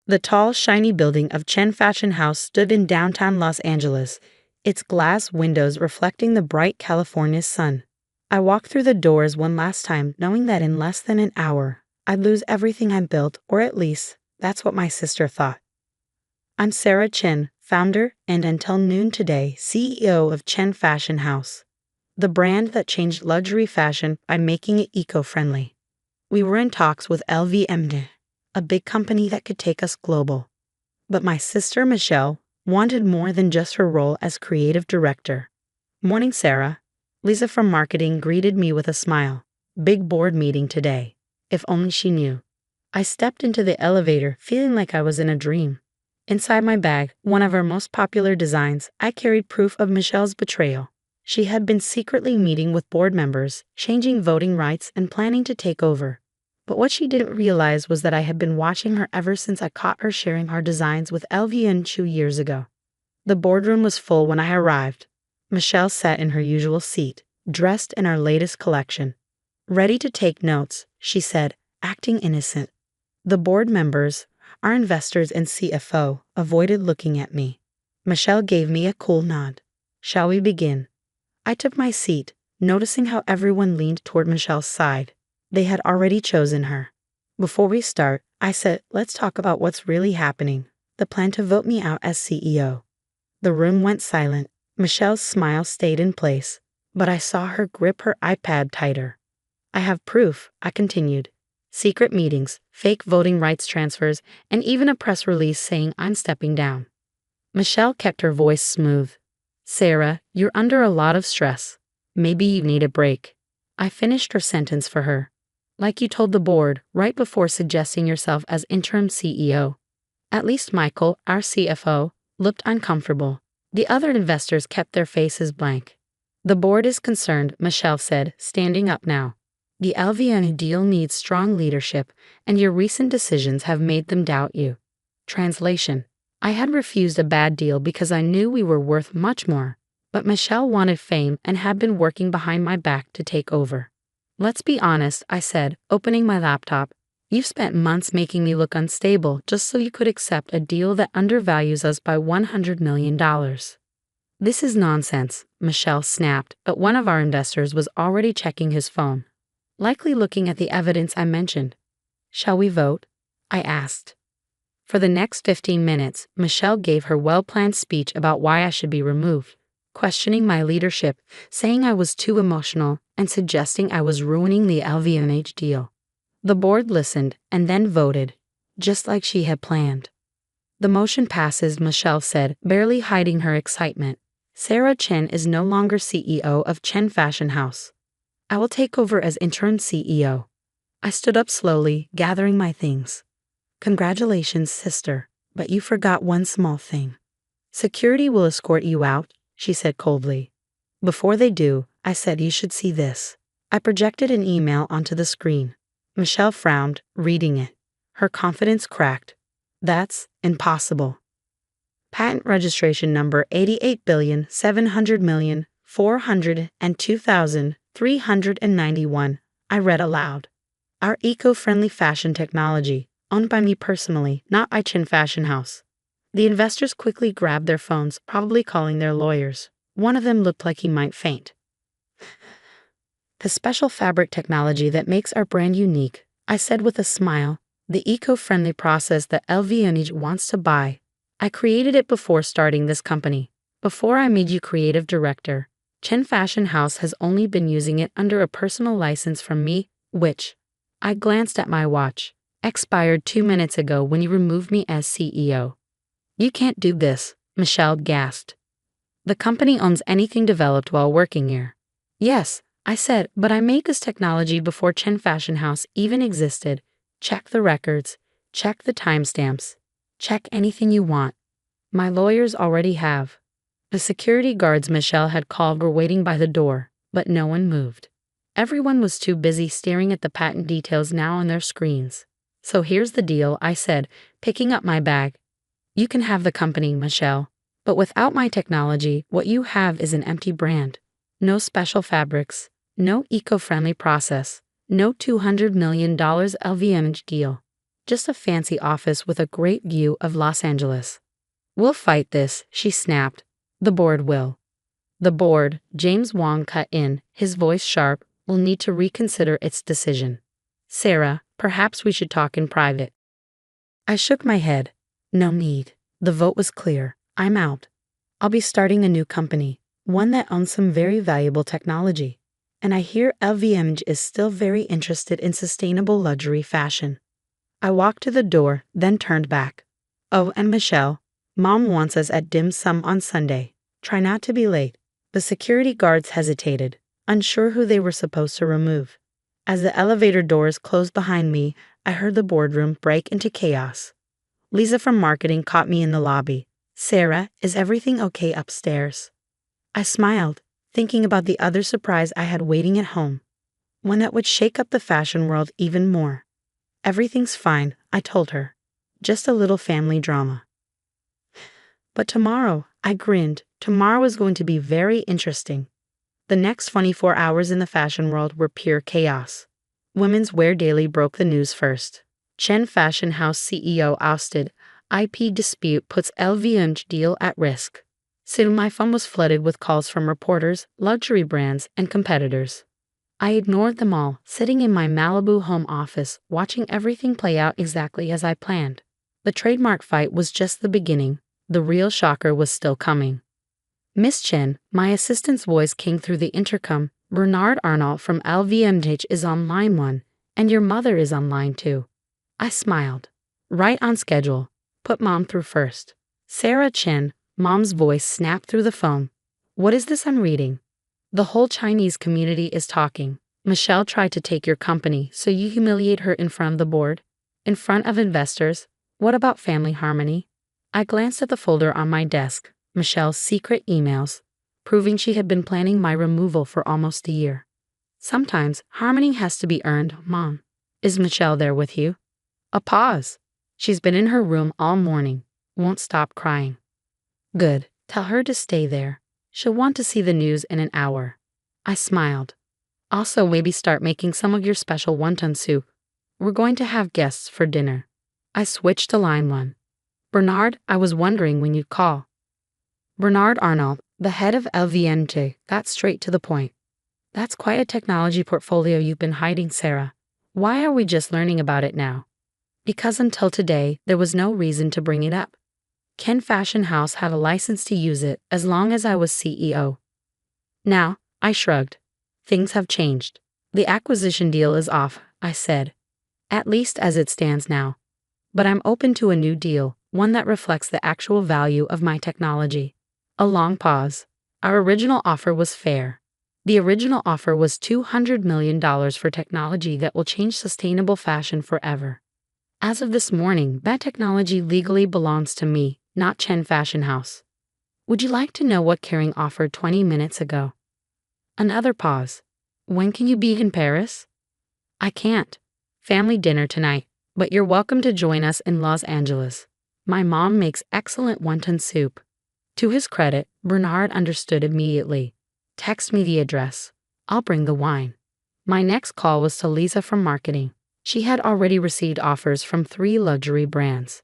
The tall, shiny building of Chen Fashion House stood in downtown Los Angeles, its glass windows reflecting the bright California sun. I walked through the doors one last time, knowing that in less than an hour, I'd lose everything I built, or at least, that's what my sister thought. I'm Sarah Chen, founder and until noon today, CEO of Chen Fashion House, the brand that changed luxury fashion by making it eco-friendly. We were in talks with LVMH, a big company that could take us global. But my sister Michelle wanted more than just her role as creative director. Morning, Sarah. Lisa from marketing greeted me with a smile. Big board meeting today. If only she knew. I stepped into the elevator feeling like I was in a dream. Inside my bag, one of our most popular designs, I carried proof of Michelle's betrayal. She had been secretly meeting with board members, changing voting rights and planning to take over. But what she didn't realize was that I had been watching her ever since I caught her sharing our designs with LVMH 2 years ago. The boardroom was full when I arrived. Michelle sat in her usual seat, dressed in our latest collection. Ready to take notes, she said, acting innocent. The board members, our investors and CFO, avoided looking at me. Michelle gave me a cool nod. Shall we begin? I took my seat, noticing how everyone leaned toward Michelle's side. They had already chosen her. Before we start, I said, let's talk about what's really happening, the plan to vote me out as CEO. The room went silent. Michelle's smile stayed in place, but I saw her grip her iPad tighter. I have proof, I continued. Secret meetings, fake voting rights transfers, and even a press release saying I'm stepping down. Michelle kept her voice smooth. Sarah, you're under a lot of stress. Maybe you need a break. I finished her sentence for her. Like you told the board, right before suggesting yourself as interim CEO. At least Michael, our CFO, looked uncomfortable. The other investors kept their faces blank. The board is concerned, Michelle said, standing up now. The LVMH deal needs strong leadership, and your recent decisions have made them doubt you. Translation. I had refused a bad deal because I knew we were worth much more, but Michelle wanted fame and had been working behind my back to take over. Let's be honest, I said, opening my laptop. You've spent months making me look unstable just so you could accept a deal that undervalues us by $100 million. This is nonsense, Michelle snapped, but one of our investors was already checking his phone, likely looking at the evidence I mentioned. Shall we vote? I asked. For the next 15 minutes, Michelle gave her well-planned speech about why I should be removed, questioning my leadership, saying I was too emotional, and suggesting I was ruining the LVMH deal. The board listened and then voted, just like she had planned. The motion passes, Michelle said, barely hiding her excitement. Sarah Chen is no longer CEO of Chen Fashion House. I will take over as interim CEO. I stood up slowly, gathering my things. Congratulations, sister, but you forgot one small thing. Security will escort you out, she said coldly. Before they do, I said you should see this. I projected an email onto the screen. Michelle frowned, reading it. Her confidence cracked. That's impossible. Patent registration number 88,700,402,391, I read aloud. Our eco-friendly fashion technology, owned by me personally, not by Chen Fashion House. The investors quickly grabbed their phones, probably calling their lawyers. One of them looked like he might faint. The special fabric technology that makes our brand unique, I said with a smile, the eco-friendly process that LVMH wants to buy. I created it before starting this company. Before I made you creative director, Chen Fashion House has only been using it under a personal license from me, which, I glanced at my watch, expired 2 minutes ago when you removed me as CEO. You can't do this, Michelle gasped. The company owns anything developed while working here. Yes, I said, but I made this technology before Chen Fashion House even existed. Check the records, check the timestamps, check anything you want. My lawyers already have. The security guards Michelle had called were waiting by the door, but no one moved. Everyone was too busy staring at the patent details now on their screens. So here's the deal, I said, picking up my bag. You can have the company, Michelle, but without my technology, what you have is an empty brand. No special fabrics, no eco-friendly process, no $200 million LVMH deal. just a fancy office with a great view of Los Angeles. We'll fight this, she snapped. The board will. The board, James Wong cut in, his voice sharp, will need to reconsider its decision. Sarah, perhaps we should talk in private. I shook my head. No need. The vote was clear. I'm out. I'll be starting a new company, one that owns some very valuable technology. And I hear LVMH is still very interested in sustainable luxury fashion. I walked to the door, then turned back. Oh, and Michelle, Mom wants us at dim sum on Sunday. Try not to be late. The security guards hesitated, unsure who they were supposed to remove. As the elevator doors closed behind me, I heard the boardroom break into chaos. Lisa from marketing caught me in the lobby. Sarah, is everything okay upstairs? I smiled, thinking about the other surprise I had waiting at home, one that would shake up the fashion world even more. Everything's fine, I told her. Just a little family drama. But tomorrow, I grinned, tomorrow is going to be very interesting. The next 24 hours in the fashion world were pure chaos. Women's Wear Daily broke the news first. Chen Fashion House CEO ousted. IP dispute puts LVMH deal at risk. Soon my phone was flooded with calls from reporters, luxury brands, and competitors. I ignored them all, sitting in my Malibu home office, watching everything play out exactly as I planned. The trademark fight was just the beginning. The real shocker was still coming. Miss Chen, my assistant's voice came through the intercom. Bernard Arnault from LVMH is on line 1, and your mother is on line 2. I smiled. Right on schedule. Put Mom through first. Sarah Chen, Mom's voice snapped through the phone. What is this I'm reading? The whole Chinese community is talking. Michelle tried to take your company, so you humiliate her in front of the board? In front of investors? What about family harmony? I glanced at the folder on my desk. Michelle's secret emails, proving she had been planning my removal for almost a year. Sometimes harmony has to be earned, Mom. Is Michelle there with you? A pause. She's been in her room all morning. Won't stop crying. Good. Tell her to stay there. She'll want to see the news in an hour. I smiled. Also, maybe start making some of your special wonton soup. We're going to have guests for dinner. I switched to line 1. Bernard, I was wondering when you'd call. Bernard Arnault, the head of LVMH, got straight to the point. That's quite a technology portfolio you've been hiding, Sarah. Why are we just learning about it now? Because until today, there was no reason to bring it up. Chen Fashion House had a license to use it as long as I was CEO. Now, I shrugged. Things have changed. The acquisition deal is off, I said. At least as it stands now. But I'm open to a new deal, one that reflects the actual value of my technology. A long pause. Our original offer was fair. The original offer was $200 million for technology that will change sustainable fashion forever. As of this morning, that technology legally belongs to me, not Chen Fashion House. Would you like to know what Kering offered 20 minutes ago? Another pause. When can you be in Paris? I can't. Family dinner tonight, but you're welcome to join us in Los Angeles. My mom makes excellent wonton soup. To his credit, Bernard understood immediately. Text me the address. I'll bring the wine. My next call was to Lisa from marketing. She had already received offers from 3 luxury brands.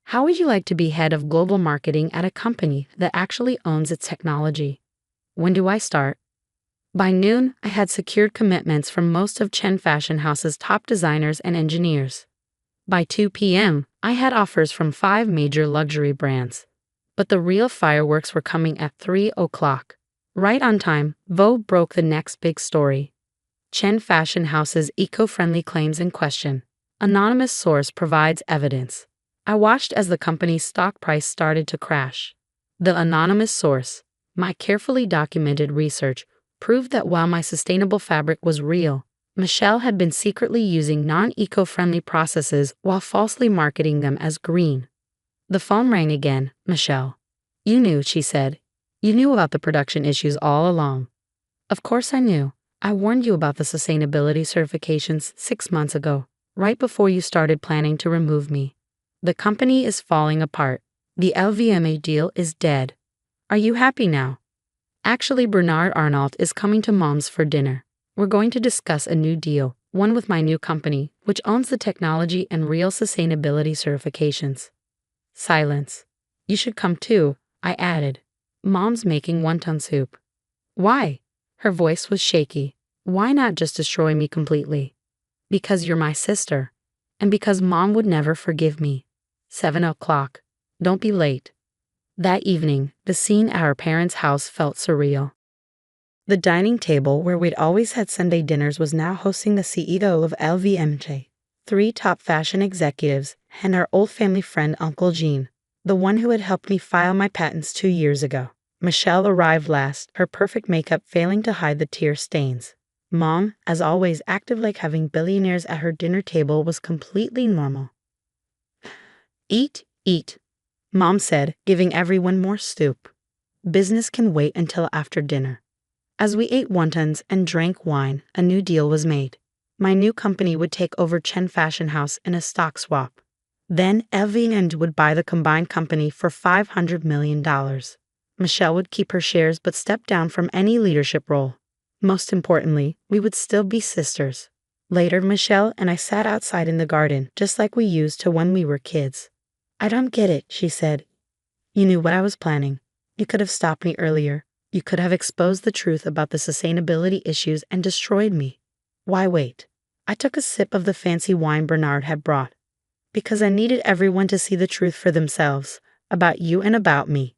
How would you like to be head of global marketing at a company that actually owns its technology? When do I start? By noon, I had secured commitments from most of Chen Fashion House's top designers and engineers. By 2 p.m., I had offers from 5 major luxury brands. But the real fireworks were coming at 3 o'clock. Right on time, Vogue broke the next big story. Chen Fashion House's eco-friendly claims in question. Anonymous source provides evidence. I watched as the company's stock price started to crash. The anonymous source, my carefully documented research, proved that while my sustainable fabric was real, Michelle had been secretly using non-eco-friendly processes while falsely marketing them as green. The phone rang again. Michelle. You knew, she said. You knew about the production issues all along. Of course I knew. I warned you about the sustainability certifications 6 months ago, right before you started planning to remove me. The company is falling apart. The LVMH deal is dead. Are you happy now? Actually, Bernard Arnault is coming to Mom's for dinner. We're going to discuss a new deal, one with my new company, which owns the technology and real sustainability certifications. Silence. You should come too, I added. Mom's making wonton soup. Why? Her voice was shaky. Why not just destroy me completely? Because you're my sister. And because Mom would never forgive me. 7 o'clock. Don't be late. That evening, the scene at our parents' house felt surreal. The dining table where we'd always had Sunday dinners was now hosting the CEO of LVMH, 3 top fashion executives, and our old family friend Uncle Jean, the one who had helped me file my patents 2 years ago. Michelle arrived last, her perfect makeup failing to hide the tear stains. Mom, as always active like having billionaires at her dinner table, was completely normal. Eat, eat, Mom said, giving everyone more soup. Business can wait until after dinner. As we ate wontons and drank wine, a new deal was made. My new company would take over Chen Fashion House in a stock swap. Then LVMH would buy the combined company for $500 million. Michelle would keep her shares but step down from any leadership role. Most importantly, we would still be sisters. Later, Michelle and I sat outside in the garden, just like we used to when we were kids. I don't get it, she said. You knew what I was planning. You could have stopped me earlier. You could have exposed the truth about the sustainability issues and destroyed me. Why wait? I took a sip of the fancy wine Bernard had brought. Because I needed everyone to see the truth for themselves, about you and about me.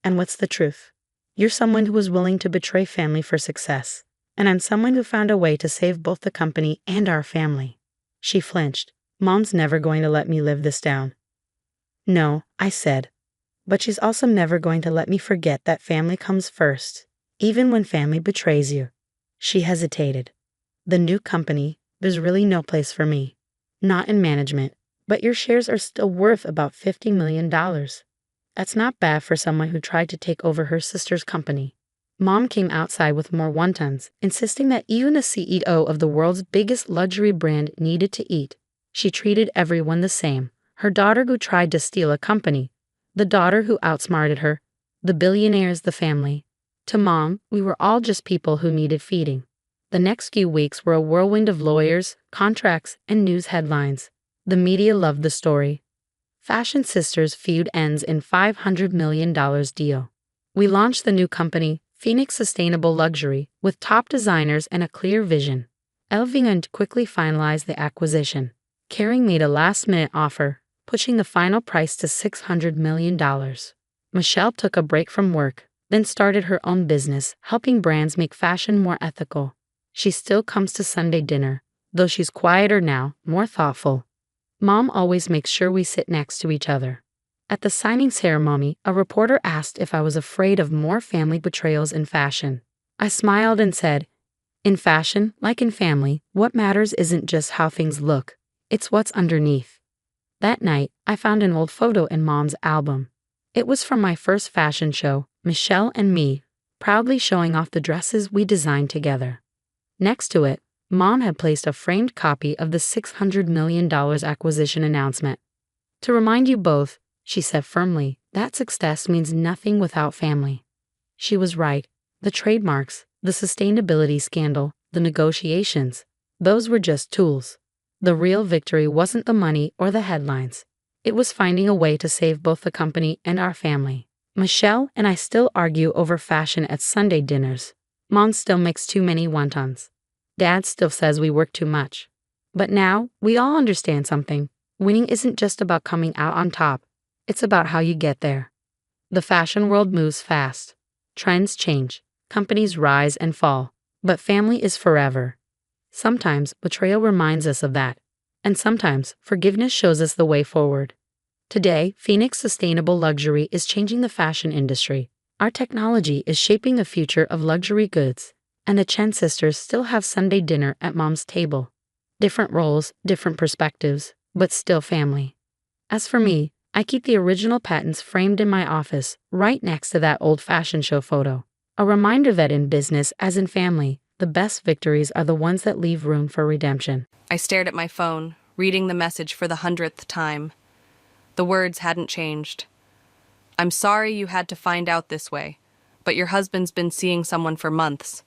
And what's the truth? You're someone who was willing to betray family for success. And I'm someone who found a way to save both the company and our family. She flinched. Mom's never going to let me live this down. No, I said. But she's also never going to let me forget that family comes first, even when family betrays you. She hesitated. The new company, there's really no place for me. Not in management, but your shares are still worth about $50 million. That's not bad for someone who tried to take over her sister's company. Mom came outside with more wontons, insisting that even the CEO of the world's biggest luxury brand needed to eat. She treated everyone the same. Her daughter who tried to steal a company, the daughter who outsmarted her, the billionaires, the family. To Mom, we were all just people who needed feeding. The next few weeks were a whirlwind of lawyers, contracts, and news headlines. The media loved the story. Fashion Sisters feud ends in $500 million deal. We launched the new company, Phoenix Sustainable Luxury, with top designers and a clear vision. LVMH quickly finalized the acquisition. Kering made a last-minute offer, pushing the final price to $600 million. Michelle took a break from work, then started her own business, helping brands make fashion more ethical. She still comes to Sunday dinner, though she's quieter now, more thoughtful. Mom always makes sure we sit next to each other. At the signing ceremony, a reporter asked if I was afraid of more family betrayals in fashion. I smiled and said, in fashion, like in family, what matters isn't just how things look, it's what's underneath. That night, I found an old photo in Mom's album. It was from my first fashion show, Michelle and me, proudly showing off the dresses we designed together. Next to it, Mom had placed a framed copy of the $600 million acquisition announcement. To remind you both, she said firmly, that success means nothing without family. She was right. The trademarks, the sustainability scandal, the negotiations, those were just tools. The real victory wasn't the money or the headlines. It was finding a way to save both the company and our family. Michelle and I still argue over fashion at Sunday dinners. Mom still makes too many wontons. Dad still says we work too much. But now, we all understand something. Winning isn't just about coming out on top. It's about how you get there. The fashion world moves fast. Trends change. Companies rise and fall. But family is forever. Sometimes betrayal reminds us of that, and sometimes forgiveness shows us the way forward. Today, Phoenix Sustainable Luxury is changing the fashion industry. Our technology is shaping the future of luxury goods, and the Chen sisters still have Sunday dinner at Mom's table. Different roles, different perspectives, but still family. As for me, I keep the original patents framed in my office, right next to that old fashion show photo. A reminder that in business, as in family, the best victories are the ones that leave room for redemption. I stared at my phone, reading the message for the 100th time. The words hadn't changed. I'm sorry you had to find out this way, but your husband's been seeing someone for months.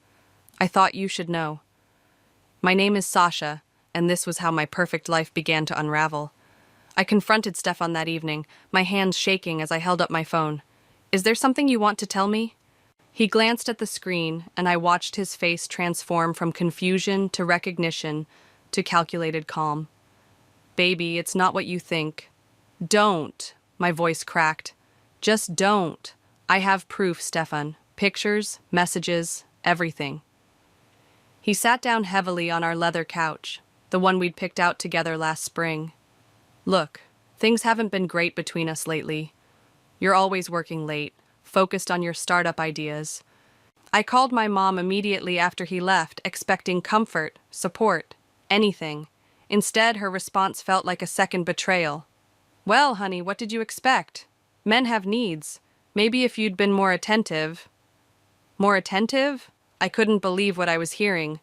I thought you should know. My name is Sasha, and this was how my perfect life began to unravel. I confronted Stefan that evening, my hands shaking as I held up my phone. "Is there something you want to tell me?" He glanced at the screen, and I watched his face transform from confusion to recognition to calculated calm. "Baby, it's not what you think." "Don't," my voice cracked. "Just don't. I have proof, Stefan. Pictures, messages, everything." He sat down heavily on our leather couch, the one we'd picked out together last spring. "Look, things haven't been great between us lately. You're always working late, focused on your startup ideas. I called my mom immediately after he left, expecting comfort, support, anything. Instead, her response felt like a second betrayal. "Well, honey, what did you expect? Men have needs. Maybe if you'd been more attentive." More attentive? I couldn't believe what I was hearing.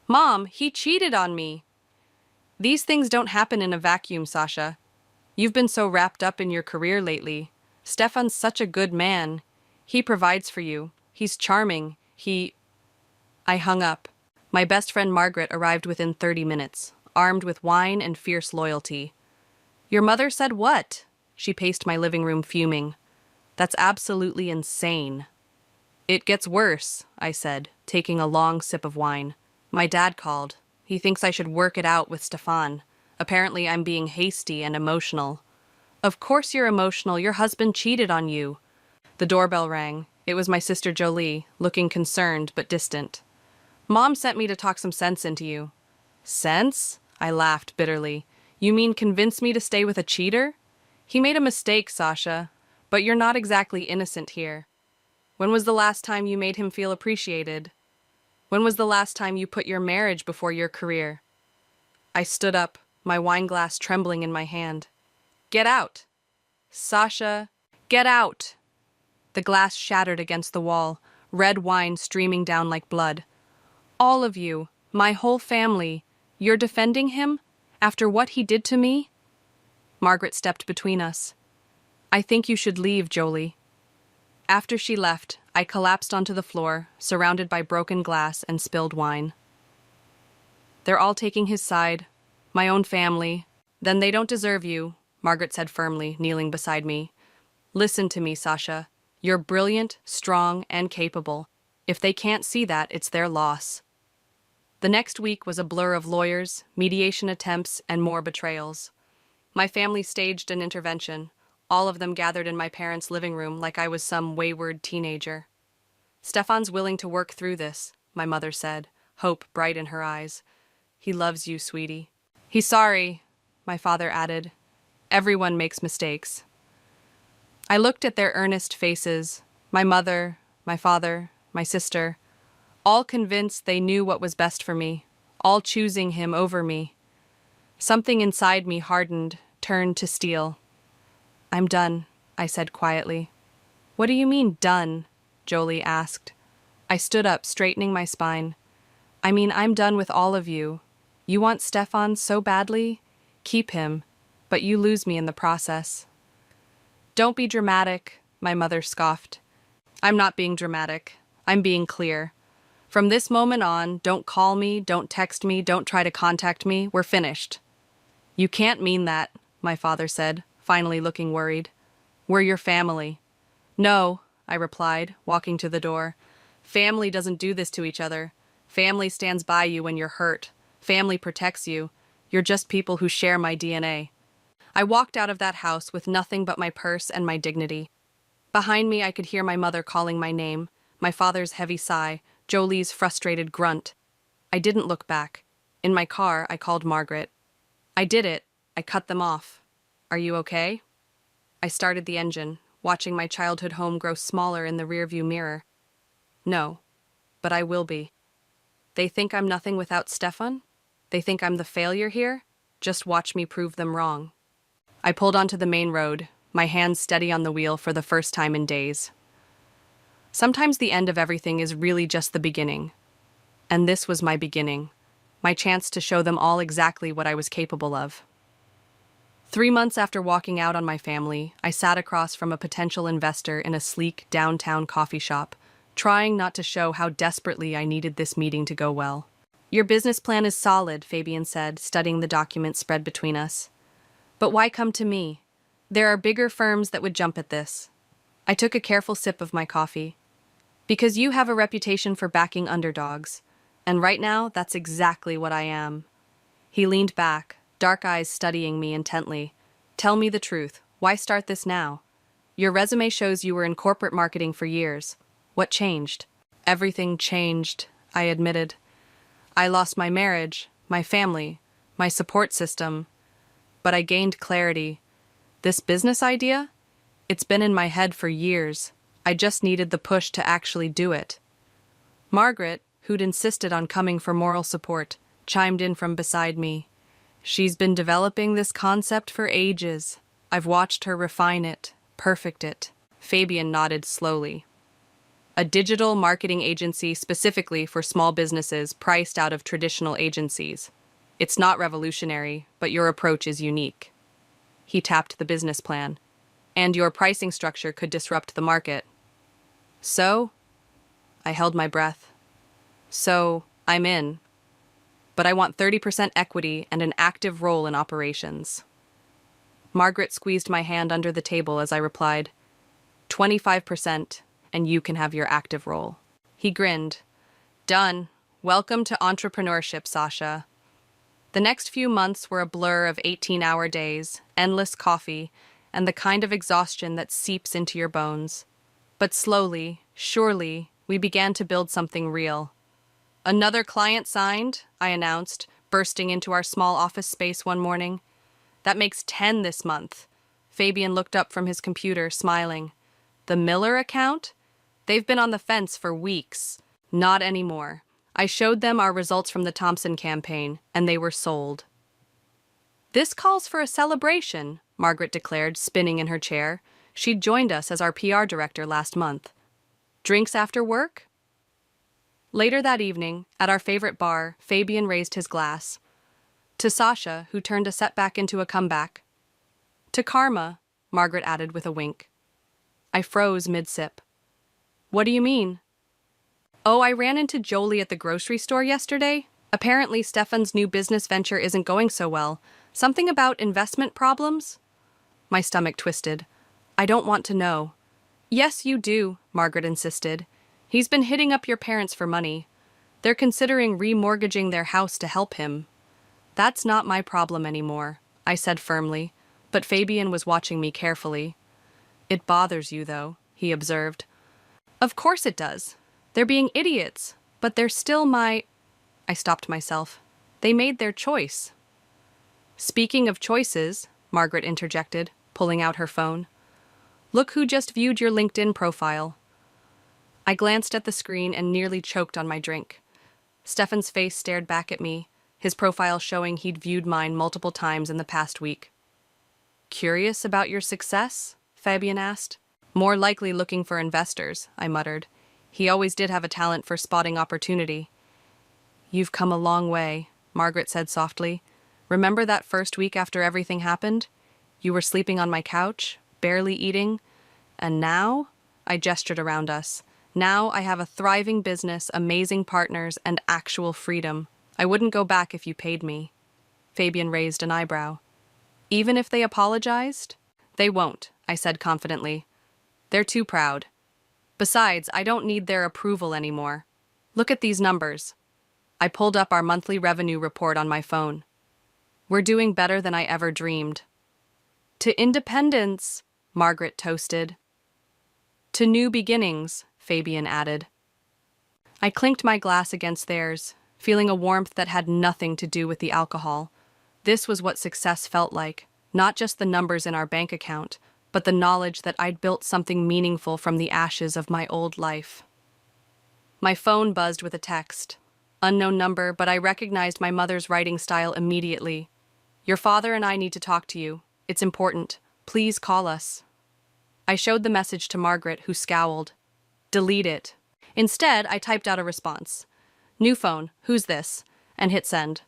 "Mom, he cheated on me." "These things don't happen in a vacuum, Sasha. You've been so wrapped up in your career lately. Stefan's such a good man. He provides for you. He's charming. I hung up. My best friend Margaret arrived within 30 minutes, armed with wine and fierce loyalty. "Your mother said what?" She paced my living room fuming. "That's absolutely insane." "It gets worse," I said, taking a long sip of wine. "My dad called. He thinks I should work it out with Stefan. Apparently I'm being hasty and emotional." "Of course you're emotional. Your husband cheated on you." The doorbell rang. It was my sister Jolie, looking concerned but distant. "Mom sent me to talk some sense into you." "Sense?" I laughed bitterly. "You mean convince me to stay with a cheater?" "He made a mistake, Sasha. But you're not exactly innocent here. When was the last time you made him feel appreciated? When was the last time you put your marriage before your career?" I stood up, my wine glass trembling in my hand. "Get out!" "Sasha, get out!" The glass shattered against the wall, red wine streaming down like blood. "All of you, my whole family, you're defending him? After what he did to me?" Margaret stepped between us. "I think you should leave, Jolie." After she left, I collapsed onto the floor, surrounded by broken glass and spilled wine. "They're all taking his side. My own family. Then they don't deserve you," Margaret said firmly, kneeling beside me. "Listen to me, Sasha. You're brilliant, strong, and capable. If they can't see that, it's their loss." The next week was a blur of lawyers, mediation attempts, and more betrayals. My family staged an intervention, all of them gathered in my parents' living room like I was some wayward teenager. "Stefan's willing to work through this," my mother said, hope bright in her eyes. "He loves you, sweetie." "He's sorry," my father added. "Everyone makes mistakes." I looked at their earnest faces, my mother, my father, my sister, all convinced they knew what was best for me, all choosing him over me. Something inside me hardened, turned to steel. "I'm done," I said quietly. "What do you mean, done?" Jolie asked. I stood up, straightening my spine. "I mean, I'm done with all of you. You want Stefan so badly? Keep him, but you lose me in the process." "Don't be dramatic," my mother scoffed. "I'm not being dramatic. I'm being clear. From this moment on, don't call me, don't text me, don't try to contact me. We're finished." "You can't mean that," my father said, finally looking worried. "We're your family." "No," I replied, walking to the door. "Family doesn't do this to each other. Family stands by you when you're hurt. Family protects you. You're just people who share my DNA." I walked out of that house with nothing but my purse and my dignity. Behind me, I could hear my mother calling my name, my father's heavy sigh, Jolie's frustrated grunt. I didn't look back. In my car, I called Margaret. "I did it. I cut them off. Are you okay?" I started the engine, watching my childhood home grow smaller in the rearview mirror. "No, but I will be. They think I'm nothing without Stefan? They think I'm the failure here? Just watch me prove them wrong." I pulled onto the main road, my hands steady on the wheel for the first time in days. Sometimes the end of everything is really just the beginning. And this was my beginning, my chance to show them all exactly what I was capable of. 3 months after walking out on my family, I sat across from a potential investor in a sleek downtown coffee shop, trying not to show how desperately I needed this meeting to go well. Your business plan is solid, Fabian said, studying the document spread between us. But why come to me? There are bigger firms that would jump at this. I took a careful sip of my coffee. Because you have a reputation for backing underdogs. And right now, that's exactly what I am. He leaned back, dark eyes studying me intently. Tell me the truth. Why start this now? Your resume shows you were in corporate marketing for years. What changed? Everything changed, I admitted. I lost my marriage, my family, my support system. But I gained clarity. This business idea? It's been in my head for years. I just needed the push to actually do it. Margaret, who'd insisted on coming for moral support, chimed in from beside me. She's been developing this concept for ages. I've watched her refine it, perfect it. Fabian nodded slowly. A digital marketing agency specifically for small businesses priced out of traditional agencies. It's not revolutionary, but your approach is unique. He tapped the business plan. And your pricing structure could disrupt the market. So? I held my breath. So, I'm in. But I want 30% equity and an active role in operations. Margaret squeezed my hand under the table as I replied, 25%, and you can have your active role. He grinned. Done. Welcome to entrepreneurship, Sasha. The next few months were a blur of 18-hour days, endless coffee, and the kind of exhaustion that seeps into your bones. But slowly, surely, we began to build something real. Another client signed, I announced, bursting into our small office space one morning. That makes 10 this month. Fabian looked up from his computer, smiling. The Miller account? They've been on the fence for weeks. Not anymore. I showed them our results from the Thompson campaign, and they were sold. This calls for a celebration, Margaret declared, spinning in her chair. She'd joined us as our PR director last month. Drinks after work? Later that evening, at our favorite bar, Fabian raised his glass. To Sasha, who turned a setback into a comeback. To Karma, Margaret added with a wink. I froze mid-sip. What do you mean? Oh, I ran into Jolie at the grocery store yesterday. Apparently, Stefan's new business venture isn't going so well. Something about investment problems? My stomach twisted. I don't want to know. Yes, you do, Margaret insisted. He's been hitting up your parents for money. They're considering remortgaging their house to help him. That's not my problem anymore, I said firmly, but Fabian was watching me carefully. It bothers you, though, he observed. Of course it does. They're being idiots, but they're still my... I stopped myself. They made their choice. Speaking of choices, Margaret interjected, pulling out her phone. Look who just viewed your LinkedIn profile. I glanced at the screen and nearly choked on my drink. Stefan's face stared back at me, his profile showing he'd viewed mine multiple times in the past week. Curious about your success? Fabian asked. More likely looking for investors, I muttered. He always did have a talent for spotting opportunity. You've come a long way, Margaret said softly. Remember that first week after everything happened? You were sleeping on my couch, barely eating. And now? I gestured around us. Now I have a thriving business, amazing partners, and actual freedom. I wouldn't go back if you paid me. Fabian raised an eyebrow. Even if they apologized? They won't, I said confidently. They're too proud. Besides, I don't need their approval anymore. Look at these numbers. I pulled up our monthly revenue report on my phone. We're doing better than I ever dreamed. To independence, Margaret toasted. To new beginnings, Fabian added. I clinked my glass against theirs, feeling a warmth that had nothing to do with the alcohol. This was what success felt like, not just the numbers in our bank account, but the knowledge that I'd built something meaningful from the ashes of my old life. My phone buzzed with a text. Unknown number, but I recognized my mother's writing style immediately. Your father and I need to talk to you. It's important. Please call us. I showed the message to Margaret, who scowled. Delete it. Instead, I typed out a response. New phone, who's this? And hit send.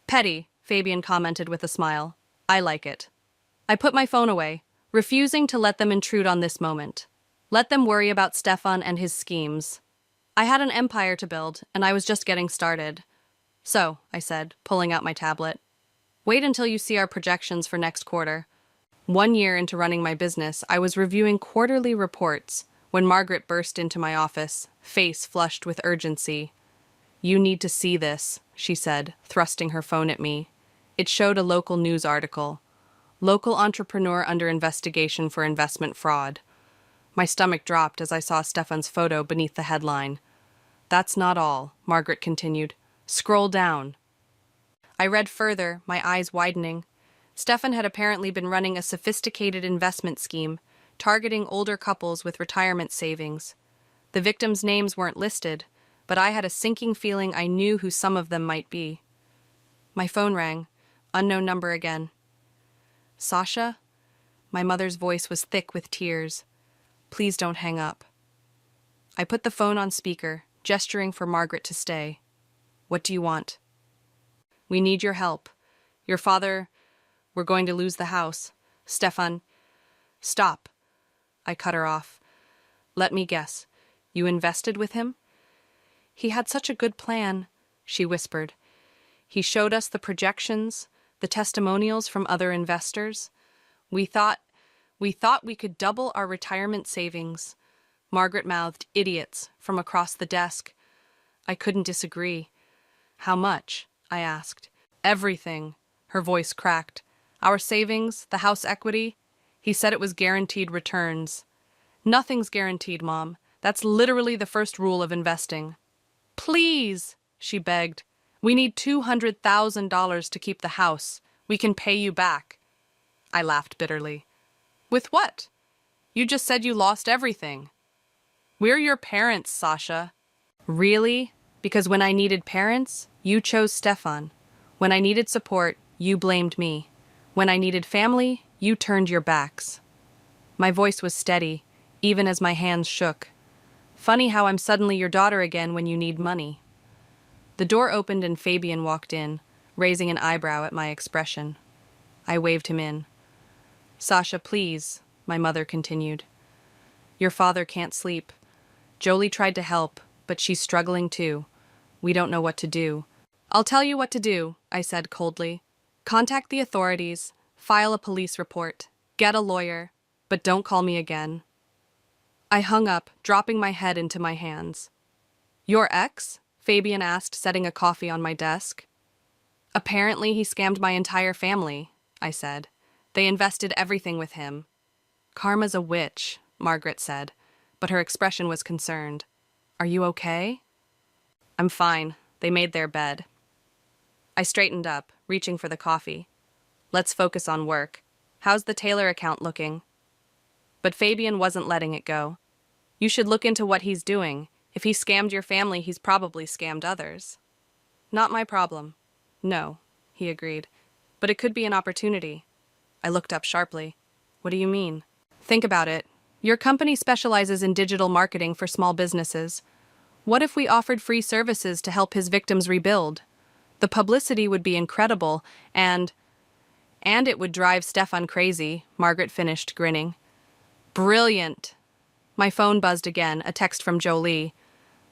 Petty, Fabian commented with a smile. I like it. I put my phone away, refusing to let them intrude on this moment. Let them worry about Stefan and his schemes. I had an empire to build, and I was just getting started. So, I said, pulling out my tablet, wait until you see our projections for next quarter. 1 year into running my business, I was reviewing quarterly reports when Margaret burst into my office, face flushed with urgency. You need to see this, she said, thrusting her phone at me. It showed a local news article. Local entrepreneur under investigation for investment fraud. My stomach dropped as I saw Stefan's photo beneath the headline. That's not all, Margaret continued. Scroll down. I read further, my eyes widening. Stefan had apparently been running a sophisticated investment scheme, targeting older couples with retirement savings. The victims' names weren't listed, but I had a sinking feeling I knew who some of them might be. My phone rang. Unknown number again. Sasha? My mother's voice was thick with tears. Please don't hang up. I put the phone on speaker, gesturing for Margaret to stay. What do you want? We need your help. Your father... We're going to lose the house. Stefan... Stop. I cut her off. Let me guess. You invested with him? He had such a good plan, she whispered. He showed us the projections, the testimonials from other investors. We thought we could double our retirement savings. Margaret mouthed, idiots, from across the desk. I couldn't disagree. How much? I asked. Everything. Her voice cracked. Our savings, the house equity. He said it was guaranteed returns. Nothing's guaranteed, Mom. That's literally the first rule of investing. Please, she begged. We need $200,000 to keep the house. We can pay you back. I laughed bitterly. With what? You just said you lost everything. We're your parents, Sasha. Really? Because when I needed parents, you chose Stefan. When I needed support, you blamed me. When I needed family, you turned your backs. My voice was steady, even as my hands shook. Funny how I'm suddenly your daughter again when you need money. The door opened and Fabian walked in, raising an eyebrow at my expression. I waved him in. Sasha, please, my mother continued. Your father can't sleep. Jolie tried to help, but she's struggling too. We don't know what to do. I'll tell you what to do, I said coldly. Contact the authorities, file a police report, get a lawyer, but don't call me again. I hung up, dropping my head into my hands. Your ex? Fabian asked, setting a coffee on my desk. Apparently he scammed my entire family, I said. They invested everything with him. Karma's a witch, Margaret said, but her expression was concerned. Are you okay? I'm fine. They made their bed. I straightened up, reaching for the coffee. Let's focus on work. How's the Taylor account looking? But Fabian wasn't letting it go. You should look into what he's doing. If he scammed your family, he's probably scammed others. Not my problem. No, he agreed. But it could be an opportunity. I looked up sharply. What do you mean? Think about it. Your company specializes in digital marketing for small businesses. What if we offered free services to help his victims rebuild? The publicity would be incredible, and it would drive Stefan crazy, Margaret finished, grinning. Brilliant. My phone buzzed again, a text from Jolie.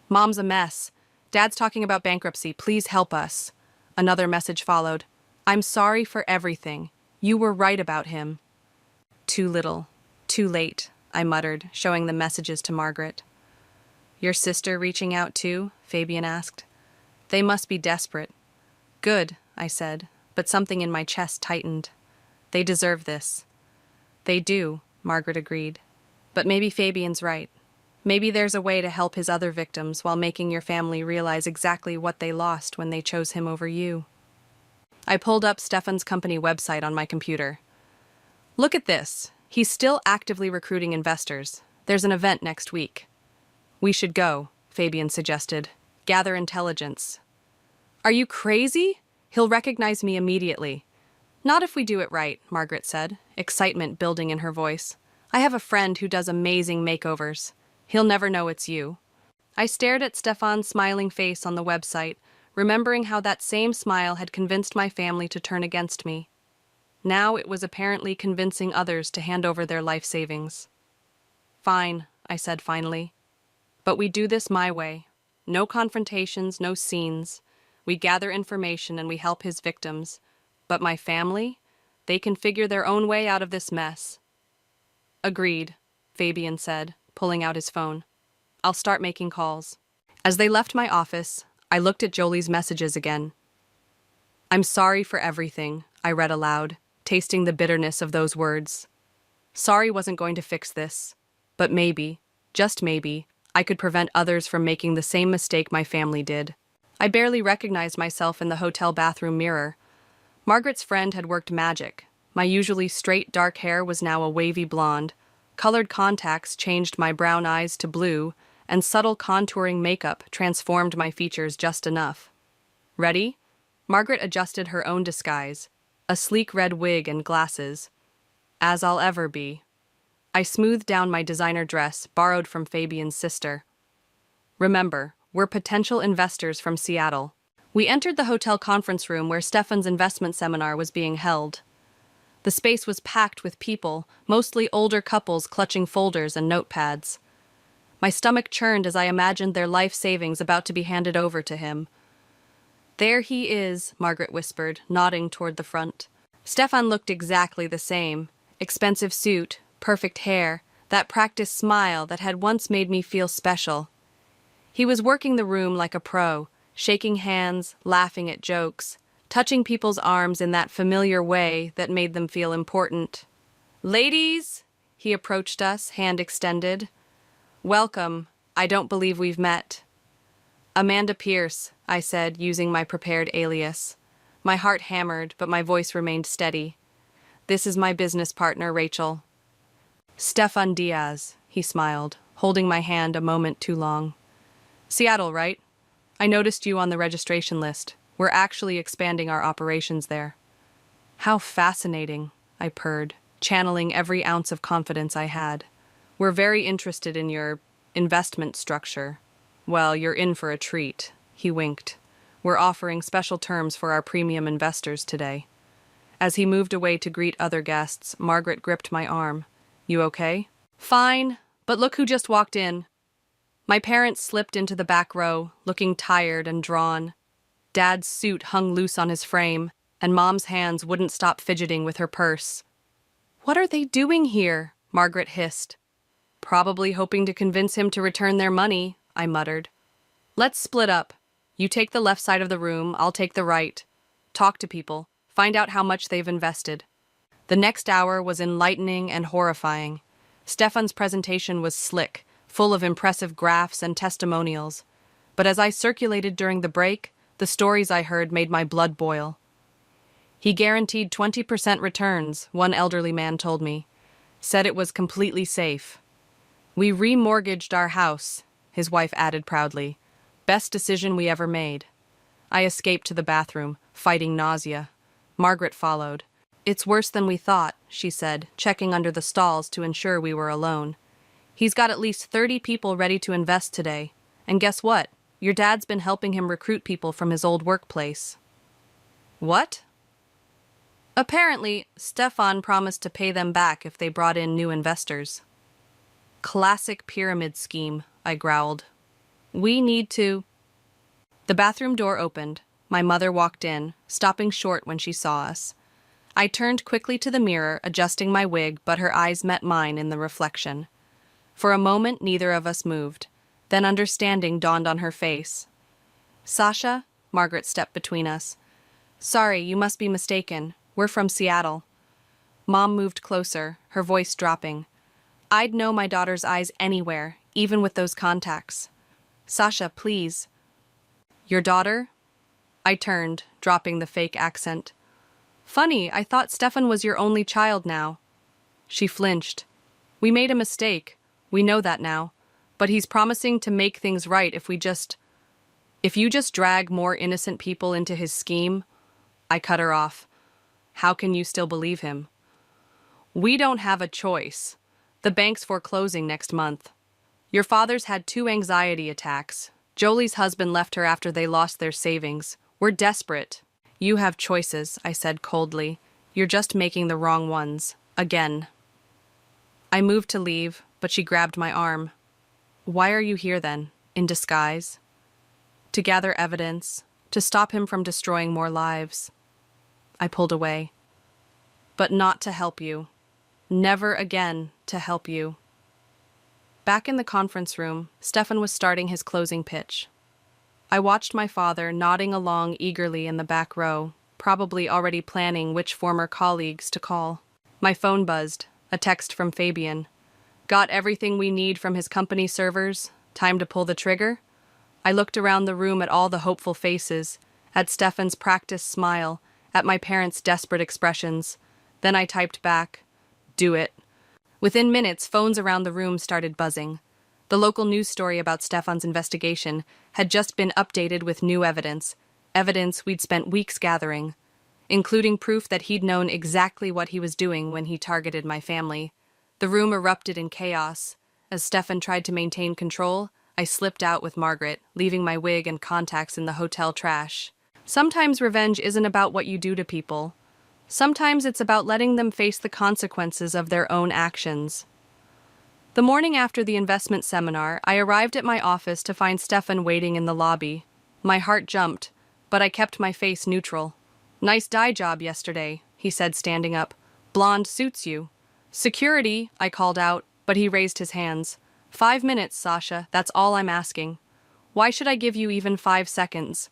Mom's a mess. Dad's talking about bankruptcy. Please help us. Another message followed. I'm sorry for everything. You were right about him. Too little. Too late, I muttered, showing the messages to Margaret. Your sister reaching out too? Fabian asked. They must be desperate. Good, I said, but something in my chest tightened. They deserve this. They do, Margaret agreed. But maybe Fabian's right. Maybe there's a way to help his other victims while making your family realize exactly what they lost when they chose him over you. I pulled up Stefan's company website on my computer. Look at this. He's still actively recruiting investors. There's an event next week. We should go, Fabian suggested. Gather intelligence. Are you crazy? He'll recognize me immediately. Not if we do it right, Margaret said, excitement building in her voice. I have a friend who does amazing makeovers. He'll never know it's you. I stared at Stefan's smiling face on the website, remembering how that same smile had convinced my family to turn against me. Now it was apparently convincing others to hand over their life savings. Fine, I said finally. But we do this my way. No confrontations, no scenes. We gather information and we help his victims. But my family? They can figure their own way out of this mess. Agreed, Fabian said, pulling out his phone. I'll start making calls. As they left my office, I looked at Jolie's messages again. I'm sorry for everything, I read aloud, tasting the bitterness of those words. Sorry wasn't going to fix this, but maybe, just maybe, I could prevent others from making the same mistake my family did. I barely recognized myself in the hotel bathroom mirror. Margaret's friend had worked magic. My usually straight dark hair was now a wavy blonde. Colored contacts changed my brown eyes to blue, and subtle contouring makeup transformed my features just enough. Ready? Margaret adjusted her own disguise, a sleek red wig and glasses. As I'll ever be. I smoothed down my designer dress, borrowed from Fabian's sister. Remember, we're potential investors from Seattle. We entered the hotel conference room where Stefan's investment seminar was being held. The space was packed with people, mostly older couples clutching folders and notepads. My stomach churned as I imagined their life savings about to be handed over to him. There he is, Margaret whispered, nodding toward the front. Stefan looked exactly the same. Expensive suit, perfect hair, that practiced smile that had once made me feel special. He was working the room like a pro, shaking hands, laughing at jokes, touching people's arms in that familiar way that made them feel important. Ladies, he approached us, hand extended. Welcome. I don't believe we've met. Amanda Pierce, I said, using my prepared alias. My heart hammered, but my voice remained steady. This is my business partner, Rachel. Stefan Diaz, he smiled, holding my hand a moment too long. Seattle, right? I noticed you on the registration list. We're actually expanding our operations there. How fascinating, I purred, channeling every ounce of confidence I had. We're very interested in your investment structure. Well, you're in for a treat, he winked. We're offering special terms for our premium investors today. As he moved away to greet other guests, Margaret gripped my arm. You okay? Fine, but look who just walked in. My parents slipped into the back row, looking tired and drawn. Dad's suit hung loose on his frame, and Mom's hands wouldn't stop fidgeting with her purse. What are they doing here? Margaret hissed. Probably hoping to convince him to return their money, I muttered. Let's split up. You take the left side of the room, I'll take the right. Talk to people. Find out how much they've invested. The next hour was enlightening and horrifying. Stefan's presentation was slick, full of impressive graphs and testimonials. But as I circulated during the break, the stories I heard made my blood boil. He guaranteed 20% returns, one elderly man told me. Said it was completely safe. We remortgaged our house, his wife added proudly. Best decision we ever made. I escaped to the bathroom, fighting nausea. Margaret followed. It's worse than we thought, she said, checking under the stalls to ensure we were alone. He's got at least 30 people ready to invest today. And guess what? Your dad's been helping him recruit people from his old workplace. What? Apparently, Stefan promised to pay them back if they brought in new investors. Classic pyramid scheme, I growled. We need to... The bathroom door opened. My mother walked in, stopping short when she saw us. I turned quickly to the mirror, adjusting my wig, but her eyes met mine in the reflection. For a moment, neither of us moved. Then understanding dawned on her face. Sasha? Margaret stepped between us. Sorry, you must be mistaken. We're from Seattle. Mom moved closer, her voice dropping. I'd know my daughter's eyes anywhere, even with those contacts. Sasha, please. Your daughter? I turned, dropping the fake accent. Funny, I thought Stefan was your only child now. She flinched. We made a mistake. We know that now. But he's promising to make things right if you just drag more innocent people into his scheme. I cut her off. How can you still believe him? We don't have a choice. The bank's foreclosing next month. Your father's had 2 anxiety attacks. Jolie's husband left her after they lost their savings. We're desperate. You have choices, I said coldly. You're just making the wrong ones. Again. I moved to leave, but she grabbed my arm. Why are you here then? In disguise? To gather evidence, to stop him from destroying more lives. I pulled away. But not to help you. Never again to help you. Back in the conference room, Stefan was starting his closing pitch. I watched my father nodding along eagerly in the back row, probably already planning which former colleagues to call. My phone buzzed, a text from Fabian. Got everything we need from his company servers? Time to pull the trigger? I looked around the room at all the hopeful faces, at Stefan's practiced smile, at my parents' desperate expressions. Then I typed back, "Do it." Within minutes, phones around the room started buzzing. The local news story about Stefan's investigation had just been updated with new evidence we'd spent weeks gathering, including proof that he'd known exactly what he was doing when he targeted my family. The room erupted in chaos. As Stefan tried to maintain control, I slipped out with Margaret, leaving my wig and contacts in the hotel trash. Sometimes revenge isn't about what you do to people. Sometimes it's about letting them face the consequences of their own actions. The morning after the investment seminar, I arrived at my office to find Stefan waiting in the lobby. My heart jumped, but I kept my face neutral. "Nice dye job yesterday," he said, standing up. "Blonde suits you." "Security," I called out, but he raised his hands. 5 minutes, Sasha, that's all I'm asking. Why should I give you even 5 seconds?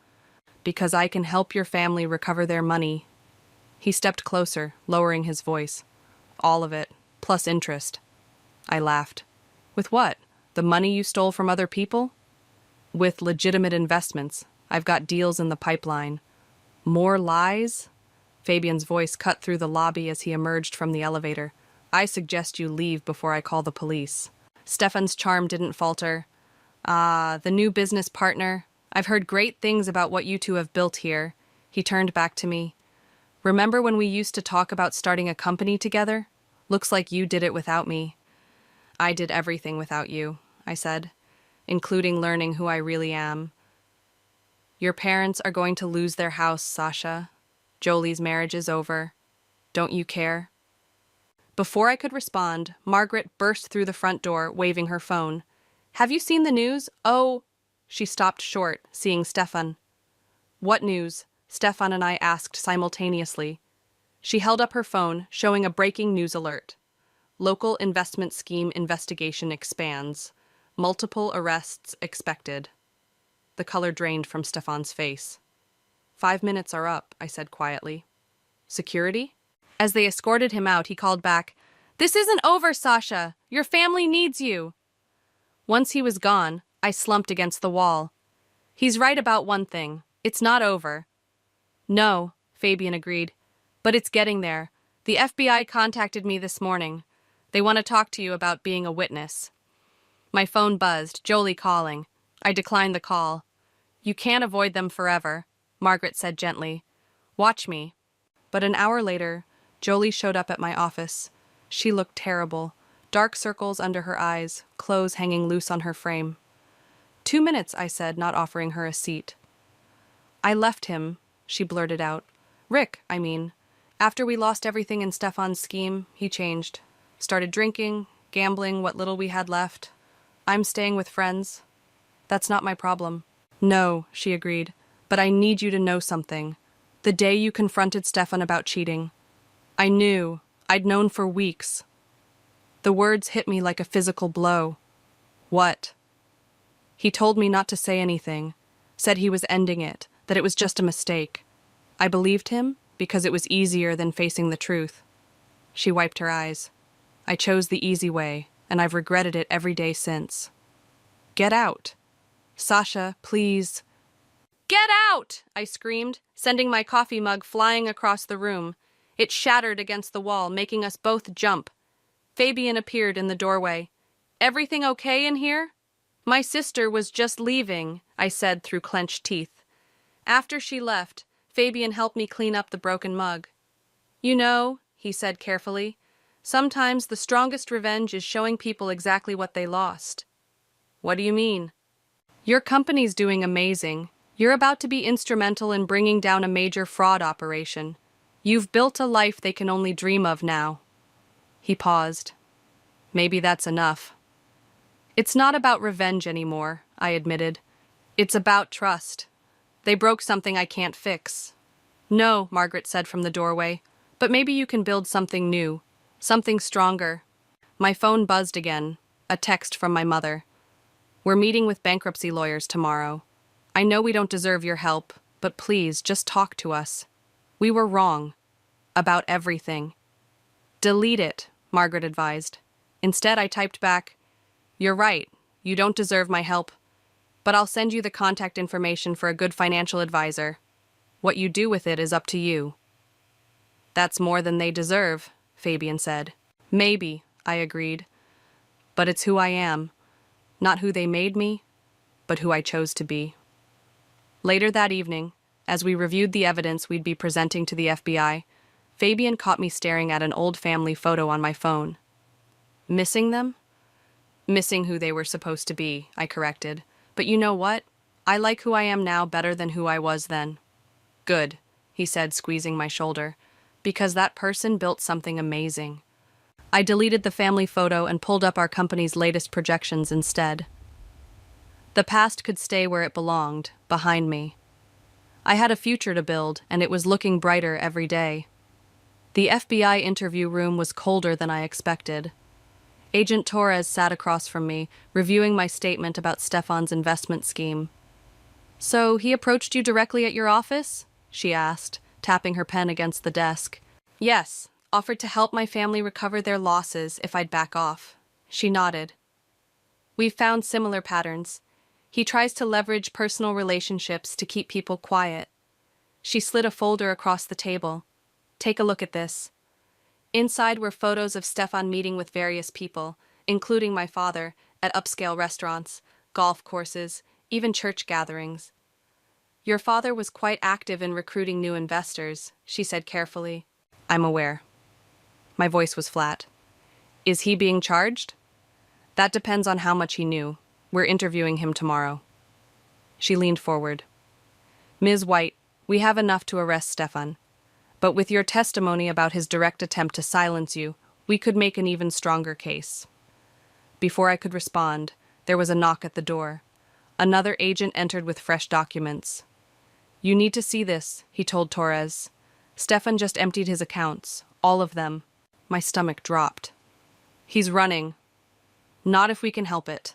Because I can help your family recover their money. He stepped closer, lowering his voice. All of it, plus interest. I laughed. With what? The money you stole from other people? With legitimate investments. I've got deals in the pipeline. More lies? Fabian's voice cut through the lobby as he emerged from the elevator. I suggest you leave before I call the police. Stefan's charm didn't falter. The new business partner. I've heard great things about what you two have built here. He turned back to me. Remember when we used to talk about starting a company together? Looks like you did it without me. I did everything without you, I said, including learning who I really am. Your parents are going to lose their house, Sasha. Jolie's marriage is over. Don't you care? Before I could respond, Margaret burst through the front door, waving her phone. Have you seen the news? Oh, she stopped short, seeing Stefan. What news? Stefan and I asked simultaneously. She held up her phone, showing a breaking news alert. Local investment scheme investigation expands. Multiple arrests expected. The color drained from Stefan's face. 5 minutes are up, I said quietly. Security? As they escorted him out, he called back, This isn't over, Sasha. Your family needs you. Once he was gone, I slumped against the wall. He's right about one thing. It's not over. No, Fabian agreed. But it's getting there. The FBI contacted me this morning. They want to talk to you about being a witness. My phone buzzed, Jolie calling. I declined the call. You can't avoid them forever, Margaret said gently. Watch me. But an hour later, Jolie showed up at my office. She looked terrible. Dark circles under her eyes, clothes hanging loose on her frame. 2 minutes, I said, not offering her a seat. I left him, she blurted out. Rick, I mean. After we lost everything in Stefan's scheme, he changed. Started drinking, gambling what little we had left. I'm staying with friends. That's not my problem. No, she agreed, but I need you to know something. The day you confronted Stefan about cheating, I knew. I'd known for weeks. The words hit me like a physical blow. What? He told me not to say anything, said he was ending it, that it was just a mistake. I believed him because it was easier than facing the truth. She wiped her eyes. I chose the easy way, and I've regretted it every day since. Get out. Sasha, please. Get out! I screamed, sending my coffee mug flying across the room. It shattered against the wall, making us both jump. Fabian appeared in the doorway. Everything okay in here? My sister was just leaving, I said through clenched teeth. After she left, Fabian helped me clean up the broken mug. You know, he said carefully, sometimes the strongest revenge is showing people exactly what they lost. What do you mean? Your company's doing amazing. You're about to be instrumental in bringing down a major fraud operation. You've built a life they can only dream of now. He paused. Maybe that's enough. It's not about revenge anymore, I admitted. It's about trust. They broke something I can't fix. No, Margaret said from the doorway, but maybe you can build something new, something stronger. My phone buzzed again, a text from my mother. We're meeting with bankruptcy lawyers tomorrow. I know we don't deserve your help, but please just talk to us. We were wrong. About everything. Delete it, Margaret advised. Instead, I typed back, "You're right, you don't deserve my help, but I'll send you the contact information for a good financial advisor. What you do with it is up to you." That's more than they deserve, Fabian said. Maybe, I agreed. But it's who I am. Not who they made me, but who I chose to be. Later that evening, as we reviewed the evidence we'd be presenting to the FBI, Fabian caught me staring at an old family photo on my phone. Missing them? Missing who they were supposed to be, I corrected. But you know what? I like who I am now better than who I was then. Good, he said, squeezing my shoulder, because that person built something amazing. I deleted the family photo and pulled up our company's latest projections instead. The past could stay where it belonged, behind me. I had a future to build, and it was looking brighter every day. The FBI interview room was colder than I expected. Agent Torres sat across from me, reviewing my statement about Stefan's investment scheme. "So he approached you directly at your office?" she asked, tapping her pen against the desk. "Yes, offered to help my family recover their losses if I'd back off." She nodded. "We've found similar patterns. He tries to leverage personal relationships to keep people quiet." She slid a folder across the table. "Take a look at this." Inside were photos of Stefan meeting with various people, including my father, at upscale restaurants, golf courses, even church gatherings. "Your father was quite active in recruiting new investors," she said carefully. "I'm aware." My voice was flat. "Is he being charged?" "That depends on how much he knew. We're interviewing him tomorrow." She leaned forward. "Ms. White, we have enough to arrest Stefan. But with your testimony about his direct attempt to silence you, we could make an even stronger case." Before I could respond, there was a knock at the door. Another agent entered with fresh documents. "You need to see this," he told Torres. "Stefan just emptied his accounts, all of them." My stomach dropped. "He's running." "Not if we can help it."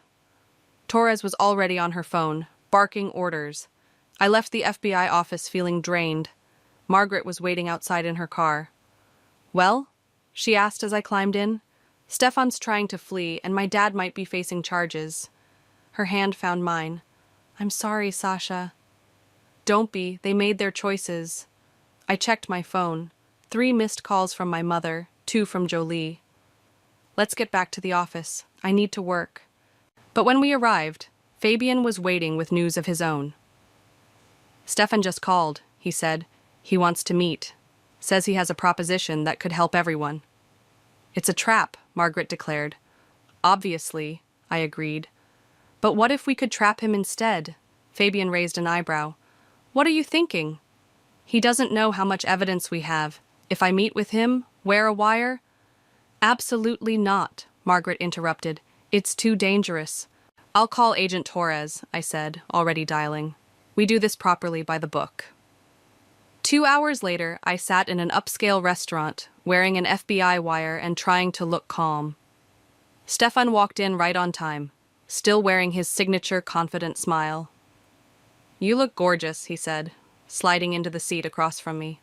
Torres was already on her phone, barking orders. I left the FBI office feeling drained. Margaret was waiting outside in her car. "Well?" she asked as I climbed in. "Stefan's trying to flee, and my dad might be facing charges." Her hand found mine. "I'm sorry, Sasha." "Don't be. They made their choices." I checked my phone. 3 missed calls from my mother, 2 from Jolie. "Let's get back to the office. I need to work." But when we arrived, Fabian was waiting with news of his own. "Stefan just called," he said. "He wants to meet. Says he has a proposition that could help everyone." "It's a trap," Margaret declared. "Obviously," I agreed. "But what if we could trap him instead?" Fabian raised an eyebrow. "What are you thinking?" "He doesn't know how much evidence we have. If I meet with him, wear a wire?" "Absolutely not," Margaret interrupted. "It's too dangerous." "I'll call Agent Torres," I said, already dialing. "We do this properly by the book." 2 hours later, I sat in an upscale restaurant, wearing an FBI wire and trying to look calm. Stefan walked in right on time, still wearing his signature confident smile. "You look gorgeous," he said, sliding into the seat across from me.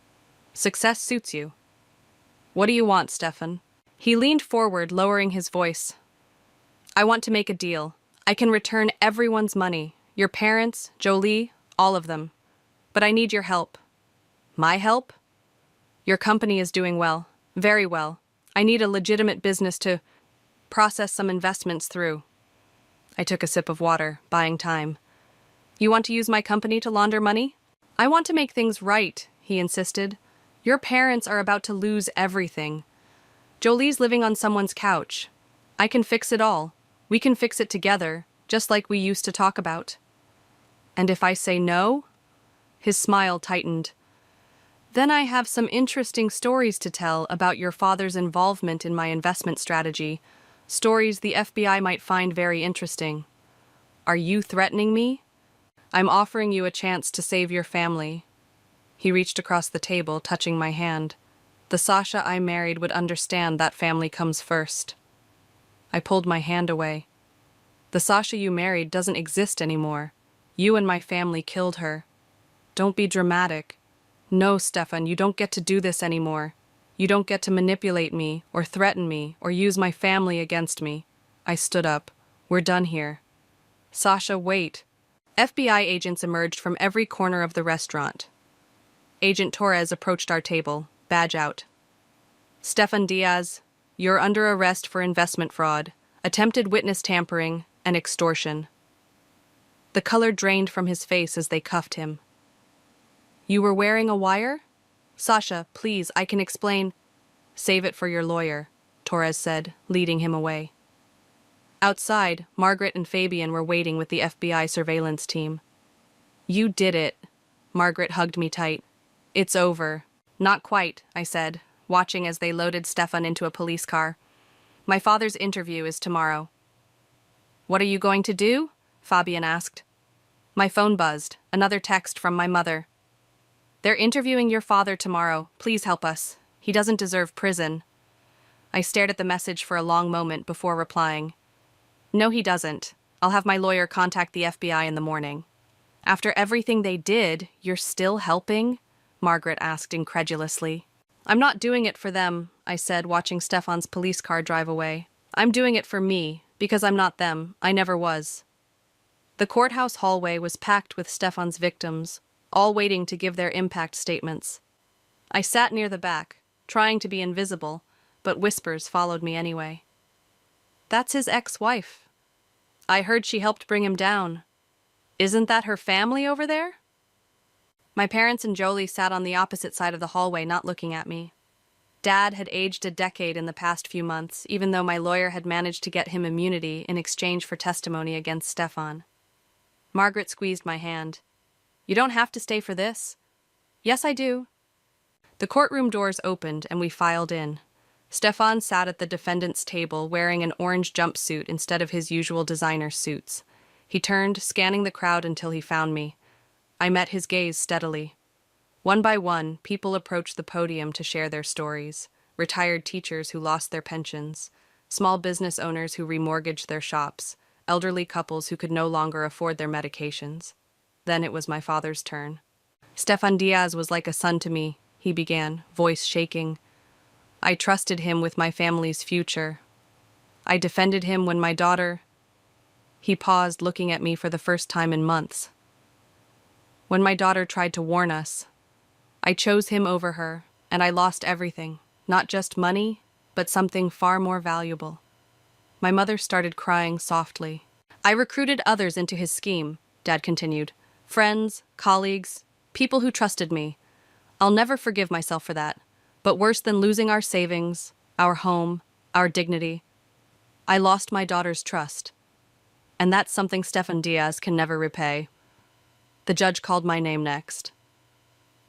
"Success suits you." "What do you want, Stefan?" He leaned forward, lowering his voice. "I want to make a deal. I can return everyone's money, your parents, Jolie, all of them. But I need your help." "My help?" "Your company is doing well, very well. I need a legitimate business to process some investments through." I took a sip of water, buying time. "You want to use my company to launder money?" "I want to make things right," he insisted. "Your parents are about to lose everything. Jolie's living on someone's couch. I can fix it all. We can fix it together, just like we used to talk about." "And if I say no?" His smile tightened. "Then I have some interesting stories to tell about your father's involvement in my investment strategy, stories the FBI might find very interesting." "Are you threatening me?" I'm offering you a chance to save your family. He reached across the table, touching my hand. The Sasha I married would understand that family comes first. I pulled my hand away. The Sasha you married doesn't exist anymore. You and my family killed her. Don't be dramatic. No, Stefan, you don't get to do this anymore. You don't get to manipulate me, or threaten me, or use my family against me. I stood up. We're done here. Sasha, wait. FBI agents emerged from every corner of the restaurant. Agent Torres approached our table, badge out. Stefan Diaz, you're under arrest for investment fraud, attempted witness tampering, and extortion. The color drained from his face as they cuffed him. You were wearing a wire? Sasha, please, I can explain. Save it for your lawyer, Torres said, leading him away. Outside, Margaret and Fabian were waiting with the FBI surveillance team. You did it. Margaret hugged me tight. It's over. Not quite, I said, watching as they loaded Stefan into a police car. My father's interview is tomorrow. What are you going to do? Fabian asked. My phone buzzed, another text from my mother. They're interviewing your father tomorrow. Please help us. He doesn't deserve prison. I stared at the message for a long moment before replying. No, he doesn't. I'll have my lawyer contact the FBI in the morning. After everything they did, you're still helping? Margaret asked incredulously. I'm not doing it for them, I said, watching Stefan's police car drive away. I'm doing it for me, because I'm not them. I never was. The courthouse hallway was packed with Stefan's victims, all waiting to give their impact statements. I sat near the back, trying to be invisible, but whispers followed me anyway. That's his ex-wife. I heard she helped bring him down. Isn't that her family over there? My parents and Jolie sat on the opposite side of the hallway, not looking at me. Dad had aged a decade in the past few months, even though my lawyer had managed to get him immunity in exchange for testimony against Stefan. Margaret squeezed my hand. You don't have to stay for this. Yes, I do. The courtroom doors opened and we filed in. Stefan sat at the defendant's table wearing an orange jumpsuit instead of his usual designer suits. He turned, scanning the crowd until he found me. I met his gaze steadily. One by one, people approached the podium to share their stories. Retired teachers who lost their pensions, small business owners who remortgaged their shops, elderly couples who could no longer afford their medications. Then it was my father's turn. Stefan Diaz was like a son to me, he began, voice shaking. I trusted him with my family's future. I defended him when my daughter... He paused, looking at me for the first time in months. When my daughter tried to warn us, I chose him over her, and I lost everything, not just money, but something far more valuable. My mother started crying softly. I recruited others into his scheme, Dad continued. Friends, colleagues, people who trusted me. I'll never forgive myself for that. But worse than losing our savings, our home, our dignity, I lost my daughter's trust. And that's something Stefan Diaz can never repay. The judge called my name next.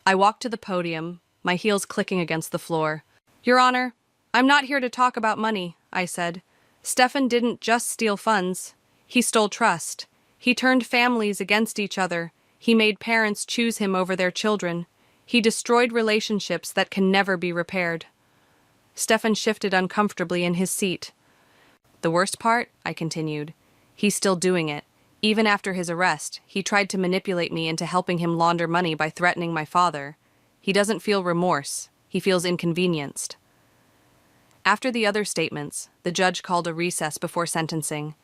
I walked to the podium, my heels clicking against the floor. Your Honor, I'm not here to talk about money, I said. Stefan didn't just steal funds. He stole trust. He turned families against each other. He made parents choose him over their children. He destroyed relationships that can never be repaired. Stefan shifted uncomfortably in his seat. The worst part, I continued, he's still doing it. Even after his arrest, he tried to manipulate me into helping him launder money by threatening my father. He doesn't feel remorse. He feels inconvenienced. After the other statements, the judge called a recess before sentencing.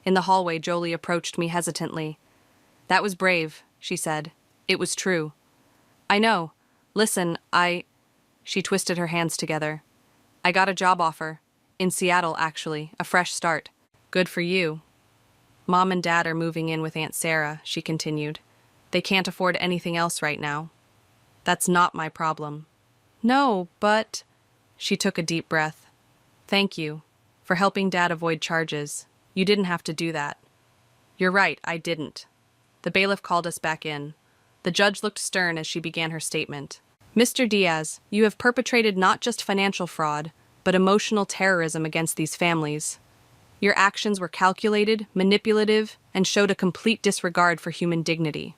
In the hallway, Jolie approached me hesitantly. That was brave, she said. It was true. I know. Listen, She twisted her hands together. I got a job offer. In Seattle, actually. A fresh start. Good for you. Mom and Dad are moving in with Aunt Sarah, she continued. They can't afford anything else right now. That's not my problem. No, but... She took a deep breath. Thank you. For helping Dad avoid charges. You didn't have to do that. You're right, I didn't. The bailiff called us back in. The judge looked stern as she began her statement. Mr. Diaz, you have perpetrated not just financial fraud, but emotional terrorism against these families. Your actions were calculated, manipulative, and showed a complete disregard for human dignity.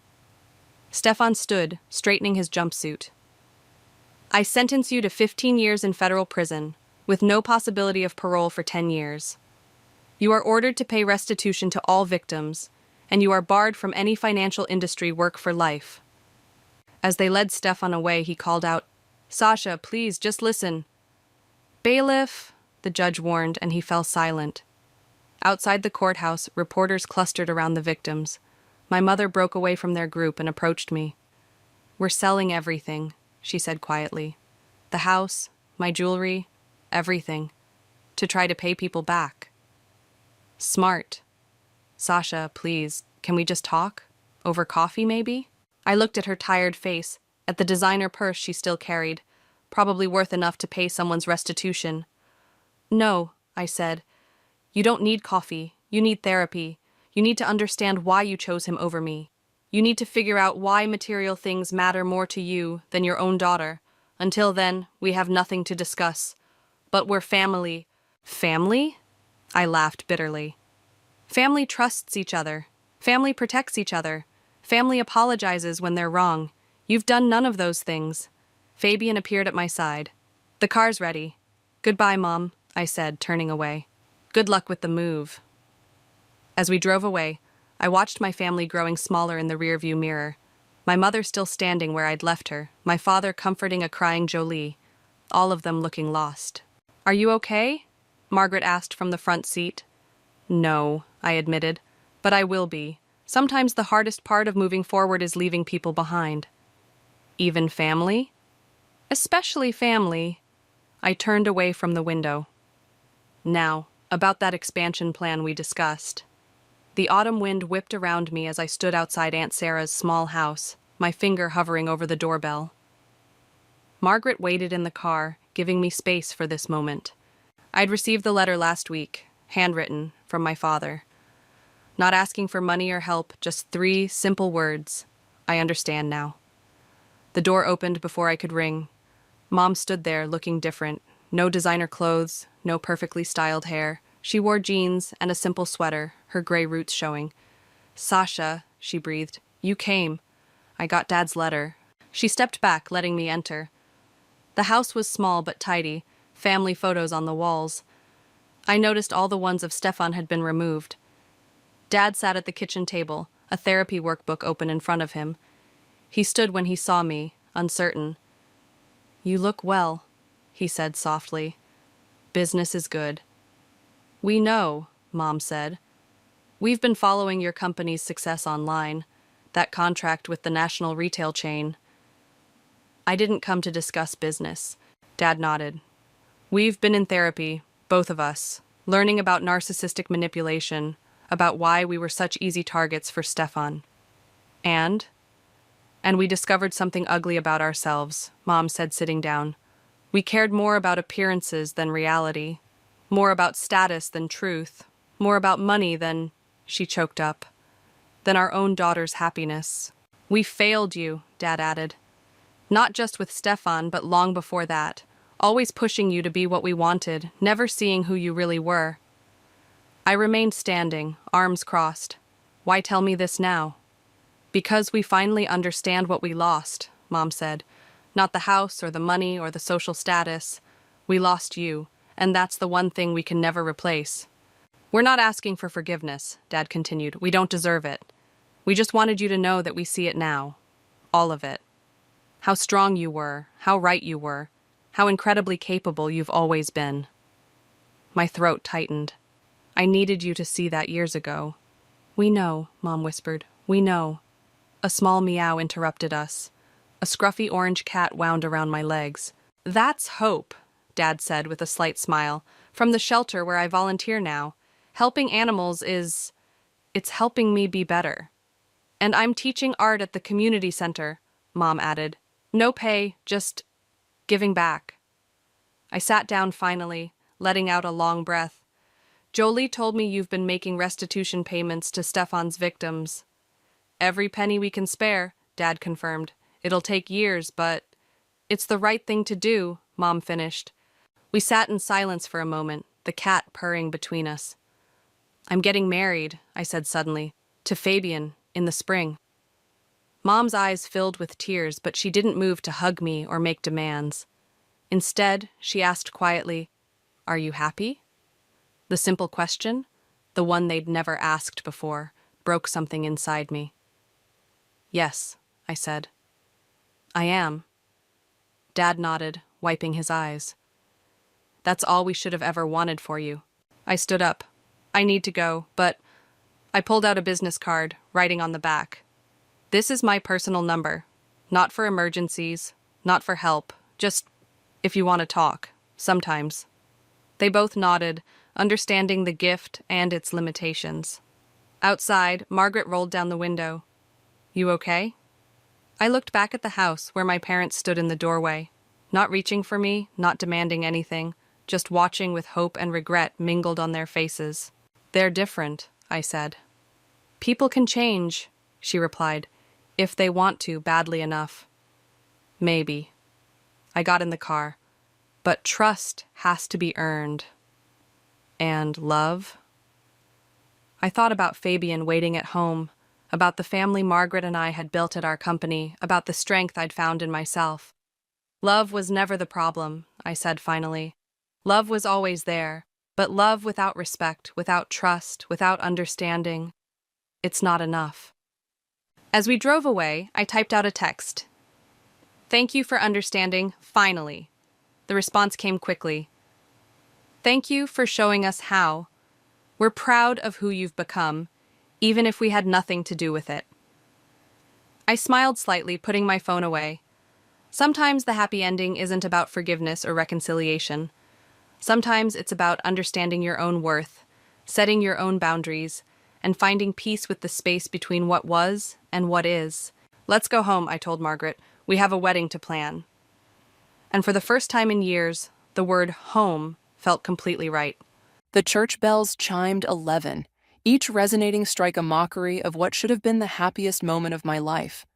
Stefan stood, straightening his jumpsuit. I sentence you to 15 years in federal prison, with no possibility of parole for 10 years. You are ordered to pay restitution to all victims, and you are barred from any financial industry work for life. As they led Stefan away, he called out, Sasha, please, just listen. Bailiff, the judge warned, and he fell silent. Outside the courthouse, reporters clustered around the victims. My mother broke away from their group and approached me. We're selling everything, she said quietly. The house, my jewelry, everything, to try to pay people back. Smart. Sasha, please, can we just talk? Over coffee, maybe? I looked at her tired face, at the designer purse she still carried, probably worth enough to pay someone's restitution. No, I said. You don't need coffee. You need therapy. You need to understand why you chose him over me. You need to figure out why material things matter more to you than your own daughter. Until then, we have nothing to discuss. But we're family. Family? I laughed bitterly. Family trusts each other. Family protects each other. Family apologizes when they're wrong. You've done none of those things. Fabian appeared at my side. The car's ready. Goodbye, Mom, I said, turning away. Good luck with the move. As we drove away, I watched my family growing smaller in the rearview mirror. My mother still standing where I'd left her, my father comforting a crying Jolie, all of them looking lost. Are you okay? Margaret asked from the front seat. No, I admitted, but I will be. Sometimes the hardest part of moving forward is leaving people behind. Even family? Especially family. I turned away from the window. Now, about that expansion plan we discussed. The autumn wind whipped around me as I stood outside Aunt Sarah's small house, my finger hovering over the doorbell. Margaret waited in the car, giving me space for this moment. I'd received the letter last week, handwritten, from my father. Not asking for money or help, just 3 simple words. I understand now. The door opened before I could ring. Mom stood there, looking different. No designer clothes, no perfectly styled hair. She wore jeans and a simple sweater, her gray roots showing. Sasha, she breathed, you came. I got Dad's letter. She stepped back, letting me enter. The house was small but tidy, family photos on the walls. I noticed all the ones of Stefan had been removed. Dad sat at the kitchen table, a therapy workbook open in front of him. He stood when he saw me, uncertain. You look well, he said softly. Business is good. We know, Mom said. We've been following your company's success online, that contract with the national retail chain. I didn't come to discuss business. Dad nodded. We've been in therapy, both of us, learning about narcissistic manipulation, about why we were such easy targets for Stefan. And we discovered something ugly about ourselves, Mom said, sitting down. We cared more about appearances than reality, more about status than truth, more about money than, she choked up, than our own daughter's happiness. We failed you, Dad added. Not just with Stefan, but long before that, always pushing you to be what we wanted, never seeing who you really were. I remained standing, arms crossed. Why tell me this now? Because we finally understand what we lost, Mom said. Not the house or the money or the social status. We lost you, and that's the one thing we can never replace. We're not asking for forgiveness, Dad continued. We don't deserve it. We just wanted you to know that we see it now. All of it. How strong you were, how right you were, how incredibly capable you've always been. My throat tightened. I needed you to see that years ago. We know, Mom whispered. We know. A small meow interrupted us. A scruffy orange cat wound around my legs. That's hope, Dad said with a slight smile. From the shelter where I volunteer now. Helping animals it's helping me be better. And I'm teaching art at the community center, Mom added. No pay, just giving back. I sat down finally, letting out a long breath. Jolie told me you've been making restitution payments to Stefan's victims. Every penny we can spare, Dad confirmed. It'll take years, but it's the right thing to do, Mom finished. We sat in silence for a moment, the cat purring between us. I'm getting married, I said suddenly, to Fabian in the spring. Mom's eyes filled with tears, but she didn't move to hug me or make demands. Instead, she asked quietly, "Are you happy?" The simple question, the one they'd never asked before, broke something inside me. "Yes," I said. "I am." Dad nodded, wiping his eyes. "That's all we should have ever wanted for you." I stood up. "I need to go, but—" I pulled out a business card, writing on the back. "This is my personal number. Not for emergencies, not for help, just if you want to talk, sometimes." They both nodded, understanding the gift and its limitations. Outside, Margaret rolled down the window. "You okay?" I looked back at the house where my parents stood in the doorway, not reaching for me, not demanding anything, just watching with hope and regret mingled on their faces. "They're different," I said. "People can change," she replied, "if they want to badly enough." "Maybe." I got in the car. "But trust has to be earned." "And love?" I thought about Fabian waiting at home, about the family Margaret and I had built at our company, about the strength I'd found in myself. "Love was never the problem," I said finally. "Love was always there, but love without respect, without trust, without understanding, it's not enough." As we drove away, I typed out a text. "Thank you for understanding, finally." The response came quickly. "Thank you for showing us how. We're proud of who you've become, even if we had nothing to do with it." I smiled slightly, putting my phone away. Sometimes the happy ending isn't about forgiveness or reconciliation. Sometimes it's about understanding your own worth, setting your own boundaries, and finding peace with the space between what was and what is. "Let's go home," I told Margaret. "We have a wedding to plan." And for the first time in years, the word home felt completely right. The church bells chimed 11, each resonating strike a mockery of what should have been the happiest moment of my life.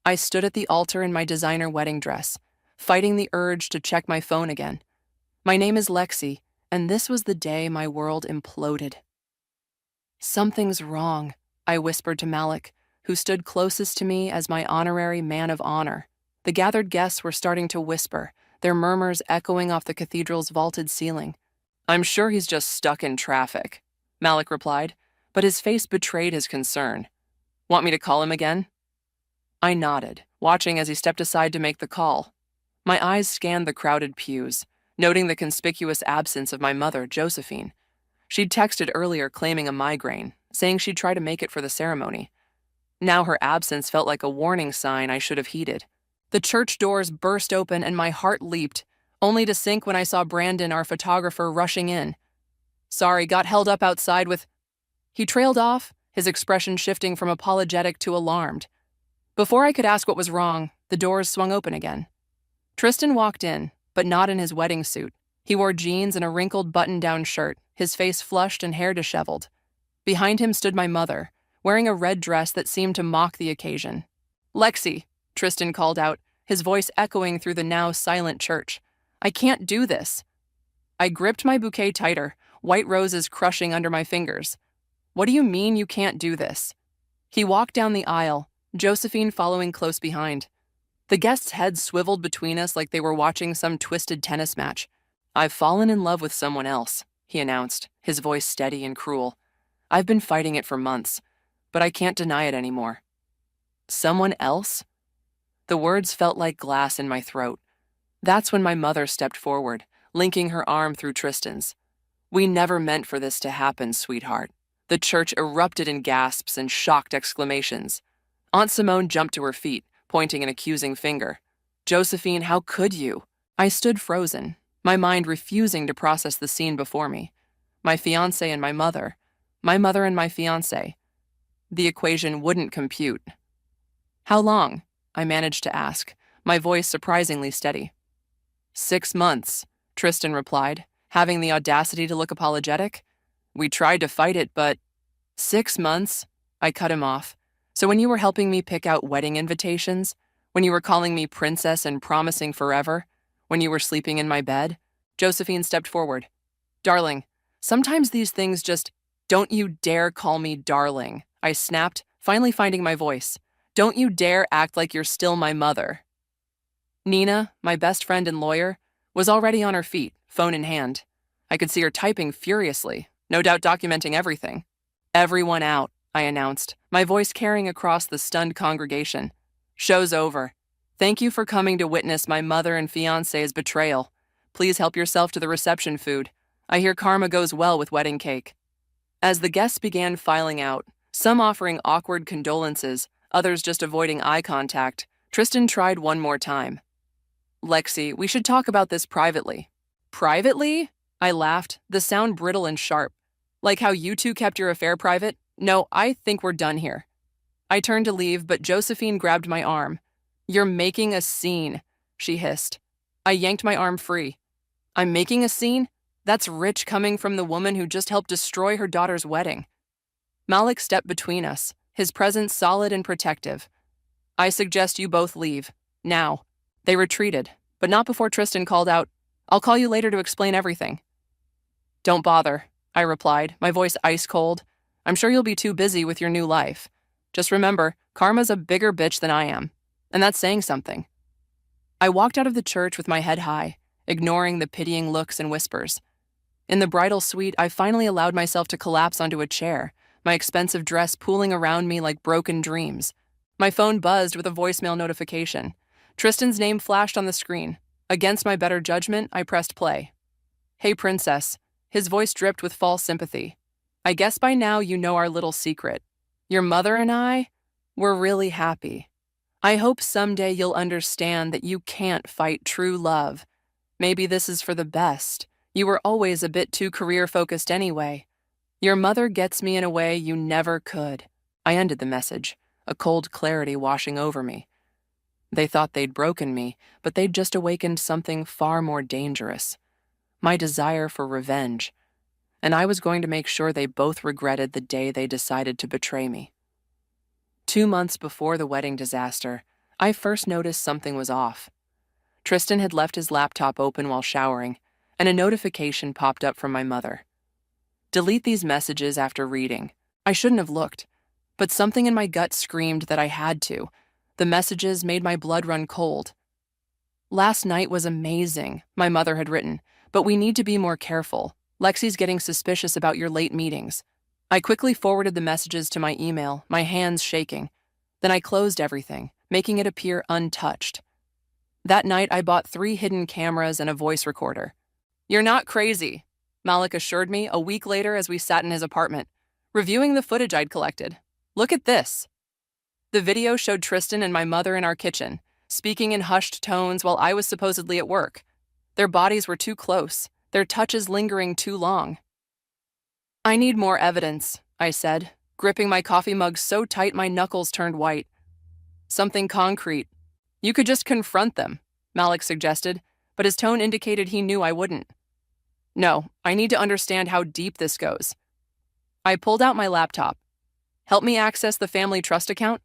I stood at the altar in my designer wedding dress, fighting the urge to check my phone again. My name is Lexi, and this was the day my world imploded. "Something's wrong," I whispered to Malik, who stood closest to me as my honorary man of honor. The gathered guests were starting to whisper, their murmurs echoing off the cathedral's vaulted ceiling. "I'm sure he's just stuck in traffic," Malik replied, but his face betrayed his concern. "Want me to call him again?" I nodded, watching as he stepped aside to make the call. My eyes scanned the crowded pews, noting the conspicuous absence of my mother, Josephine. She'd texted earlier claiming a migraine, saying she'd try to make it for the ceremony. Now her absence felt like a warning sign I should have heeded. The church doors burst open and my heart leaped, only to sink when I saw Brandon, our photographer, rushing in. "Sorry, got held up outside with—" He trailed off, his expression shifting from apologetic to alarmed. Before I could ask what was wrong, the doors swung open again. Tristan walked in, but not in his wedding suit. He wore jeans and a wrinkled button-down shirt, his face flushed and hair disheveled. Behind him stood my mother, wearing a red dress that seemed to mock the occasion. "Lexi," Tristan called out, his voice echoing through the now silent church. "I can't do this." I gripped my bouquet tighter, white roses crushing under my fingers. "What do you mean you can't do this?" He walked down the aisle, Josephine following close behind. The guests' heads swiveled between us like they were watching some twisted tennis match. "I've fallen in love with someone else," he announced, his voice steady and cruel. "I've been fighting it for months, but I can't deny it anymore." "Someone else?" The words felt like glass in my throat. That's when my mother stepped forward, linking her arm through Tristan's. "We never meant for this to happen, sweetheart." The church erupted in gasps and shocked exclamations. Aunt Simone jumped to her feet, pointing an accusing finger. "Josephine, how could you?" I stood frozen, my mind refusing to process the scene before me. My fiancé and my mother and my fiancé. The equation wouldn't compute. "How long?" I managed to ask, my voice surprisingly steady. 6 months, Tristan replied, having the audacity to look apologetic. "We tried to fight it, but—" 6 months? I cut him off. "So when you were helping me pick out wedding invitations, when you were calling me princess and promising forever, when you were sleeping in my bed?" Josephine stepped forward. "Darling, sometimes these things just—" Don't you dare call me darling, I snapped, finally finding my voice. Don't you dare act like you're still my mother. Nina, my best friend and lawyer, was already on her feet, phone in hand. I could see her typing furiously, no doubt documenting everything. Everyone out, I announced, my voice carrying across the stunned congregation. Show's over. Thank you for coming to witness my mother and fiancé's betrayal. Please help yourself to the reception food. I hear karma goes well with wedding cake. As the guests began filing out, some offering awkward condolences, others just avoiding eye contact, Tristan tried one more time. Lexi, we should talk about this privately. Privately? I laughed, the sound brittle and sharp. Like how you two kept your affair private? No, I think we're done here. I turned to leave, but Josephine grabbed my arm. You're making a scene, she hissed. I yanked my arm free. I'm making a scene? That's rich coming from the woman who just helped destroy her daughter's wedding. Malik stepped between us, his presence solid and protective. I suggest you both leave. Now. They retreated, but not before Tristan called out, I'll call you later to explain everything. Don't bother, I replied, my voice ice cold. I'm sure you'll be too busy with your new life. Just remember, karma's a bigger bitch than I am, and that's saying something. I walked out of the church with my head high, ignoring the pitying looks and whispers. In the bridal suite, I finally allowed myself to collapse onto a chair, my expensive dress pooling around me like broken dreams. My phone buzzed with a voicemail notification. Tristan's name flashed on the screen. Against my better judgment, I pressed play. Hey, princess. His voice dripped with false sympathy. I guess by now you know our little secret. Your mother and I, we're really happy. I hope someday you'll understand that you can't fight true love. Maybe this is for the best. You were always a bit too career-focused anyway. Your mother gets me in a way you never could. I ended the message, a cold clarity washing over me. They thought they'd broken me, but they'd just awakened something far more dangerous. My desire for revenge. And I was going to make sure they both regretted the day they decided to betray me. 2 months before the wedding disaster, I first noticed something was off. Tristan had left his laptop open while showering, and a notification popped up from my mother. Delete these messages after reading. I shouldn't have looked, but something in my gut screamed that I had to. The messages made my blood run cold. Last night was amazing, my mother had written, but we need to be more careful. Lexi's getting suspicious about your late meetings. I quickly forwarded the messages to my email, my hands shaking. Then I closed everything, making it appear untouched. That night, I bought 3 hidden cameras and a voice recorder. You're not crazy, Malik assured me a week later as we sat in his apartment, reviewing the footage I'd collected. Look at this. The video showed Tristan and my mother in our kitchen, speaking in hushed tones while I was supposedly at work. Their bodies were too close, their touches lingering too long. I need more evidence, I said, gripping my coffee mug so tight my knuckles turned white. Something concrete. You could just confront them, Malik suggested, but his tone indicated he knew I wouldn't. No, I need to understand how deep this goes. I pulled out my laptop. Help me access the family trust account?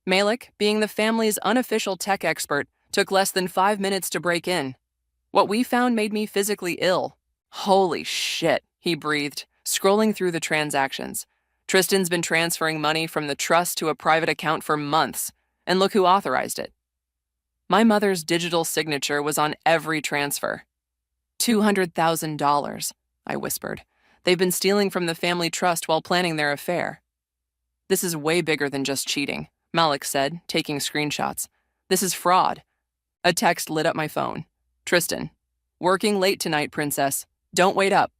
Malik, being the family's unofficial tech expert, took less than 5 minutes to break in. What we found made me physically ill. Holy shit, he breathed, scrolling through the transactions. Tristan's been transferring money from the trust to a private account for months, and look who authorized it. My mother's digital signature was on every transfer. $200,000, I whispered. They've been stealing from the family trust while planning their affair. This is way bigger than just cheating, Malik said, taking screenshots. This is fraud. A text lit up my phone. Tristan, working late tonight, princess. Don't wait up.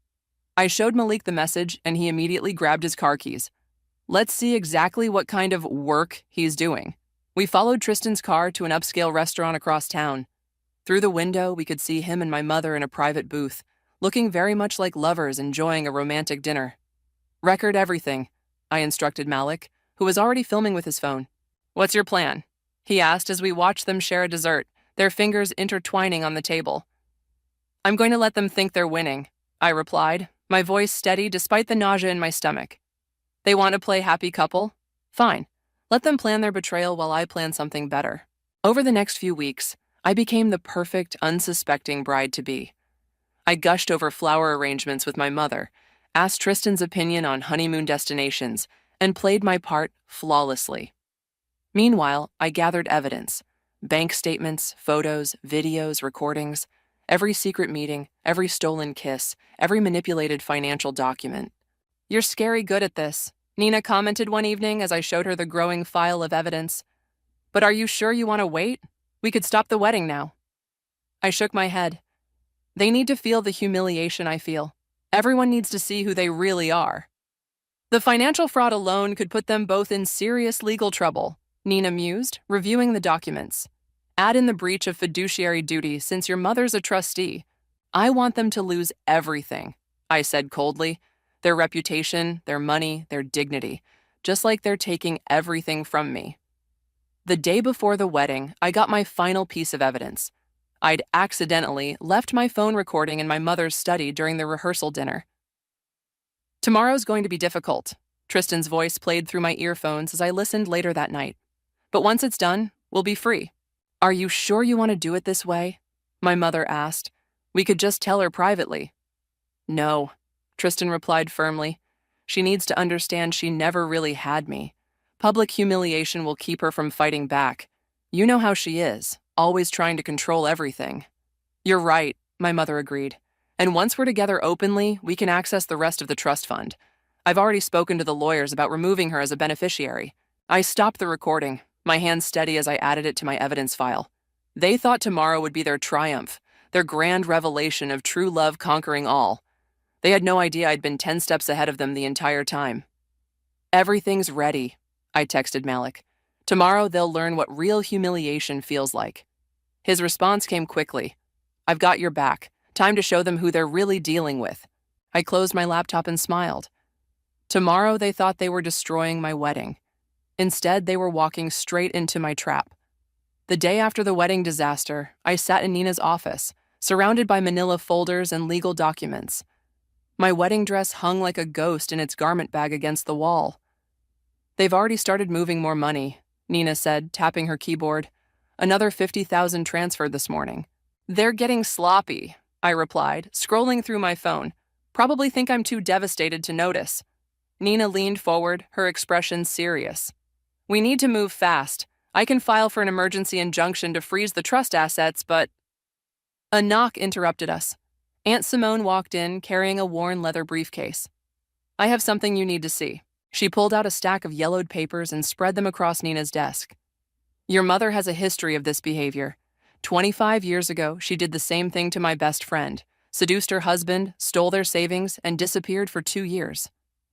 I showed Malik the message, and he immediately grabbed his car keys. Let's see exactly what kind of work he's doing. We followed Tristan's car to an upscale restaurant across town. Through the window, we could see him and my mother in a private booth, looking very much like lovers enjoying a romantic dinner. Record everything, I instructed Malik, who was already filming with his phone. What's your plan? He asked as we watched them share a dessert, their fingers intertwining on the table. I'm going to let them think they're winning, I replied, my voice steady despite the nausea in my stomach. They want to play happy couple? Fine. Let them plan their betrayal while I plan something better. Over the next few weeks, I became the perfect, unsuspecting bride-to-be. I gushed over flower arrangements with my mother, asked Tristan's opinion on honeymoon destinations, and played my part flawlessly. Meanwhile, I gathered evidence: bank statements, photos, videos, recordings, every secret meeting, every stolen kiss, every manipulated financial document. "You're scary good at this," Nina commented one evening as I showed her the growing file of evidence. "But are you sure you want to wait? We could stop the wedding now." I shook my head. They need to feel the humiliation I feel. Everyone needs to see who they really are. "The financial fraud alone could put them both in serious legal trouble," Nina mused, reviewing the documents. "Add in the breach of fiduciary duty since your mother's a trustee. I want them to lose everything," I said coldly. "Their reputation, their money, their dignity, just like they're taking everything from me." The day before the wedding, I got my final piece of evidence. I'd accidentally left my phone recording in my mother's study during the rehearsal dinner. "Tomorrow's going to be difficult," Tristan's voice played through my earphones as I listened later that night. "But once it's done, we'll be free." "Are you sure you want to do it this way?" my mother asked. "We could just tell her privately." "No," Tristan replied firmly. "She needs to understand she never really had me. Public humiliation will keep her from fighting back. You know how she is, always trying to control everything." "You're right," my mother agreed. "And once we're together openly, we can access the rest of the trust fund. I've already spoken to the lawyers about removing her as a beneficiary." I stopped the recording, my hands steady as I added it to my evidence file. They thought tomorrow would be their triumph, their grand revelation of true love conquering all. They had no idea I'd been 10 steps ahead of them the entire time. "Everything's ready," I texted Malik. "Tomorrow they'll learn what real humiliation feels like." His response came quickly. "I've got your back. Time to show them who they're really dealing with." I closed my laptop and smiled. Tomorrow they thought they were destroying my wedding. Instead, they were walking straight into my trap. The day after the wedding disaster, I sat in Nina's office, surrounded by manila folders and legal documents. My wedding dress hung like a ghost in its garment bag against the wall. "They've already started moving more money," Nina said, tapping her keyboard. "Another 50,000 transferred this morning." "They're getting sloppy," I replied, scrolling through my phone. "Probably think I'm too devastated to notice." Nina leaned forward, her expression serious. "We need to move fast. I can file for an emergency injunction to freeze the trust assets, but..." A knock interrupted us. Aunt Simone walked in, carrying a worn leather briefcase. "I have something you need to see." She pulled out a stack of yellowed papers and spread them across Nina's desk. "Your mother has a history of this behavior. 25 years ago, she did the same thing to my best friend, seduced her husband, stole their savings, and disappeared for 2 years.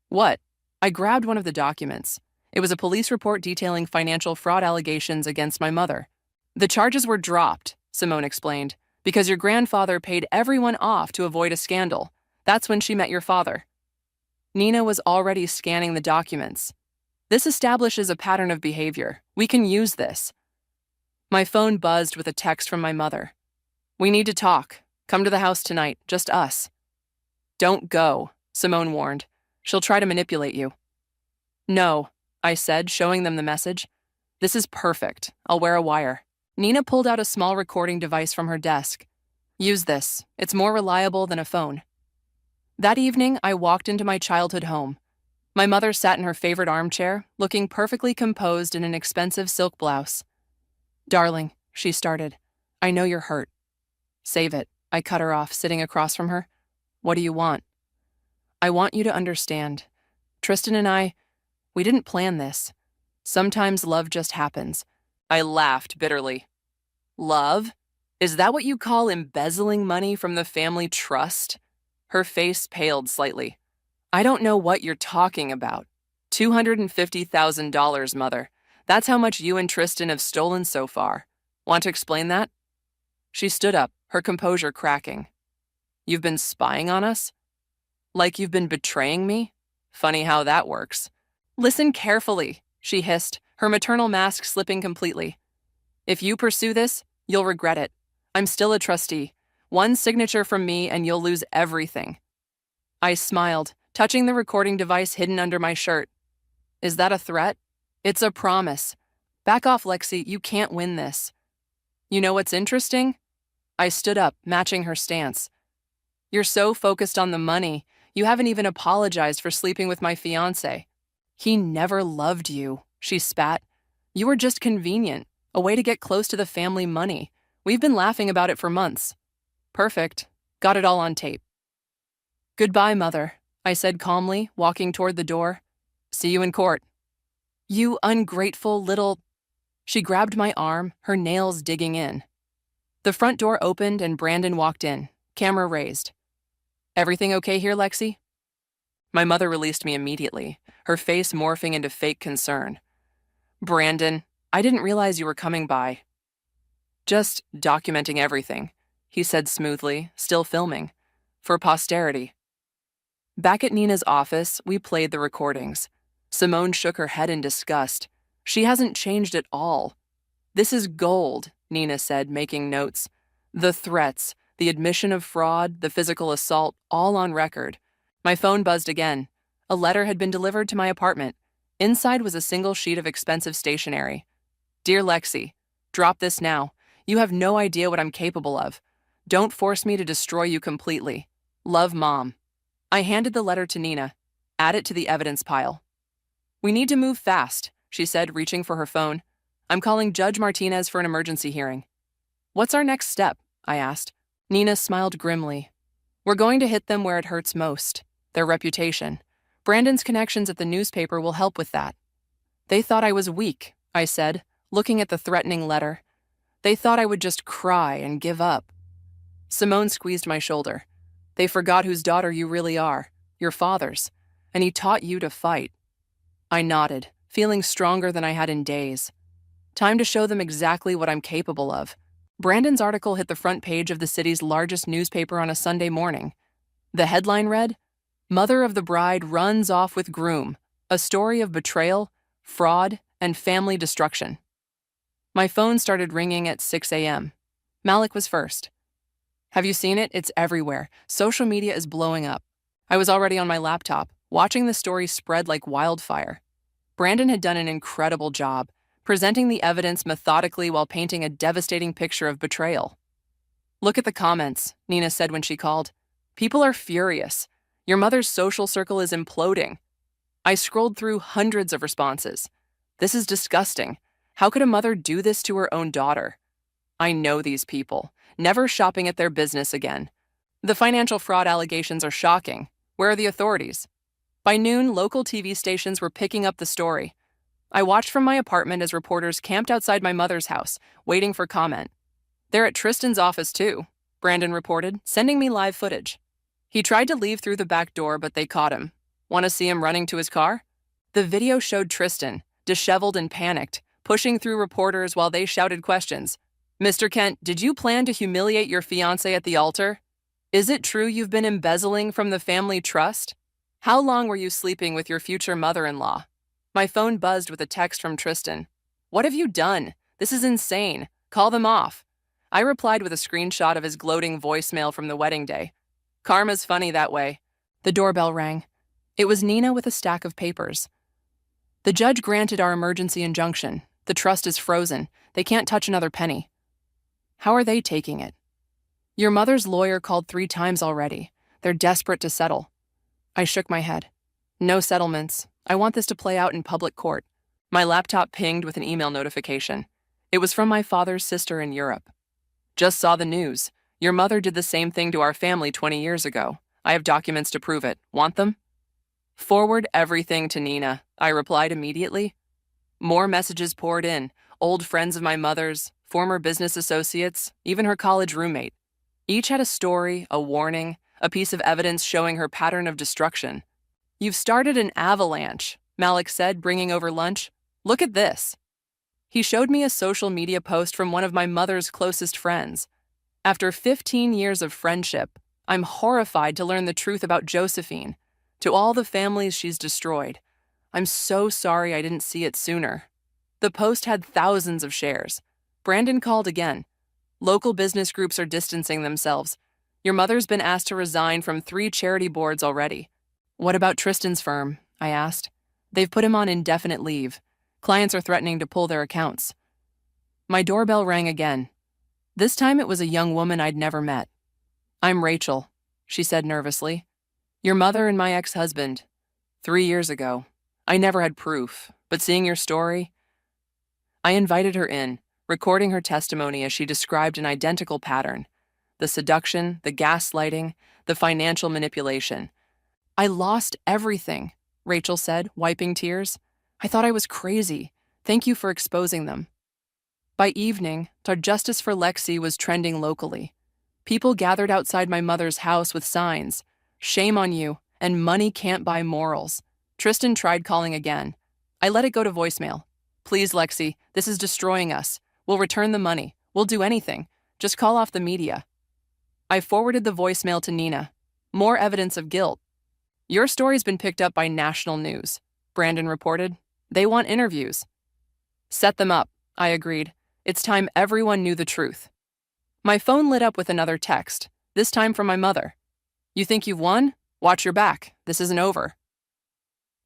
"What?" I grabbed one of the documents. It was a police report detailing financial fraud allegations against my mother. "The charges were dropped," Simone explained, "because your grandfather paid everyone off to avoid a scandal. That's when she met your father." Nina was already scanning the documents. "This establishes a pattern of behavior. We can use this." My phone buzzed with a text from my mother. "We need to talk. Come to the house tonight, just us." "Don't go," Simone warned. "She'll try to manipulate you." "No," I said, showing them the message. "This is perfect. I'll wear a wire." Nina pulled out a small recording device from her desk. "Use this. It's more reliable than a phone." That evening, I walked into my childhood home. My mother sat in her favorite armchair, looking perfectly composed in an expensive silk blouse. "Darling," she started, "I know you're hurt." "Save it," I cut her off, sitting across from her. "What do you want?" "I want you to understand. Tristan and we didn't plan this. Sometimes love just happens." I laughed bitterly. "Love? Is that what you call embezzling money from the family trust?" Her face paled slightly. "I don't know what you're talking about. $250,000, Mother. That's how much you and Tristan have stolen so far. Want to explain that?" She stood up, her composure cracking. "You've been spying on us? Like you've been betraying me? Funny how that works." "Listen carefully," she hissed, her maternal mask slipping completely. "If you pursue this, you'll regret it. I'm still a trustee. One signature from me and you'll lose everything." I smiled, touching the recording device hidden under my shirt. "Is that a threat?" "It's a promise. Back off, Lexi. You can't win this." "You know what's interesting?" I stood up, matching her stance. "You're so focused on the money, You haven't even apologized for sleeping with my fiancé. He never loved you, she spat. You were just convenient, a way to get close to the family money. We've been laughing about it for months. Perfect. Got it all on tape. Goodbye, Mother, I said calmly, walking toward the door. See you in court. You ungrateful little... She grabbed my arm, her nails digging in. The front door opened and Brandon walked in, camera raised. Everything okay here, Lexi? My mother released me immediately, her face morphing into fake concern. Brandon, I didn't realize you were coming by. Just documenting everything, he said smoothly, still filming. For posterity. Back at Nina's office, we played the recordings. Simone shook her head in disgust. She hasn't changed at all. This is gold, Nina said, making notes. The threats, the admission of fraud, the physical assault, all on record. My phone buzzed again. A letter had been delivered to my apartment. Inside was a single sheet of expensive stationery. Dear Lexi, drop this now. You have no idea what I'm capable of. Don't force me to destroy you completely. Love, Mom. I handed the letter to Nina. Add it to the evidence pile. We need to move fast, she said, reaching for her phone. I'm calling Judge Martinez for an emergency hearing. What's our next step? I asked. Nina smiled grimly. We're going to hit them where it hurts most, their reputation. Brandon's connections at the newspaper will help with that. They thought I was weak, I said, looking at the threatening letter. They thought I would just cry and give up. Simone squeezed my shoulder. They forgot whose daughter you really are, your father's, and he taught you to fight. I nodded, feeling stronger than I had in days. Time to show them exactly what I'm capable of. Brandon's article hit the front page of the city's largest newspaper on a Sunday morning. The headline read, Mother of the Bride Runs Off with Groom, a story of betrayal, fraud, and family destruction. My phone started ringing at 6 a.m. Malik was first. Have you seen it? It's everywhere. Social media is blowing up. I was already on my laptop, watching the story spread like wildfire. Brandon had done an incredible job, presenting the evidence methodically while painting a devastating picture of betrayal. Look at the comments, Nina said when she called. People are furious. Your mother's social circle is imploding. I scrolled through hundreds of responses. This is disgusting. How could a mother do this to her own daughter? I know these people. Never shopping at their business again. The financial fraud allegations are shocking. Where are the authorities? By noon, local TV stations were picking up the story. I watched from my apartment as reporters camped outside my mother's house, waiting for comment. They're at Tristan's office too, Brandon reported, sending me live footage. He tried to leave through the back door, but they caught him. Want to see him running to his car? The video showed Tristan, disheveled and panicked, pushing through reporters while they shouted questions. Mr. Kent, did you plan to humiliate your fiancé at the altar? Is it true you've been embezzling from the family trust? How long were you sleeping with your future mother-in-law? My phone buzzed with a text from Tristan. What have you done? This is insane. Call them off. I replied with a screenshot of his gloating voicemail from the wedding day. Karma's funny that way. The doorbell rang. It was Nina with a stack of papers. The judge granted our emergency injunction. The trust is frozen. They can't touch another penny. How are they taking it? Your mother's lawyer called 3 times already. They're desperate to settle. I shook my head. No settlements. I want this to play out in public court. My laptop pinged with an email notification. It was from my father's sister in Europe. Just saw the news. Your mother did the same thing to our family 20 years ago. I have documents to prove it. Want them? Forward everything to Nina, I replied immediately. More messages poured in. Old friends of my mother's, former business associates, even her college roommate. Each had a story, a warning, a piece of evidence showing her pattern of destruction. You've started an avalanche, Malik said, bringing over lunch. Look at this. He showed me a social media post from one of my mother's closest friends. After 15 years of friendship, I'm horrified to learn the truth about Josephine. To all the families she's destroyed. I'm so sorry I didn't see it sooner. The post had thousands of shares. Brandon called again. Local business groups are distancing themselves. Your mother's been asked to resign from 3 charity boards already. What about Tristan's firm? I asked. They've put him on indefinite leave. Clients are threatening to pull their accounts. My doorbell rang again. This time it was a young woman I'd never met. I'm Rachel, she said nervously. Your mother and my ex-husband. 3 years ago. I never had proof, but seeing your story, I invited her in, recording her testimony as she described an identical pattern: the seduction, the gaslighting, the financial manipulation. I lost everything, Rachel said, wiping tears. I thought I was crazy. Thank you for exposing them. By evening, Justice for Lexi was trending locally. People gathered outside my mother's house with signs: "Shame on you," and "Money can't buy morals." Tristan tried calling again. I let it go to voicemail. "Please, Lexi, this is destroying us. We'll return the money. We'll do anything. Just call off the media." I forwarded the voicemail to Nina. More evidence of guilt. "Your story's been picked up by national news," Brandon reported. "They want interviews." "Set them up," I agreed. It's time everyone knew the truth. My phone lit up with another text, this time from my mother. "You think you've won? Watch your back. This isn't over."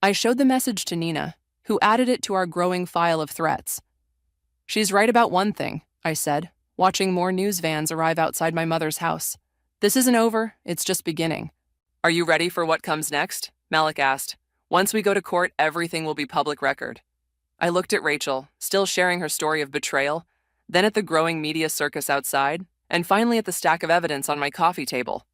I showed the message to Nina, who added it to our growing file of threats. "She's right about one thing," I said, watching more news vans arrive outside my mother's house. "This isn't over, it's just beginning." "Are you ready for what comes next?" Malik asked. "Once we go to court, everything will be public record." I looked at Rachel, still sharing her story of betrayal, then at the growing media circus outside, and finally at the stack of evidence on my coffee table.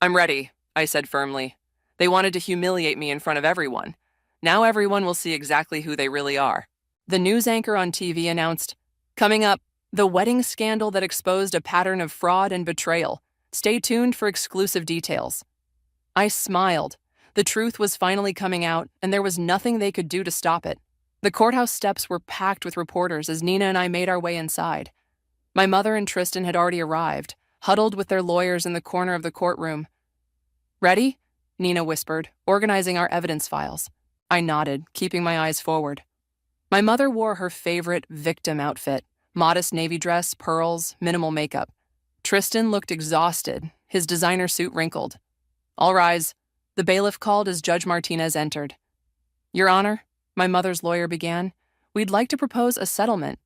"I'm ready," I said firmly. They wanted to humiliate me in front of everyone. Now everyone will see exactly who they really are. The news anchor on TV announced, "Coming up, the wedding scandal that exposed a pattern of fraud and betrayal. Stay tuned for exclusive details." I smiled. The truth was finally coming out, and there was nothing they could do to stop it. The courthouse steps were packed with reporters as Nina and I made our way inside. My mother and Tristan had already arrived, huddled with their lawyers in the corner of the courtroom. "Ready?" Nina whispered, organizing our evidence files. I nodded, keeping my eyes forward. My mother wore her favorite victim outfit: modest navy dress, pearls, minimal makeup. Tristan looked exhausted, his designer suit wrinkled. "All rise," the bailiff called as Judge Martinez entered. "Your Honor," my mother's lawyer began, "we'd like to propose a settlement."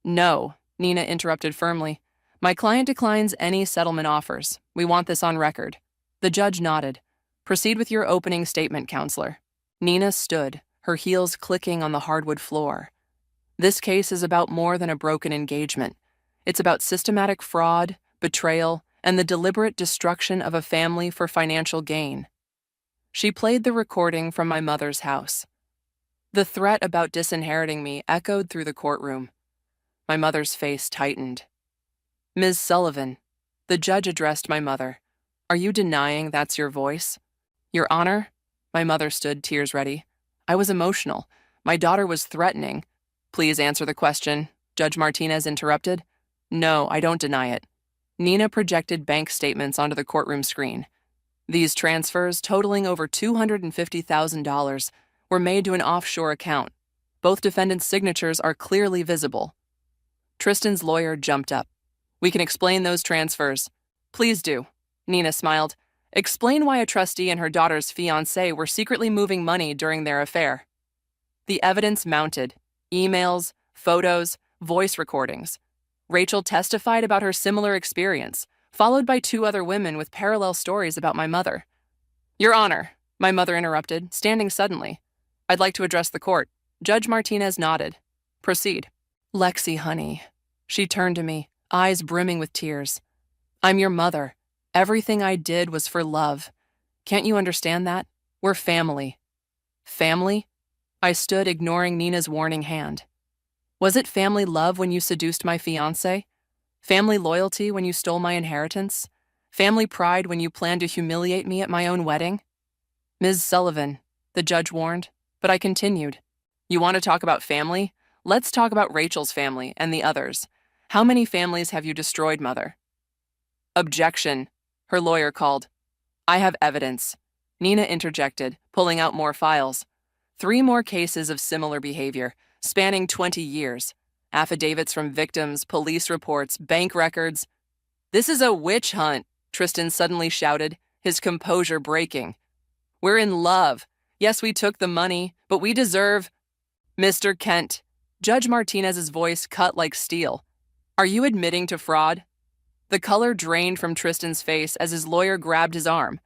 "No," Nina interrupted firmly. "My client declines any settlement offers. We want this on record." The judge nodded. "Proceed with your opening statement, counselor." Nina stood, her heels clicking on the hardwood floor. "This case is about more than a broken engagement. It's about systematic fraud, betrayal, and the deliberate destruction of a family for financial gain." She played the recording from my mother's house. The threat about disinheriting me echoed through the courtroom. My mother's face tightened. "Ms. Sullivan," the judge addressed my mother, "are you denying that's your voice?" "Your Honor," my mother stood, tears ready. I was emotional. My daughter was threatening. "Please answer the question," Judge Martinez interrupted. "No, I don't deny it." Nina projected bank statements onto the courtroom screen. These transfers, totaling over $250,000, were made to an offshore account. Both defendants' signatures are clearly visible. Tristan's lawyer jumped up. "We can explain those transfers." "Please do." Nina smiled. "Explain why a trustee and her daughter's fiancé were secretly moving money during their affair." The evidence mounted: emails, photos, voice recordings. Rachel testified about her similar experience, followed by 2 other women with parallel stories about my mother. "Your Honor," my mother interrupted, standing suddenly. "I'd like to address the court." Judge Martinez nodded. "Proceed." "Lexi, honey." She turned to me, eyes brimming with tears. "I'm your mother. Everything I did was for love. Can't you understand that? We're family." "Family?" I stood, ignoring Nina's warning hand. "Was it family love when you seduced my fiancé? Family loyalty when you stole my inheritance? Family pride when you planned to humiliate me at my own wedding?" "Ms. Sullivan," the judge warned, but I continued. "You want to talk about family? Let's talk about Rachel's family and the others. How many families have you destroyed, Mother?" "Objection," her lawyer called. "I have evidence," Nina interjected, pulling out more files. 3 more cases of similar behavior, spanning 20 years. Affidavits from victims, police reports, bank records. "This is a witch hunt," Tristan suddenly shouted, his composure breaking. "We're in love. Yes, we took the money, but we deserve—" "Mr. Kent," Judge Martinez's voice cut like steel. "Are you admitting to fraud?" The color drained from Tristan's face as his lawyer grabbed his arm.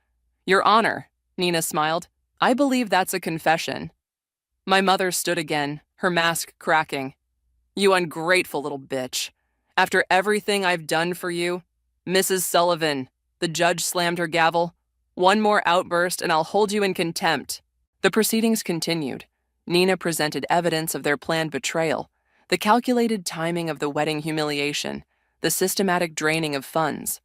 "Your Honor," Nina smiled. I believe that's a confession. My mother stood again, her mask cracking. You ungrateful little bitch. After everything I've done for you, Mrs. Sullivan, the judge slammed her gavel. One more outburst and I'll hold you in contempt. The proceedings continued. Nina presented evidence of their planned betrayal, the calculated timing of the wedding humiliation, the systematic draining of funds.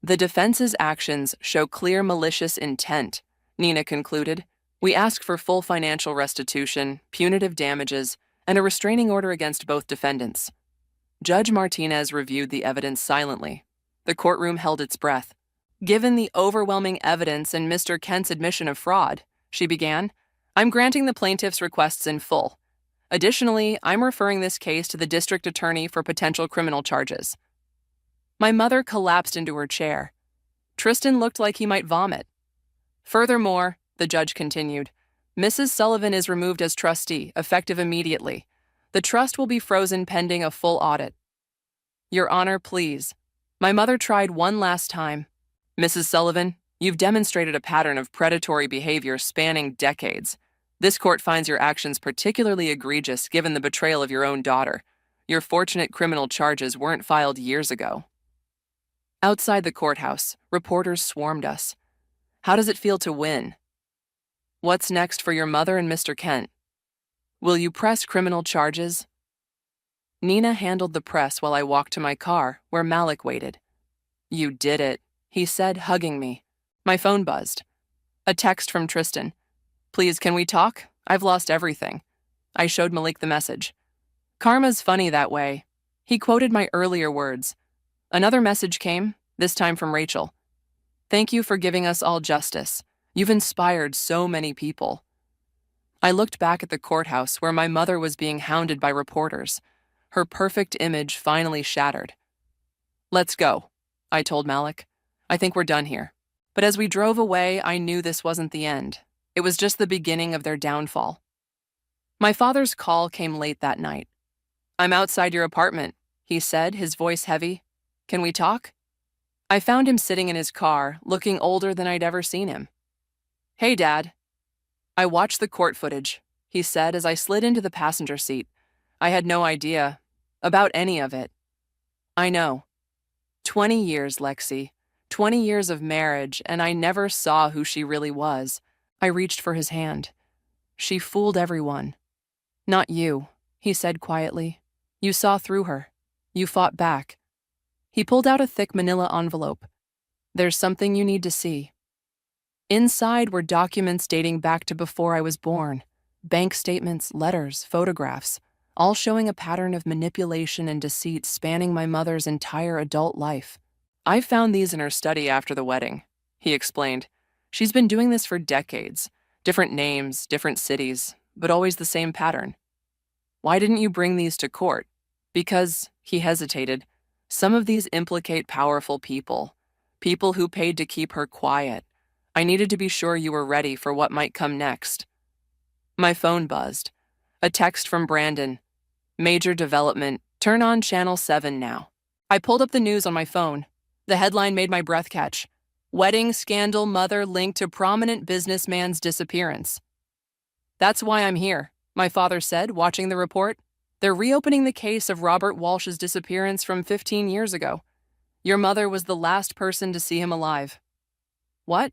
The defense's actions show clear malicious intent, Nina concluded. We ask for full financial restitution, punitive damages, and a restraining order against both defendants. Judge Martinez reviewed the evidence silently. The courtroom held its breath. Given the overwhelming evidence in Mr. Kent's admission of fraud, she began, I'm granting the plaintiff's requests in full. Additionally, I'm referring this case to the district attorney for potential criminal charges. My mother collapsed into her chair. Tristan looked like he might vomit. Furthermore, the judge continued, Mrs. Sullivan is removed as trustee, effective immediately. The trust will be frozen pending a full audit. Your Honor, please. My mother tried one last time. Mrs. Sullivan, you've demonstrated a pattern of predatory behavior spanning decades. This court finds your actions particularly egregious given the betrayal of your own daughter. Your fortunate criminal charges weren't filed years ago. Outside the courthouse, reporters swarmed us. How does it feel to win? What's next for your mother and Mr. Kent? Will you press criminal charges? Nina handled the press while I walked to my car, where Malik waited. You did it, he said, hugging me. My phone buzzed. A text from Tristan. Please, can we talk? I've lost everything. I showed Malik the message. Karma's funny that way. He quoted my earlier words. Another message came, this time from Rachel. Thank you for giving us all justice. You've inspired so many people. I looked back at the courthouse where my mother was being hounded by reporters. Her perfect image finally shattered. Let's go, I told Malik. I think we're done here. But as we drove away, I knew this wasn't the end. It was just the beginning of their downfall. My father's call came late that night. I'm outside your apartment, he said, his voice heavy. Can we talk? I found him sitting in his car, looking older than I'd ever seen him. Hey, Dad. I watched the court footage, he said as I slid into the passenger seat. I had no idea about any of it. I know. 20 years, Lexi. 20 years of marriage, and I never saw who she really was. I reached for his hand. She fooled everyone. Not you, he said quietly. You saw through her. You fought back. He pulled out a thick manila envelope. There's something you need to see. Inside were documents dating back to before I was born. Bank statements, letters, photographs, all showing a pattern of manipulation and deceit spanning my mother's entire adult life. I found these in her study after the wedding, he explained. She's been doing this for decades. Different names, different cities, but always the same pattern. Why didn't you bring these to court? Because, he hesitated, some of these implicate powerful people who paid to keep her quiet. I needed to be sure you were ready for what might come next. My phone buzzed. A text from Brandon. Major development. Turn on Channel 7 now. I pulled up the news on my phone. The headline made my breath catch. Wedding scandal mother linked to prominent businessman's disappearance. That's why I'm here, my father said, watching the report. They're reopening the case of Robert Walsh's disappearance from 15 years ago. Your mother was the last person to see him alive. What?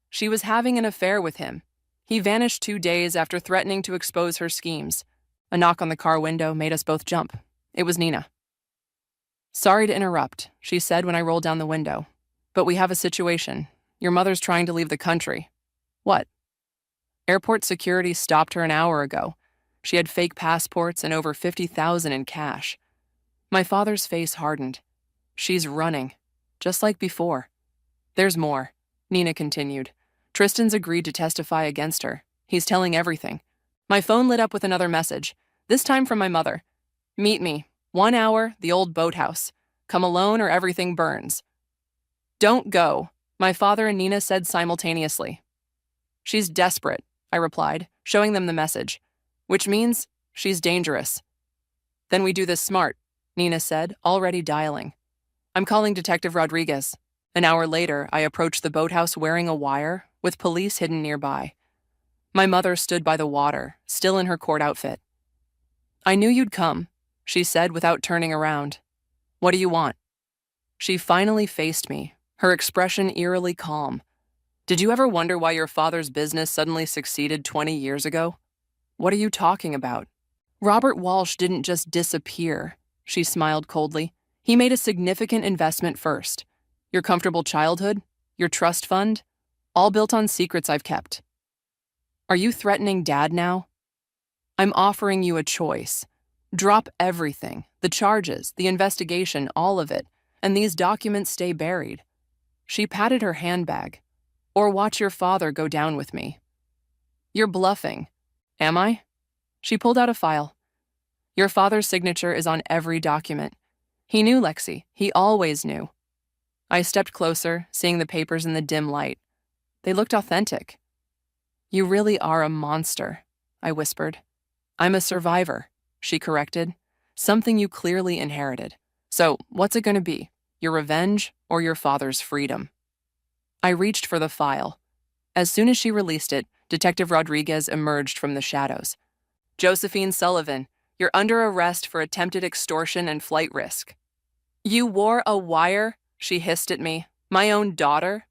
She was having an affair with him. He vanished 2 days after threatening to expose her schemes. A knock on the car window made us both jump. It was Nina. Sorry to interrupt, she said when I rolled down the window. But we have a situation. Your mother's trying to leave the country. What? Airport security stopped her an hour ago. She had fake passports and over $50,000 in cash. My father's face hardened. She's running, just like before. There's more, Nina continued. Tristan's agreed to testify against her. He's telling everything. My phone lit up with another message, this time from my mother. Meet me, 1 hour, the old boathouse. Come alone or everything burns. Don't go, my father and Nina said simultaneously. She's desperate, I replied, showing them the message. Which means she's dangerous. Then we do this smart, Nina said, already dialing. I'm calling Detective Rodriguez. An hour later, I approached the boathouse wearing a wire, with police hidden nearby. My mother stood by the water, still in her court outfit. "I knew you'd come," she said without turning around. "What do you want?" She finally faced me, her expression eerily calm. "Did you ever wonder why your father's business suddenly succeeded 20 years ago?" "What are you talking about?" "Robert Walsh didn't just disappear," she smiled coldly. "He made a significant investment first. Your comfortable childhood, your trust fund, all built on secrets I've kept." "Are you threatening Dad now?" "I'm offering you a choice. Drop everything, the charges, the investigation, all of it, and these documents stay buried." She patted her handbag. "Or watch your father go down with me." "You're bluffing." "Am I?" She pulled out a file. "Your father's signature is on every document. He knew, Lexi. He always knew." I stepped closer, seeing the papers in the dim light. They looked authentic. "You really are a monster," I whispered. "I'm a survivor," she corrected. "Something you clearly inherited. So, what's it going to be? Your revenge or your father's freedom?" I reached for the file. As soon as she released it, Detective Rodriguez emerged from the shadows. "Josephine Sullivan, you're under arrest for attempted extortion and flight risk." "You wore a wire?" she hissed at me. "My own daughter?"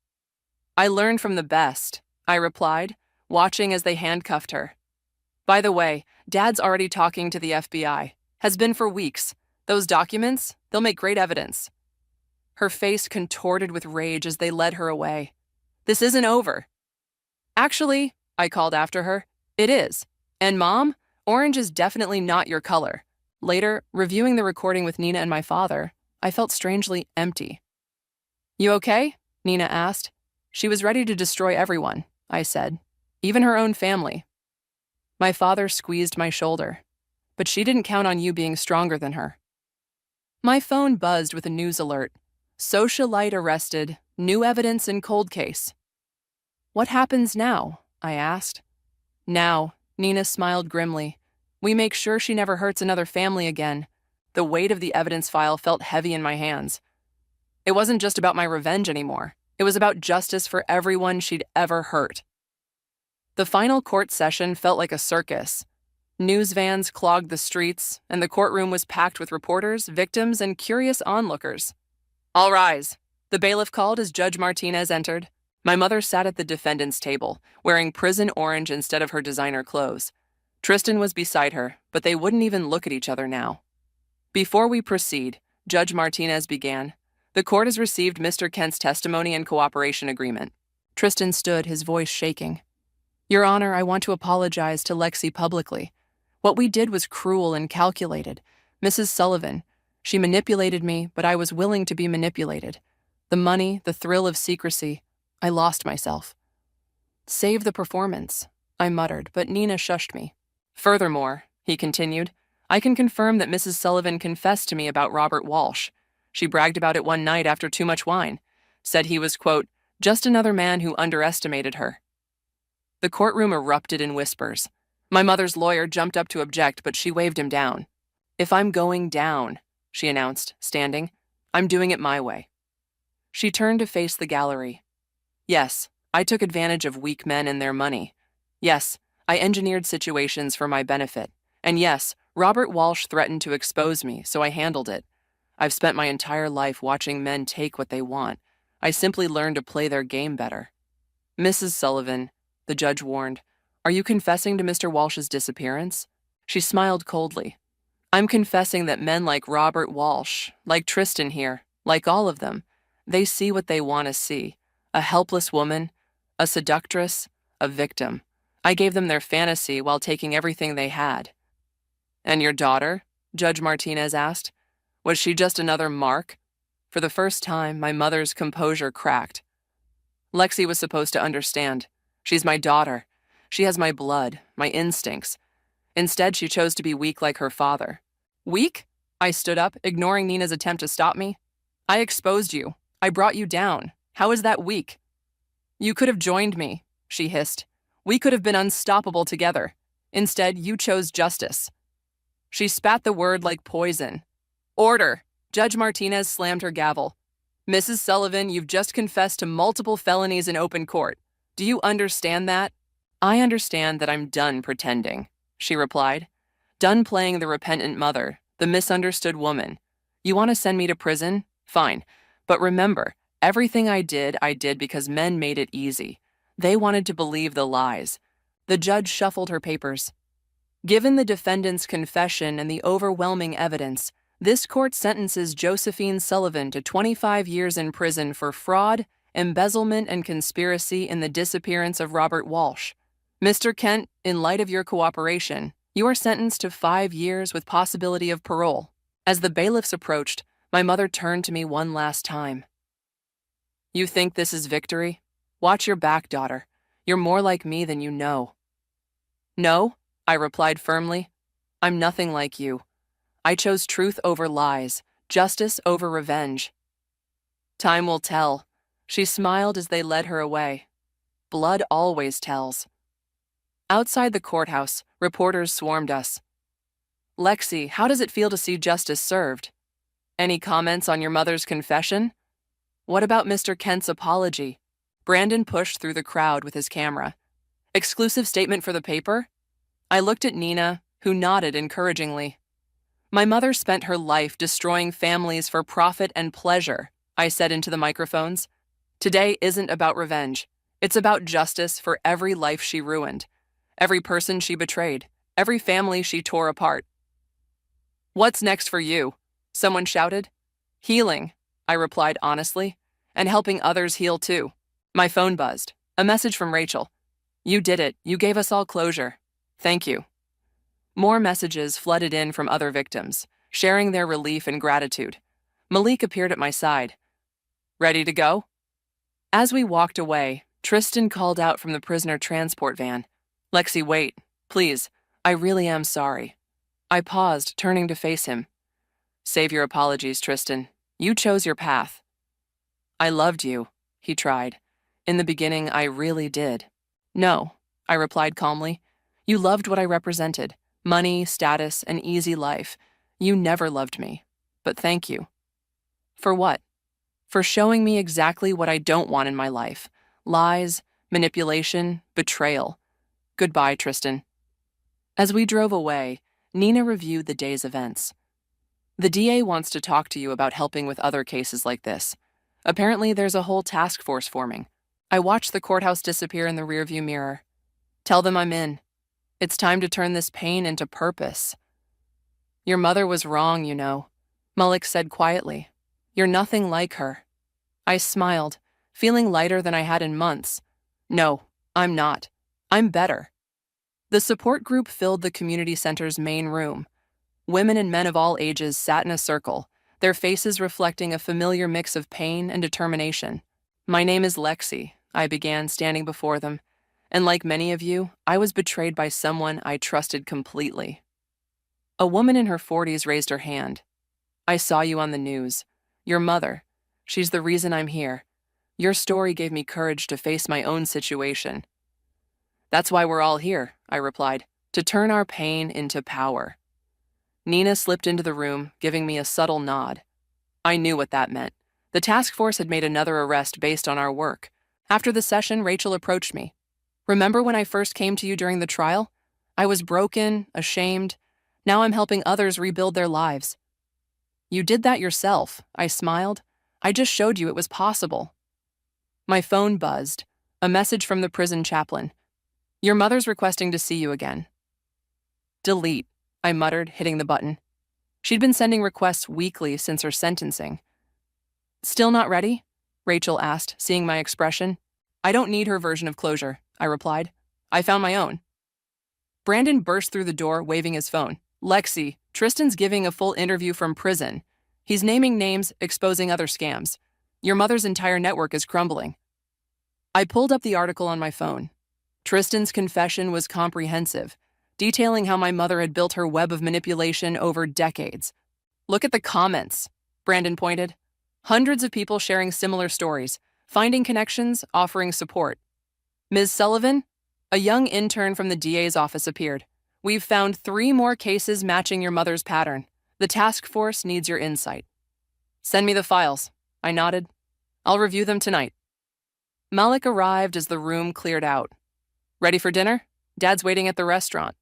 "I learned from the best," I replied, watching as they handcuffed her. "By the way, Dad's already talking to the FBI. Has been for weeks. Those documents, they'll make great evidence." Her face contorted with rage as they led her away. "This isn't over." "Actually," I called after her, "it is. And Mom, orange is definitely not your color." Later, reviewing the recording with Nina and my father, I felt strangely empty. "You okay?" Nina asked. "She was ready to destroy everyone," I said, "even her own family." My father squeezed my shoulder. "But she didn't count on you being stronger than her." My phone buzzed with a news alert. "Socialite arrested. New evidence in cold case." "What happens now?" I asked. "Now," Nina smiled grimly, "we make sure she never hurts another family again." The weight of the evidence file felt heavy in my hands. It wasn't just about my revenge anymore. It was about justice for everyone she'd ever hurt. The final court session felt like a circus. News vans clogged the streets, and the courtroom was packed with reporters, victims, and curious onlookers. "All rise." The bailiff called as Judge Martinez entered. My mother sat at the defendant's table, wearing prison orange instead of her designer clothes. Tristan was beside her, but they wouldn't even look at each other now. "Before we proceed," Judge Martinez began, "the court has received Mr. Kent's testimony and cooperation agreement." Tristan stood, his voice shaking. "Your Honor, I want to apologize to Lexi publicly. What we did was cruel and calculated. Mrs. Sullivan, she manipulated me, but I was willing to be manipulated. The money, the thrill of secrecy, I lost myself." "Save the performance," I muttered, but Nina shushed me. "Furthermore," he continued, "I can confirm that Mrs. Sullivan confessed to me about Robert Walsh. She bragged about it one night after too much wine. Said he was, quote, just another man who underestimated her." The courtroom erupted in whispers. My mother's lawyer jumped up to object, but she waved him down. "If I'm going down," she announced, standing, "I'm doing it my way." She turned to face the gallery. "Yes, I took advantage of weak men and their money. Yes, I engineered situations for my benefit. And yes, Robert Walsh threatened to expose me, so I handled it. I've spent my entire life watching men take what they want. I simply learned to play their game better." "Mrs. Sullivan," the judge warned, "are you confessing to Mr. Walsh's disappearance?" She smiled coldly. "I'm confessing that men like Robert Walsh, like Tristan here, like all of them, they see what they want to see. A helpless woman, a seductress, a victim. I gave them their fantasy while taking everything they had." "And your daughter?" Judge Martinez asked. "Was she just another mark?" For the first time, my mother's composure cracked. "Lexi was supposed to understand. She's my daughter. She has my blood, my instincts. Instead, she chose to be weak like her father." "Weak?" I stood up, ignoring Nina's attempt to stop me. "I exposed you. I brought you down. How is that weak?" "You could have joined me," she hissed. "We could have been unstoppable together. Instead, you chose justice." She spat the word like poison. "Order!" Judge Martinez slammed her gavel. "Mrs. Sullivan, you've just confessed to multiple felonies in open court. Do you understand that? I understand that I'm done pretending, she replied. Done playing the repentant mother, the misunderstood woman. You want to send me to prison? Fine. But remember, everything I did because men made it easy. They wanted to believe the lies. The judge shuffled her papers. Given the defendant's confession and the overwhelming evidence, this court sentences Josephine Sullivan to 25 years in prison for fraud, embezzlement, and conspiracy in the disappearance of Robert Walsh. Mr. Kent, in light of your cooperation, you are sentenced to 5 years with possibility of parole. As the bailiffs approached, my mother turned to me one last time. You think this is victory? Watch your back, daughter. You're more like me than you know. No, I replied firmly. I'm nothing like you. I chose truth over lies, justice over revenge. Time will tell. She smiled as they led her away. Blood always tells. Outside the courthouse, reporters swarmed us. Lexi, how does it feel to see justice served? Any comments on your mother's confession? What about Mr. Kent's apology? Brandon pushed through the crowd with his camera. Exclusive statement for the paper? I looked at Nina, who nodded encouragingly. My mother spent her life destroying families for profit and pleasure, I said into the microphones. Today isn't about revenge. It's about justice for every life she ruined, every person she betrayed, every family she tore apart. What's next for you? Someone shouted. Healing, I replied honestly, and helping others heal too. My phone buzzed. A message from Rachel. You did it. You gave us all closure. Thank you. More messages flooded in from other victims, sharing their relief and gratitude. Malik appeared at my side. Ready to go? As we walked away, Tristan called out from the prisoner transport van. Lexi, wait. Please. I really am sorry. I paused, turning to face him. Save your apologies, Tristan. You chose your path. I loved you, he tried. In the beginning, I really did. No, I replied calmly. You loved what I represented. Money, status, an easy life. You never loved me. But thank you. For what? For showing me exactly what I don't want in my life. Lies, manipulation, betrayal. Goodbye, Tristan. As we drove away, Nina reviewed the day's events. The DA wants to talk to you about helping with other cases like this. Apparently, there's a whole task force forming. I watched the courthouse disappear in the rearview mirror. Tell them I'm in. It's time to turn this pain into purpose. Your mother was wrong, you know, Malik said quietly. You're nothing like her. I smiled, feeling lighter than I had in months. No, I'm not. I'm better. The support group filled the community center's main room. Women and men of all ages sat in a circle, their faces reflecting a familiar mix of pain and determination. My name is Lexi, I began, standing before them. And like many of you, I was betrayed by someone I trusted completely. A woman in her 40s raised her hand. I saw you on the news. Your mother. She's the reason I'm here. Your story gave me courage to face my own situation. That's why we're all here, I replied, to turn our pain into power. Nina slipped into the room, giving me a subtle nod. I knew what that meant. The task force had made another arrest based on our work. After the session, Rachel approached me. Remember when I first came to you during the trial? I was broken, ashamed. Now I'm helping others rebuild their lives. You did that yourself, I smiled. I just showed you it was possible. My phone buzzed. A message from the prison chaplain. Your mother's requesting to see you again. Delete, I muttered, hitting the button. She'd been sending requests weekly since her sentencing. Still not ready? Rachel asked, seeing my expression. I don't need her version of closure, I replied. I found my own. Brandon burst through the door, waving his phone. Lexi, Tristan's giving a full interview from prison. He's naming names, exposing other scams. Your mother's entire network is crumbling. I pulled up the article on my phone. Tristan's confession was comprehensive, detailing how my mother had built her web of manipulation over decades. Look at the comments, Brandon pointed. Hundreds of people sharing similar stories, finding connections, offering support. Ms. Sullivan, a young intern from the DA's office appeared. We've found 3 more cases matching your mother's pattern. The task force needs your insight. Send me the files. I nodded. I'll review them tonight. Malik arrived as the room cleared out. "Ready for dinner? Dad's waiting at the restaurant."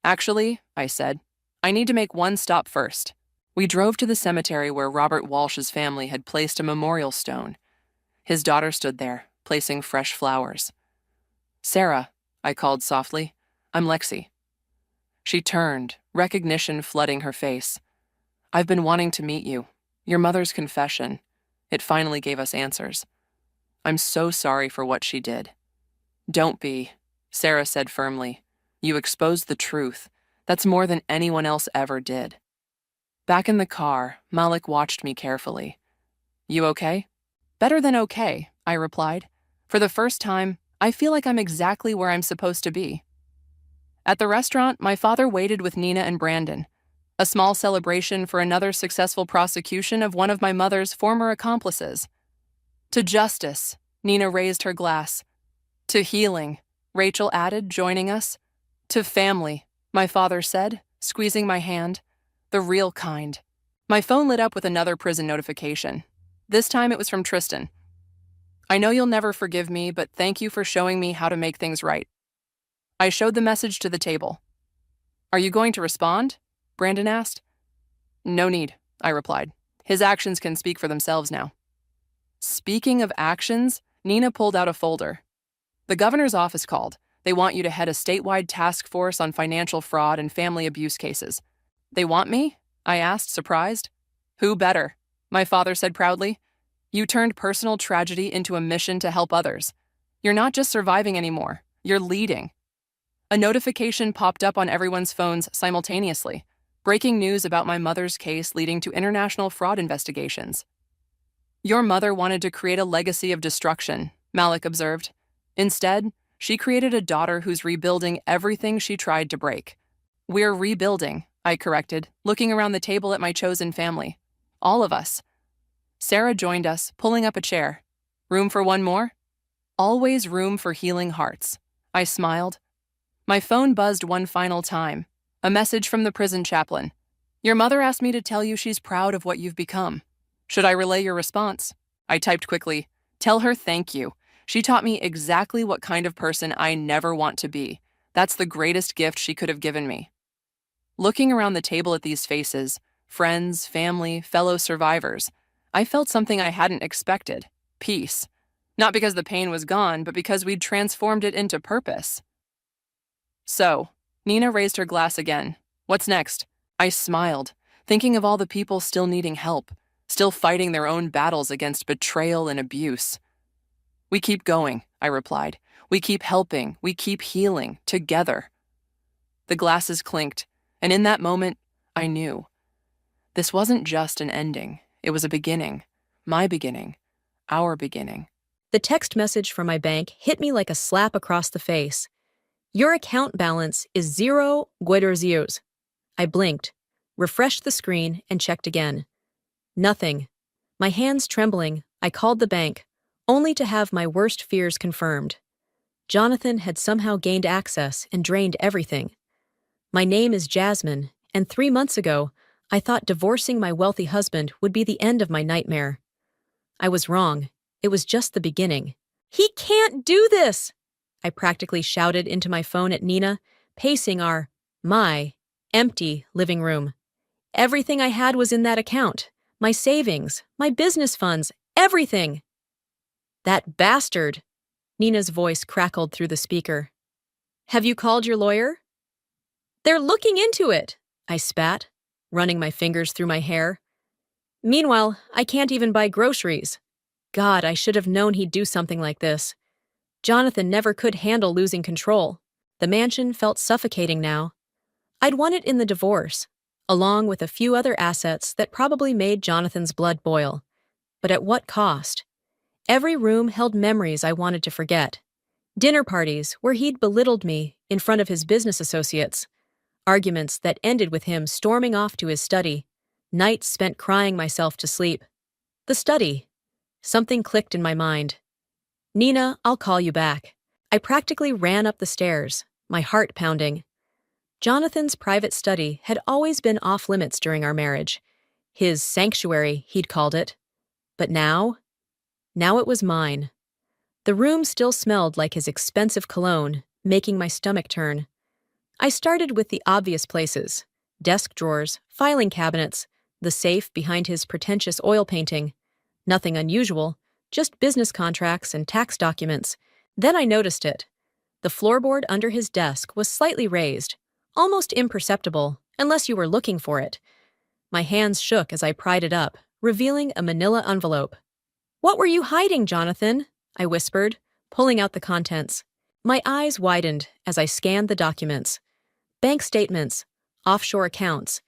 "Actually," I said, "I need to make one stop first." We drove to the cemetery where Robert Walsh's family had placed a memorial stone. His daughter stood there, placing fresh flowers. "Sarah," I called softly, "I'm Lexi." She turned, recognition flooding her face. "I've been wanting to meet you. Your mother's confession. It finally gave us answers. I'm so sorry for what she did." "Don't be," Sarah said firmly. "You exposed the truth. That's more than anyone else ever did." Back in the car, Malik watched me carefully. "You okay?" "Better than okay," I replied. "For the first time, I feel like I'm exactly where I'm supposed to be." At the restaurant, my father waited with Nina and Brandon. A small celebration for another successful prosecution of one of my mother's former accomplices. "To justice," Nina raised her glass. "To healing," Rachel added, joining us. "To family," my father said, squeezing my hand. "The real kind." My phone lit up with another prison notification. This time it was from Tristan. "I know you'll never forgive me, but thank you for showing me how to make things right." I showed the message to the table. "Are you going to respond?" Brandon asked. "No need," I replied. "His actions can speak for themselves now." Speaking of actions, Nina pulled out a folder. "The governor's office called. They want you to head a statewide task force on financial fraud and family abuse cases." "They want me?" I asked, surprised. "Who better?" my father said proudly. "You turned personal tragedy into a mission to help others. You're not just surviving anymore, you're leading." A notification popped up on everyone's phones simultaneously. Breaking news about my mother's case leading to international fraud investigations. "Your mother wanted to create a legacy of destruction," Malik observed. "Instead, she created a daughter who's rebuilding everything she tried to break." "We're rebuilding," I corrected, looking around the table at my chosen family. "All of us." Sarah joined us, pulling up a chair. "Room for one more?" "Always room for healing hearts." I smiled. My phone buzzed one final time. A message from the prison chaplain. "Your mother asked me to tell you she's proud of what you've become. Should I relay your response?" I typed quickly. "Tell her thank you. She taught me exactly what kind of person I never want to be. That's the greatest gift she could have given me." Looking around the table at these faces, friends, family, fellow survivors, I felt something I hadn't expected. Peace. Not because the pain was gone, but because we'd transformed it into purpose. "So," Nina raised her glass again. "What's next?" I smiled, thinking of all the people still needing help, still fighting their own battles against betrayal and abuse. "We keep going," I replied. "We keep helping, we keep healing, together." The glasses clinked, and in that moment, I knew. This wasn't just an ending, it was a beginning. My beginning. Our beginning. The text message from my bank hit me like a slap across the face. "Your account balance is 0 guederzios." I blinked, refreshed the screen, and checked again. Nothing. My hands trembling, I called the bank, only to have my worst fears confirmed. Jonathan had somehow gained access and drained everything. My name is Jasmine, and 3 months ago, I thought divorcing my wealthy husband would be the end of my nightmare. I was wrong. It was just the beginning. "He can't do this!" I practically shouted into my phone at Nina, pacing my empty living room. Everything I had was in that account. My savings, my business funds, everything. "That bastard!" Nina's voice crackled through the speaker. "Have you called your lawyer?" "They're looking into it," I spat, running my fingers through my hair. "Meanwhile, I can't even buy groceries. God, I should have known he'd do something like this. Jonathan never could handle losing control. The mansion felt suffocating now. I'd won it in the divorce, along with a few other assets that probably made Jonathan's blood boil. But at what cost? Every room held memories I wanted to forget. Dinner parties where he'd belittled me in front of his business associates. Arguments that ended with him storming off to his study. Nights spent crying myself to sleep. The study. Something clicked in my mind. "Nina, I'll call you back." I practically ran up the stairs, my heart pounding. Jonathan's private study had always been off limits during our marriage. His sanctuary, he'd called it. But now it was mine. The room still smelled like his expensive cologne, making my stomach turn. I started with the obvious places: desk drawers, filing cabinets, the safe behind his pretentious oil painting. Nothing unusual, just business contracts and tax documents. Then I noticed it. The floorboard under his desk was slightly raised, almost imperceptible, unless you were looking for it. My hands shook as I pried it up, revealing a manila envelope. "What were you hiding, Jonathan?" I whispered, pulling out the contents. My eyes widened as I scanned the documents. Bank statements, offshore accounts,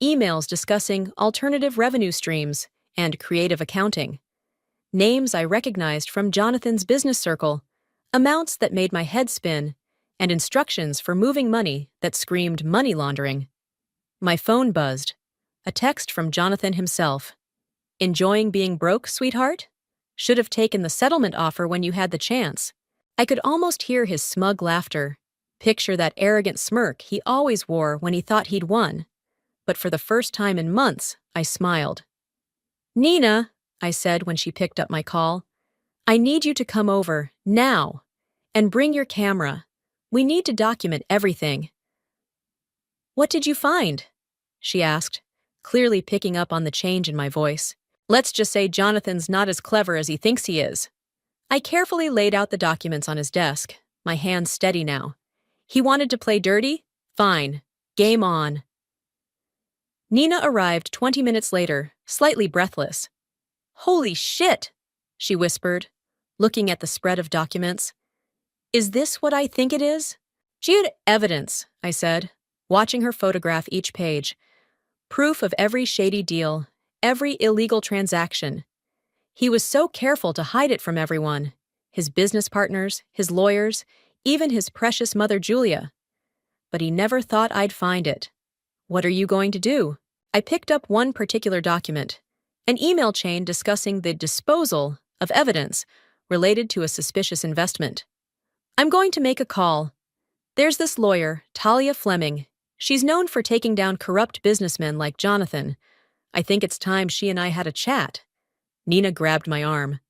emails discussing alternative revenue streams and creative accounting. Names I recognized from Jonathan's business circle, amounts that made my head spin, and instructions for moving money that screamed money laundering. My phone buzzed. A text from Jonathan himself. "Enjoying being broke, sweetheart? Should have taken the settlement offer when you had the chance." I could almost hear his smug laughter. Picture that arrogant smirk he always wore when he thought he'd won. But for the first time in months, I smiled. "Nina," I said when she picked up my call, "I need you to come over, now, and bring your camera. We need to document everything." "What did you find?" she asked, clearly picking up on the change in my voice. "Let's just say Jonathan's not as clever as he thinks he is." I carefully laid out the documents on his desk, my hands steady now. He wanted to play dirty? Fine. Game on. Nina arrived 20 minutes later, slightly breathless. "Holy shit," she whispered, looking at the spread of documents. "Is this what I think it is?" "She had evidence," I said, watching her photograph each page. Proof of every shady deal, every illegal transaction. He was so careful to hide it from everyone, his business partners, his lawyers, even his precious mother Julia. But he never thought I'd find it. "What are you going to do?" I picked up one particular document, an email chain discussing the disposal of evidence related to a suspicious investment. "I'm going to make a call. There's this lawyer, Talia Fleming. She's known for taking down corrupt businessmen like Jonathan. I think it's time she and I had a chat." Nina grabbed my arm.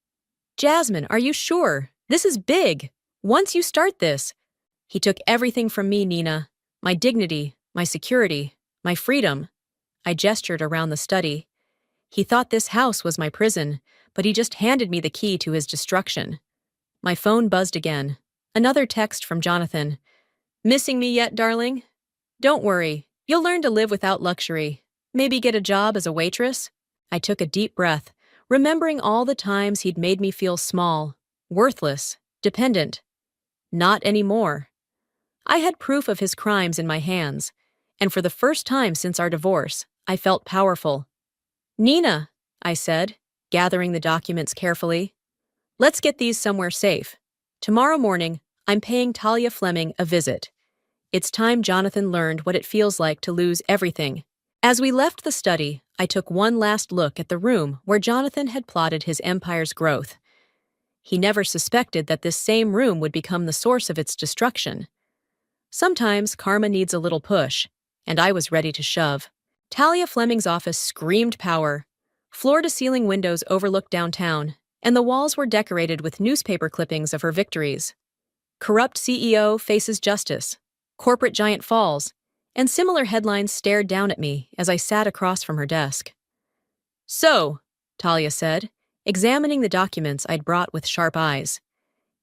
"Jasmine, are you sure? This is big. Once you start this..." "He took everything from me, Nina. My dignity, my security, my freedom." I gestured around the study. "He thought this house was my prison, but he just handed me the key to his destruction." My phone buzzed again. Another text from Jonathan. "Missing me yet, darling? Don't worry. You'll learn to live without luxury. Maybe get a job as a waitress?" I took a deep breath, remembering all the times he'd made me feel small, worthless, dependent. Not anymore. I had proof of his crimes in my hands, and for the first time since our divorce, I felt powerful. "Nina," I said, gathering the documents carefully, "let's get these somewhere safe. Tomorrow morning, I'm paying Talia Fleming a visit. It's time Jonathan learned what it feels like to lose everything." As we left the study, I took one last look at the room where Jonathan had plotted his empire's growth. He never suspected that this same room would become the source of its destruction. Sometimes karma needs a little push, and I was ready to shove. Talia Fleming's office screamed power. Floor-to-ceiling windows overlooked downtown, and the walls were decorated with newspaper clippings of her victories. "Corrupt CEO faces justice," "Corporate giant falls," and similar headlines stared down at me as I sat across from her desk. "So," Talia said, examining the documents I'd brought with sharp eyes,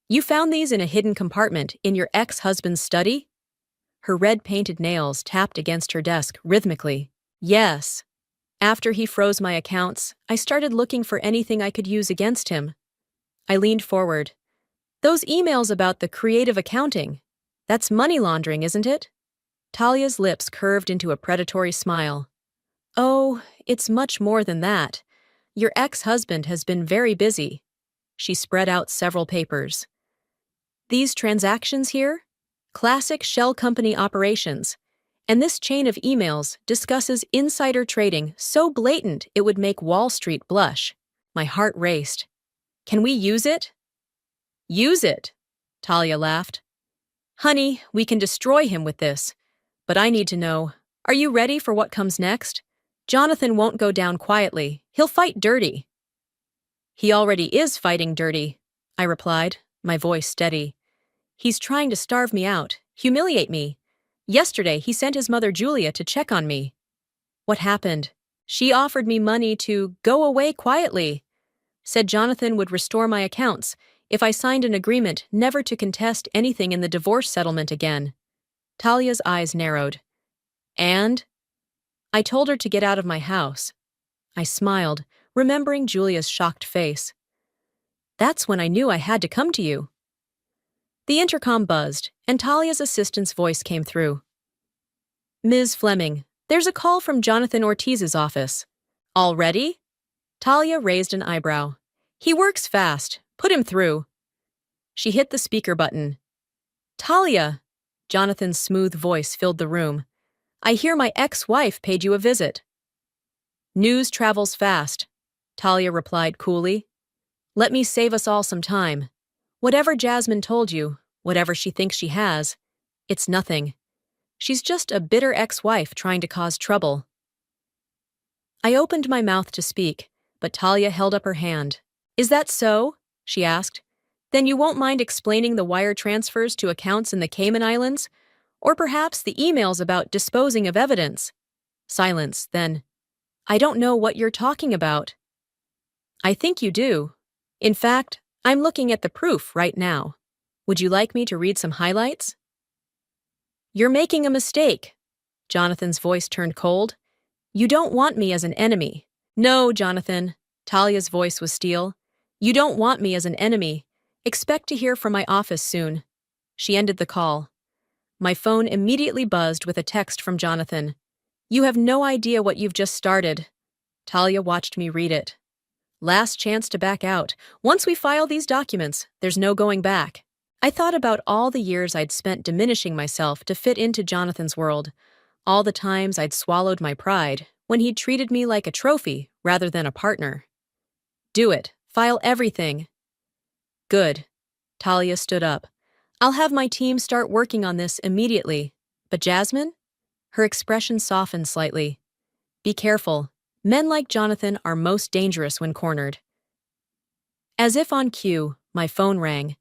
"you found these in a hidden compartment in your ex-husband's study?" Her red-painted nails tapped against her desk rhythmically. "Yes. After he froze my accounts, I started looking for anything I could use against him." I leaned forward. "Those emails about the creative accounting, that's money laundering, isn't it?" Talia's lips curved into a predatory smile. "Oh, it's much more than that. Your ex-husband has been very busy." She spread out several papers. "These transactions here? Classic shell company operations. And this chain of emails discusses insider trading so blatant it would make Wall Street blush." My heart raced. "Can we use it?" "Use it?" Talia laughed. "Honey, we can destroy him with this. But I need to know, are you ready for what comes next? Jonathan won't go down quietly. He'll fight dirty." "He already is fighting dirty," I replied, my voice steady. He's trying to starve me out, humiliate me. Yesterday, he sent his mother Julia to check on me. What happened? She offered me money to go away quietly. Said Jonathan would restore my accounts if I signed an agreement never to contest anything in the divorce settlement again. Talia's eyes narrowed. And? I told her to get out of my house. I smiled, remembering Julia's shocked face. That's when I knew I had to come to you. The intercom buzzed, and Talia's assistant's voice came through. Ms. Fleming, there's a call from Jonathan Ortiz's office. Already? Talia raised an eyebrow. He works fast. Put him through. She hit the speaker button. Talia! Jonathan's smooth voice filled the room. I hear my ex-wife paid you a visit. News travels fast, Talia replied coolly. Let me save us all some time. Whatever Jasmine told you, whatever she thinks she has, it's nothing. She's just a bitter ex-wife trying to cause trouble. I opened my mouth to speak, but Talia held up her hand. Is that so? She asked. Then you won't mind explaining the wire transfers to accounts in the Cayman Islands? Or perhaps the emails about disposing of evidence? Silence, then. I don't know what you're talking about. I think you do. In fact, I'm looking at the proof right now. Would you like me to read some highlights? You're making a mistake. Jonathan's voice turned cold. You don't want me as an enemy. No, Jonathan. Talia's voice was steel. You don't want me as an enemy. Expect to hear from my office soon. She ended the call. My phone immediately buzzed with a text from Jonathan. You have no idea what you've just started. Talia watched me read it. Last chance to back out. Once we file these documents, there's no going back. I thought about all the years I'd spent diminishing myself to fit into Jonathan's world, all the times I'd swallowed my pride when he'd treated me like a trophy rather than a partner. Do it. File everything. Good. Talia stood up. I'll have my team start working on this immediately. But Jasmine? Her expression softened slightly. Be careful. Men like Jonathan are most dangerous when cornered. As if on cue, my phone rang.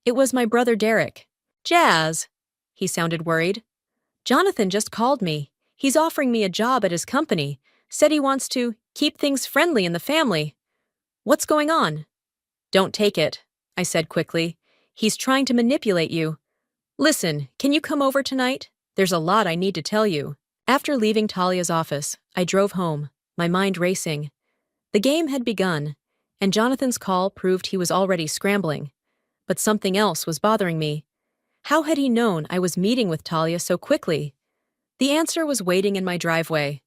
It was my brother Derek. Jazz! He sounded worried. Jonathan just called me. He's offering me a job at his company. Said he wants to keep things friendly in the family. What's going on? Don't take it, I said quickly. He's trying to manipulate you. Listen, can you come over tonight? There's a lot I need to tell you. After leaving Talia's office, I drove home, my mind racing. The game had begun, and Jonathan's call proved he was already scrambling. But something else was bothering me. How had he known I was meeting with Talia so quickly? The answer was waiting in my driveway.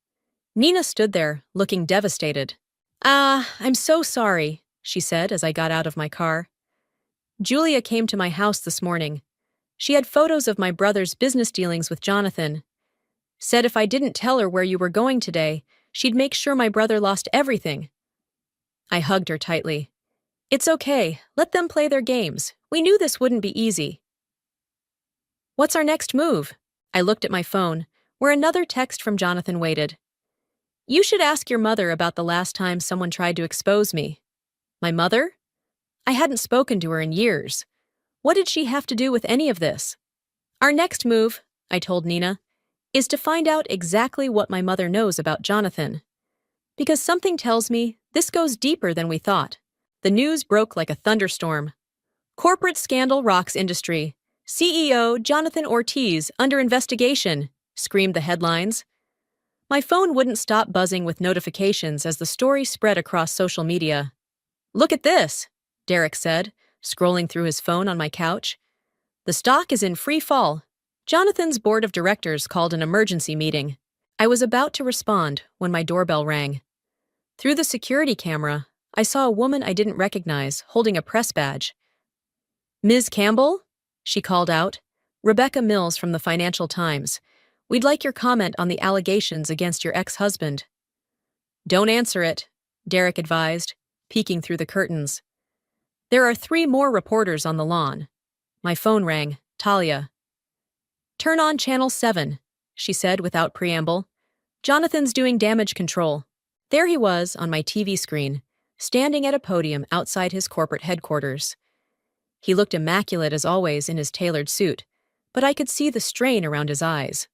Nina stood there, looking devastated. I'm so sorry, she said as I got out of my car. Julia came to my house this morning. She had photos of my brother's business dealings with Jonathan. Said if I didn't tell her where you were going today, she'd make sure my brother lost everything. I hugged her tightly. It's okay, let them play their games. We knew this wouldn't be easy. What's our next move? I looked at my phone, where another text from Jonathan waited. You should ask your mother about the last time someone tried to expose me. My mother? I hadn't spoken to her in years. What did she have to do with any of this? Our next move, I told Nina, is to find out exactly what my mother knows about Jonathan. Because something tells me this goes deeper than we thought. The news broke like a thunderstorm. Corporate scandal rocks industry. CEO Jonathan Ortiz under investigation, screamed the headlines. My phone wouldn't stop buzzing with notifications as the story spread across social media. Look at this, Derek said, scrolling through his phone on my couch. The stock is in free fall. Jonathan's board of directors called an emergency meeting. I was about to respond when my doorbell rang. Through the security camera, I saw a woman I didn't recognize holding a press badge. Ms. Campbell? She called out. Rebecca Mills from the Financial Times. We'd like your comment on the allegations against your ex-husband. Don't answer it, Derek advised, peeking through the curtains. There are 3 more reporters on the lawn. My phone rang. Talia. Turn on Channel 7, she said without preamble. Jonathan's doing damage control. There he was on my TV screen, standing at a podium outside his corporate headquarters. He looked immaculate as always in his tailored suit, but I could see the strain around his eyes.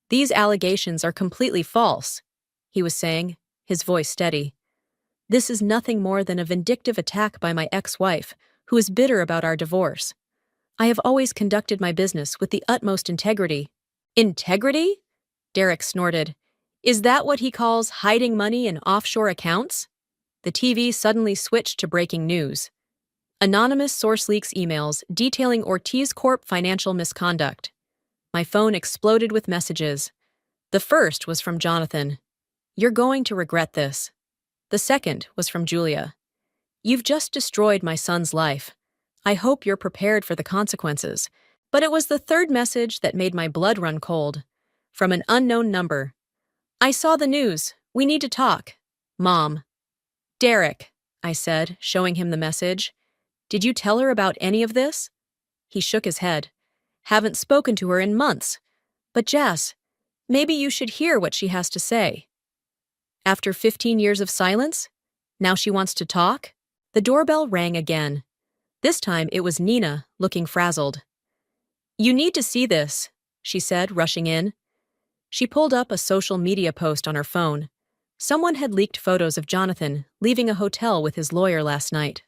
"These allegations are completely false," he was saying, his voice steady. "This is nothing more than a vindictive attack by my ex-wife, who is bitter about our divorce. I have always conducted my business with the utmost integrity." "Integrity?" Derek snorted. "Is that what he calls hiding money in offshore accounts?" The TV suddenly switched to breaking news. Anonymous source leaks emails detailing Ortiz Corp financial misconduct. My phone exploded with messages. The first was from Jonathan. "You're going to regret this." The second was from Julia. "You've just destroyed my son's life. I hope you're prepared for the consequences." But it was the third message that made my blood run cold. From an unknown number. "I saw the news. We need to talk. Mom." "Derek," I said, showing him the message. "Did you tell her about any of this?" He shook his head. "Haven't spoken to her in months. But Jess, maybe you should hear what she has to say." After 15 years of silence? Now she wants to talk? The doorbell rang again. This time it was Nina, looking frazzled. "You need to see this," she said, rushing in. She pulled up a social media post on her phone. Someone had leaked photos of Jonathan leaving a hotel with his lawyer last night.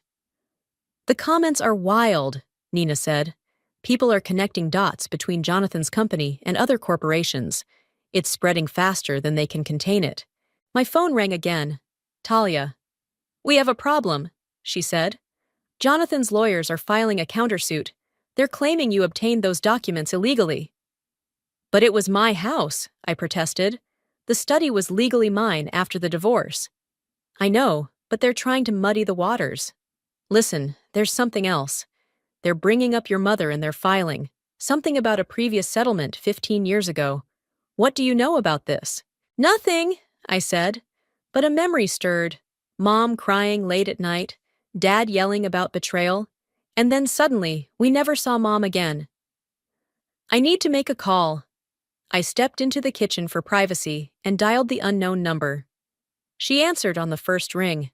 "The comments are wild," Nina said. "People are connecting dots between Jonathan's company and other corporations. It's spreading faster than they can contain it." My phone rang again. Talia. "We have a problem," she said. "Jonathan's lawyers are filing a countersuit. They're claiming you obtained those documents illegally." "But it was my house," I protested. "The study was legally mine after the divorce." "I know, but they're trying to muddy the waters." "Listen, there's something else. They're bringing up your mother in their filing. Something about a previous settlement 15 years ago. What do you know about this?" "Nothing," I said. But a memory stirred. Mom crying late at night, Dad yelling about betrayal, and then suddenly, we never saw Mom again. "I need to make a call." I stepped into the kitchen for privacy and dialed the unknown number. She answered on the first ring.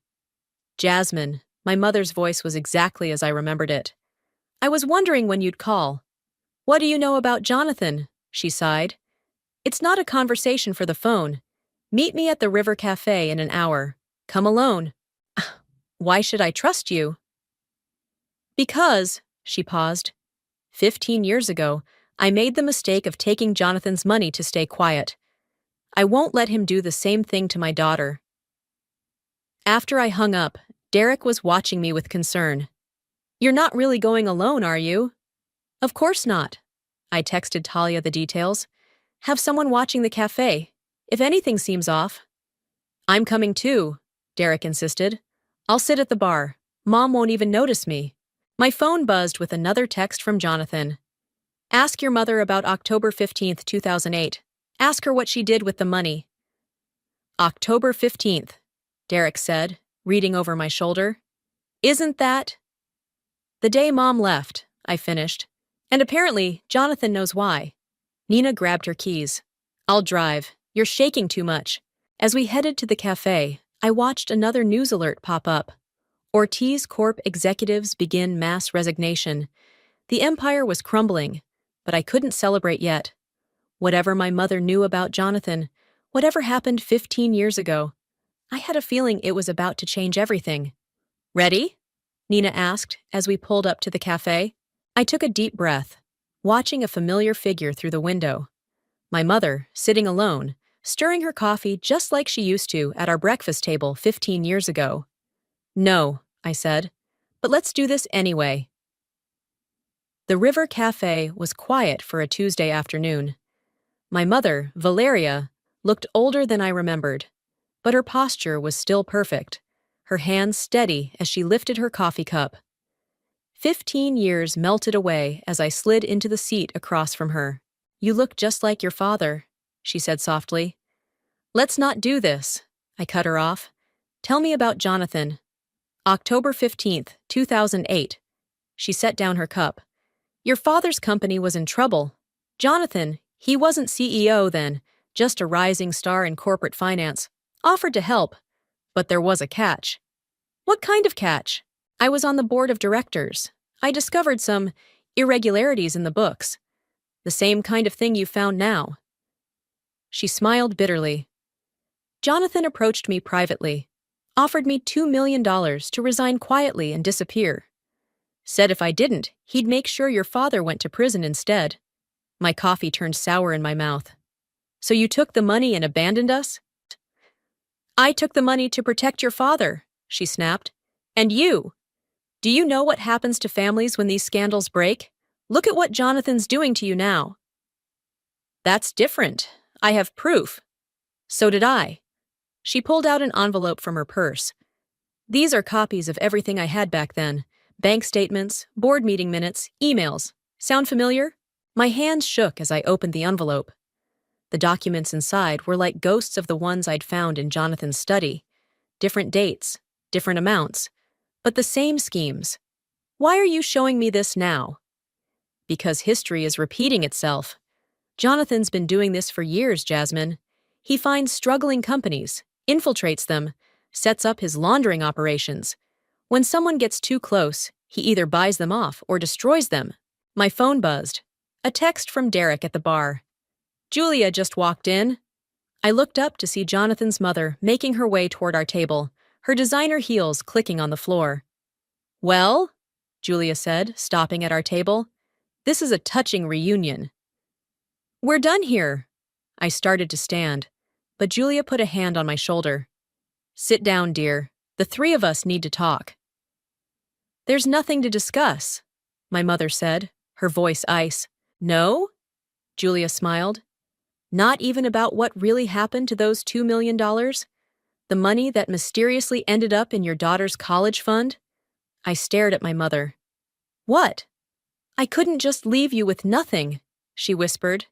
"Jasmine." My mother's voice was exactly as I remembered it. "I was wondering when you'd call." "What do you know about Jonathan?" she sighed. "It's not a conversation for the phone. Meet me at the River Cafe in an hour. Come alone." "Why should I trust you?" "Because," she paused, 15 years ago, I made the mistake of taking Jonathan's money to stay quiet. I won't let him do the same thing to my daughter." After I hung up, Derek was watching me with concern. "You're not really going alone, are you?" "Of course not." I texted Talia the details. "Have someone watching the cafe. If anything seems off." "I'm coming too," Derek insisted. "I'll sit at the bar. Mom won't even notice me." My phone buzzed with another text from Jonathan. "Ask your mother about October 15th, 2008. Ask her what she did with the money." "October 15th, Derek said, reading over my shoulder. "Isn't that—" "The day Mom left," I finished. "And apparently, Jonathan knows why." Nina grabbed her keys. "I'll drive. You're shaking too much." As we headed to the cafe, I watched another news alert pop up. Ortiz Corp executives begin mass resignation. The empire was crumbling, but I couldn't celebrate yet. Whatever my mother knew about Jonathan, whatever happened 15 years ago, I had a feeling it was about to change everything. "Ready?" Nina asked as we pulled up to the cafe. I took a deep breath, watching a familiar figure through the window. My mother, sitting alone, stirring her coffee just like she used to at our breakfast table 15 years ago. "No," I said, "but let's do this anyway." The River Cafe was quiet for a Tuesday afternoon. My mother, Valeria, looked older than I remembered, but her posture was still perfect, her hands steady as she lifted her coffee cup. 15 years melted away as I slid into the seat across from her. "You look just like your father," she said softly. "Let's not do this," I cut her off. "Tell me about Jonathan." October 15th, 2008. She set down her cup. "Your father's company was in trouble. Jonathan, he wasn't CEO then, just a rising star in corporate finance, offered to help. But there was a catch." "What kind of catch?" "I was on the board of directors. I discovered some irregularities in the books. The same kind of thing you found now." She smiled bitterly. "Jonathan approached me privately, offered me $2 million to resign quietly and disappear. Said if I didn't, he'd make sure your father went to prison instead." My coffee turned sour in my mouth. "So you took the money and abandoned us?" "I took the money to protect your father," she snapped. "And you? Do you know what happens to families when these scandals break? Look at what Jonathan's doing to you now." "That's different. I have proof." "So did I." She pulled out an envelope from her purse. "These are copies of everything I had back then. Bank statements, board meeting minutes, emails. Sound familiar?" My hands shook as I opened the envelope. The documents inside were like ghosts of the ones I'd found in Jonathan's study. Different dates, different amounts, but the same schemes. "Why are you showing me this now?" "Because history is repeating itself. Jonathan's been doing this for years, Jasmine. He finds struggling companies, infiltrates them, sets up his laundering operations. When someone gets too close, he either buys them off or destroys them." My phone buzzed. A text from Derek at the bar. "Julia just walked in." I looked up to see Jonathan's mother making her way toward our table, her designer heels clicking on the floor. "Well?" Julia said, stopping at our table. "This is a touching reunion." "We're done here." I started to stand, but Julia put a hand on my shoulder. "Sit down, dear. The three of us need to talk." "There's nothing to discuss," my mother said, her voice ice. "No?" Julia smiled. "Not even about what really happened to those $2 million? The money that mysteriously ended up in your daughter's college fund?" I stared at my mother. "What?" "I couldn't just leave you with nothing," she whispered.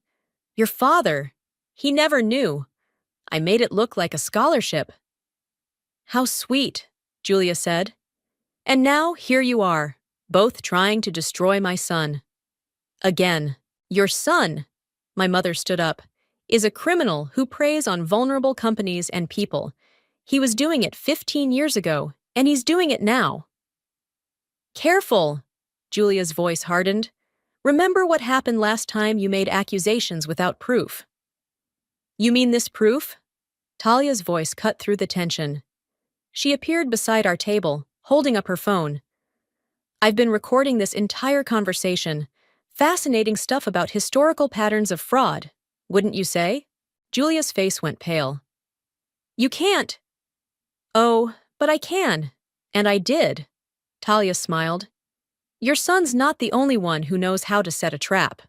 "Your father, he never knew. I made it look like a scholarship." "How sweet," Julia said. "And now here you are, both trying to destroy my son." "Again. Your son," my mother stood up, "is a criminal who preys on vulnerable companies and people. He was doing it 15 years ago, and he's doing it now." "Careful," Julia's voice hardened. "Remember what happened last time you made accusations without proof." "You mean this proof?" Talia's voice cut through the tension. She appeared beside our table, holding up her phone. "I've been recording this entire conversation. Fascinating stuff about historical patterns of fraud, wouldn't you say?" Julia's face went pale. "You can't." "Oh, but I can. And I did." Talia smiled. "Your son's not the only one who knows how to set a trap."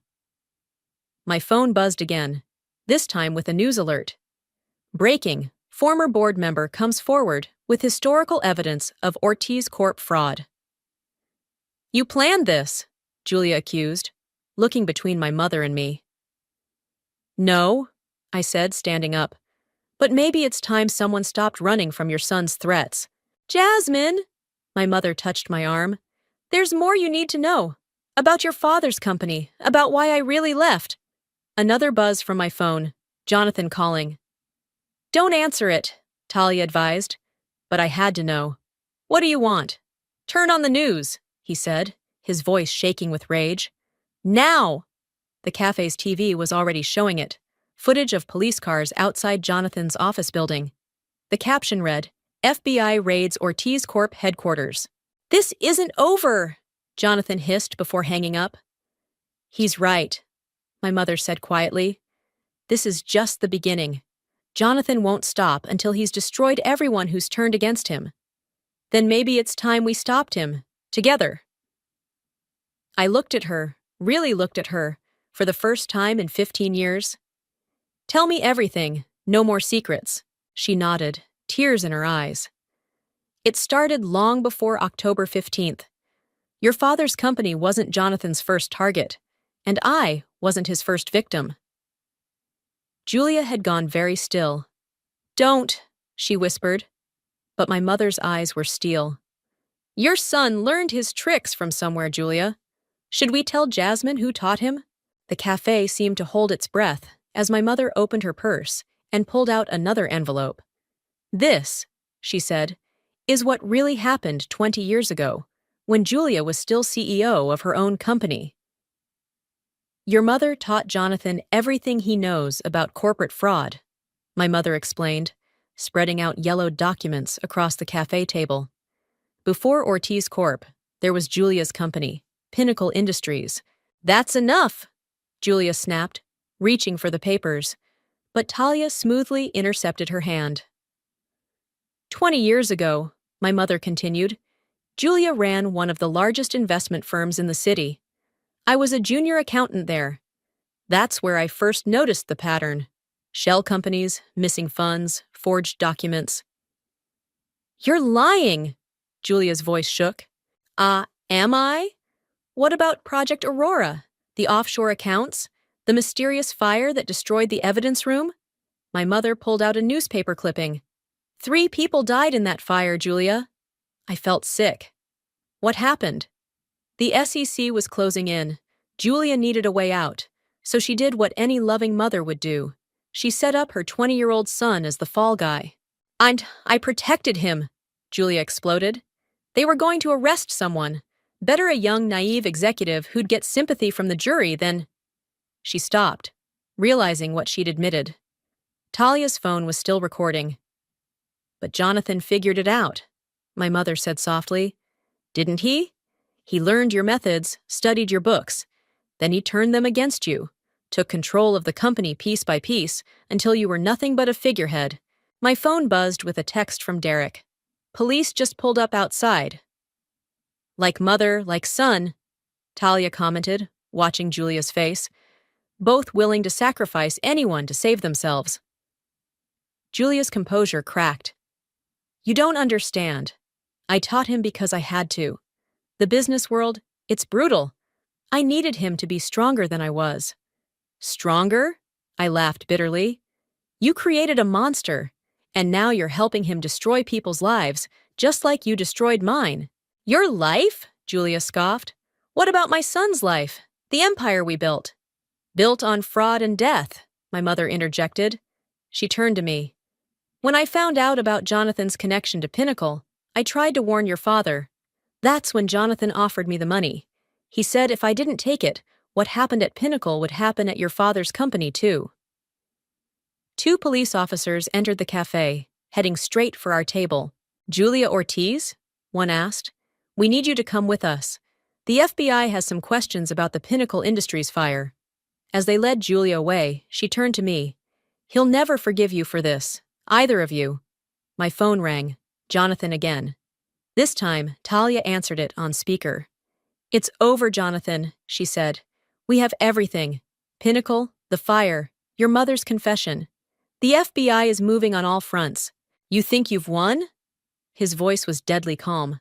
My phone buzzed again, this time with a news alert. "Breaking. Former board member comes forward with historical evidence of Ortiz Corp fraud." "You planned this," Julia accused, looking between my mother and me. "No," I said, standing up. "But maybe it's time someone stopped running from your son's threats." "Jasmine!" My mother touched my arm. "There's more you need to know. About your father's company, about why I really left." Another buzz from my phone, Jonathan calling. "Don't answer it," Talia advised. But I had to know. "What do you want?" "Turn on the news," he said, his voice shaking with rage. "Now!" The cafe's TV was already showing it, footage of police cars outside Jonathan's office building. The caption read, "FBI raids Ortiz Corp headquarters." "This isn't over," Jonathan hissed before hanging up. "He's right," my mother said quietly. "This is just the beginning. Jonathan won't stop until he's destroyed everyone who's turned against him. Then maybe it's time we stopped him, together." I looked at her, really looked at her, for the first time in 15 years. "Tell me everything, no more secrets." She nodded, tears in her eyes. "It started long before October 15th. Your father's company wasn't Jonathan's first target, and I wasn't his first victim." Julia had gone very still. "Don't," she whispered. But my mother's eyes were steel. "Your son learned his tricks from somewhere, Julia. Should we tell Jasmine who taught him?" The cafe seemed to hold its breath as my mother opened her purse and pulled out another envelope. "This," she said, "is what really happened 20 years ago, when Julia was still CEO of her own company. Your mother taught Jonathan everything he knows about corporate fraud, my mother explained, spreading out yellowed documents across the cafe table. Before Ortiz Corp., there was Julia's company, Pinnacle Industries. That's enough, Julia snapped, reaching for the papers, but Talia smoothly intercepted her hand. 20 years ago, my mother continued, Julia ran one of the largest investment firms in the city. I was a junior accountant there. That's where I first noticed the pattern. Shell companies, missing funds, forged documents. You're lying, Julia's voice shook. Am I? What about Project Aurora, the offshore accounts, the mysterious fire that destroyed the evidence room? My mother pulled out a newspaper clipping. 3 people died in that fire, Julia. I felt sick. What happened? The SEC was closing in. Julia needed a way out, so she did what any loving mother would do. She set up her 20-year-old son as the fall guy. And I protected him, Julia exploded. They were going to arrest someone. Better a young, naive executive who'd get sympathy from the jury than... She stopped, realizing what she'd admitted. Talia's phone was still recording. But Jonathan figured it out, my mother said softly. Didn't he? He learned your methods, studied your books. Then he turned them against you, took control of the company piece by piece until you were nothing but a figurehead. My phone buzzed with a text from Derek. Police just pulled up outside. Like mother, like son, Talia commented, watching Julia's face, both willing to sacrifice anyone to save themselves. Julia's composure cracked. You don't understand. I taught him because I had to. The business world, it's brutal. I needed him to be stronger than I was. Stronger? I laughed bitterly. You created a monster, and now you're helping him destroy people's lives, just like you destroyed mine. Your life? Julia scoffed. What about my son's life? The empire we built? Built on fraud and death, my mother interjected. She turned to me. When I found out about Jonathan's connection to Pinnacle, I tried to warn your father. That's when Jonathan offered me the money. He said if I didn't take it, what happened at Pinnacle would happen at your father's company too. 2 police officers entered the cafe, heading straight for our table. Julia Ortiz? One asked. We need you to come with us. The FBI has some questions about the Pinnacle Industries fire. As they led Julia away, she turned to me. He'll never forgive you for this, either of you. My phone rang. Jonathan again. This time, Talia answered it on speaker. It's over, Jonathan, she said. We have everything. Pinnacle, the fire, your mother's confession. The FBI is moving on all fronts. You think you've won? His voice was deadly calm.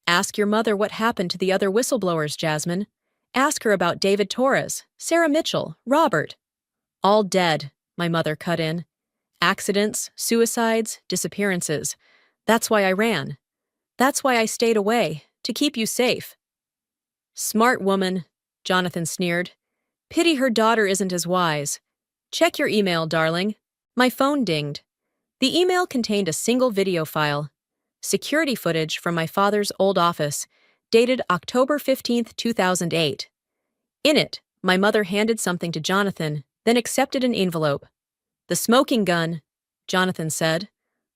Ask your mother what happened to the other whistleblowers, Jasmine. Ask her about David Torres, Sarah Mitchell, Robert. All dead, my mother cut in. Accidents, suicides, disappearances. That's why I ran. That's why I stayed away, to keep you safe. Smart woman, Jonathan sneered. Pity her daughter isn't as wise. Check your email, darling. My phone dinged. The email contained a single video file. Security footage from my father's old office, dated October 15, 2008. In it, my mother handed something to Jonathan, then accepted an envelope. The smoking gun, Jonathan said.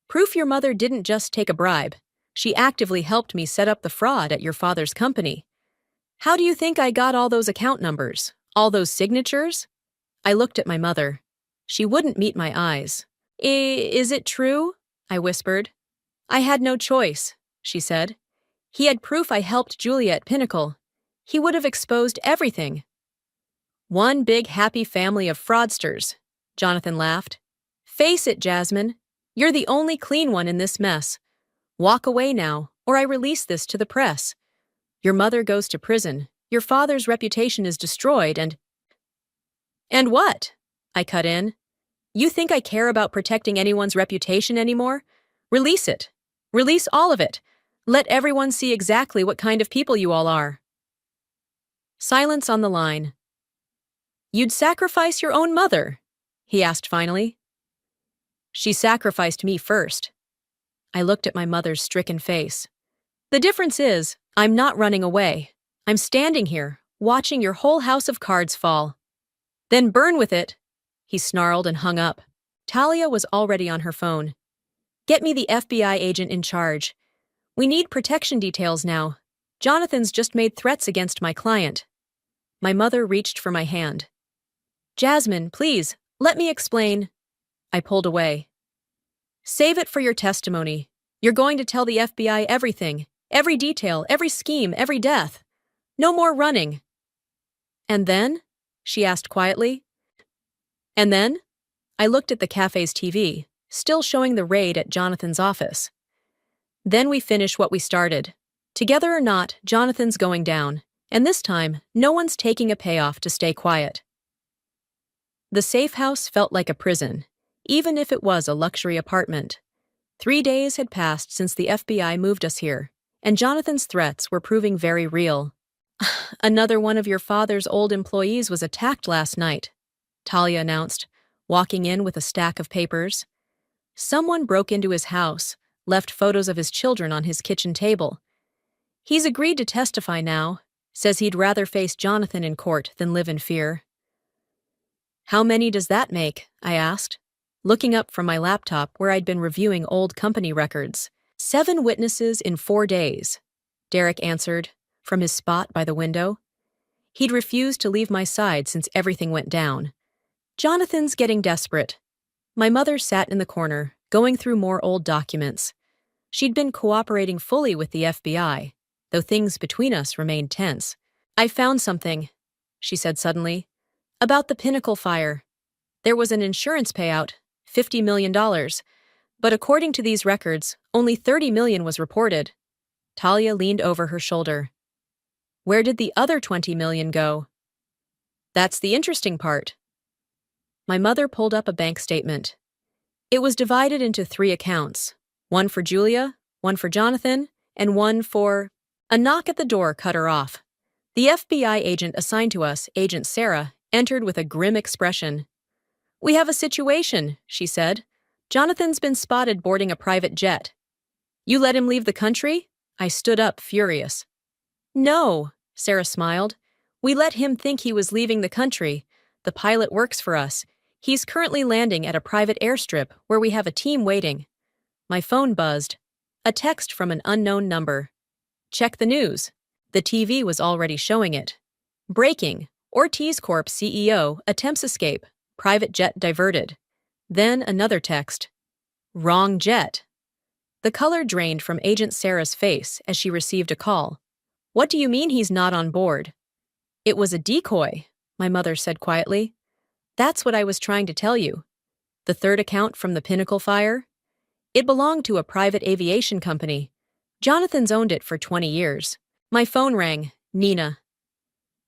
Proof your mother didn't just take a bribe. She actively helped me set up the fraud at your father's company. How do you think I got all those account numbers? All those signatures? I looked at my mother. She wouldn't meet my eyes. Is it true? I whispered. I had no choice, she said. He had proof I helped Julia at Pinnacle. He would have exposed everything. One big happy family of fraudsters, Jonathan laughed. Face it, Jasmine. You're the only clean one in this mess. Walk away now, or I release this to the press. Your mother goes to prison, your father's reputation is destroyed, And what? I cut in. You think I care about protecting anyone's reputation anymore? Release it. Release all of it. Let everyone see exactly what kind of people you all are. Silence on the line. You'd sacrifice your own mother? He asked finally. She sacrificed me first. I looked at my mother's stricken face. The difference is, I'm not running away. I'm standing here, watching your whole house of cards fall. Then burn with it, he snarled and hung up. Talia was already on her phone. Get me the FBI agent in charge. We need protection details now. Jonathan's just made threats against my client. My mother reached for my hand. Jasmine, please, let me explain. I pulled away. Save it for your testimony. You're going to tell the FBI everything, every detail, every scheme, every death. No more running. And then? She asked quietly. And then? I looked at the cafe's TV, still showing the raid at Jonathan's office. Then we finish what we started. Together or not, Jonathan's going down, and this time, no one's taking a payoff to stay quiet. The safe house felt like a prison, even if it was a luxury apartment. 3 days had passed since the FBI moved us here, and Jonathan's threats were proving very real. Another one of your father's old employees was attacked last night, Talia announced, walking in with a stack of papers. Someone broke into his house, left photos of his children on his kitchen table. He's agreed to testify now, says he'd rather face Jonathan in court than live in fear. How many does that make? I asked, looking up from my laptop where I'd been reviewing old company records. 7 witnesses in 4 days, Derek answered, from his spot by the window. He'd refused to leave my side since everything went down. Jonathan's getting desperate. My mother sat in the corner, going through more old documents. She'd been cooperating fully with the FBI, though things between us remained tense. I found something, she said suddenly, about the Pinnacle fire. There was an insurance payout, $50 million, but according to these records, only $30 million was reported. Talia leaned over her shoulder. Where did the other $20 million go? That's the interesting part. My mother pulled up a bank statement. It was divided into 3 accounts, one for Julia, one for Jonathan, and one for... A knock at the door cut her off. The FBI agent assigned to us, Agent Sarah, entered with a grim expression. We have a situation, she said. Jonathan's been spotted boarding a private jet. You let him leave the country? I stood up, furious. No, Sarah smiled. We let him think he was leaving the country. The pilot works for us. He's currently landing at a private airstrip where we have a team waiting. My phone buzzed. A text from an unknown number. Check the news. The TV was already showing it. Breaking. Ortiz Corp CEO attempts escape. Private jet diverted. Then another text. Wrong jet. The color drained from Agent Sarah's face as she received a call. What do you mean he's not on board? It was a decoy, my mother said quietly. That's what I was trying to tell you. The 3rd account from the Pinnacle fire? It belonged to a private aviation company. Jonathan's owned it for 20 years. My phone rang. Nina.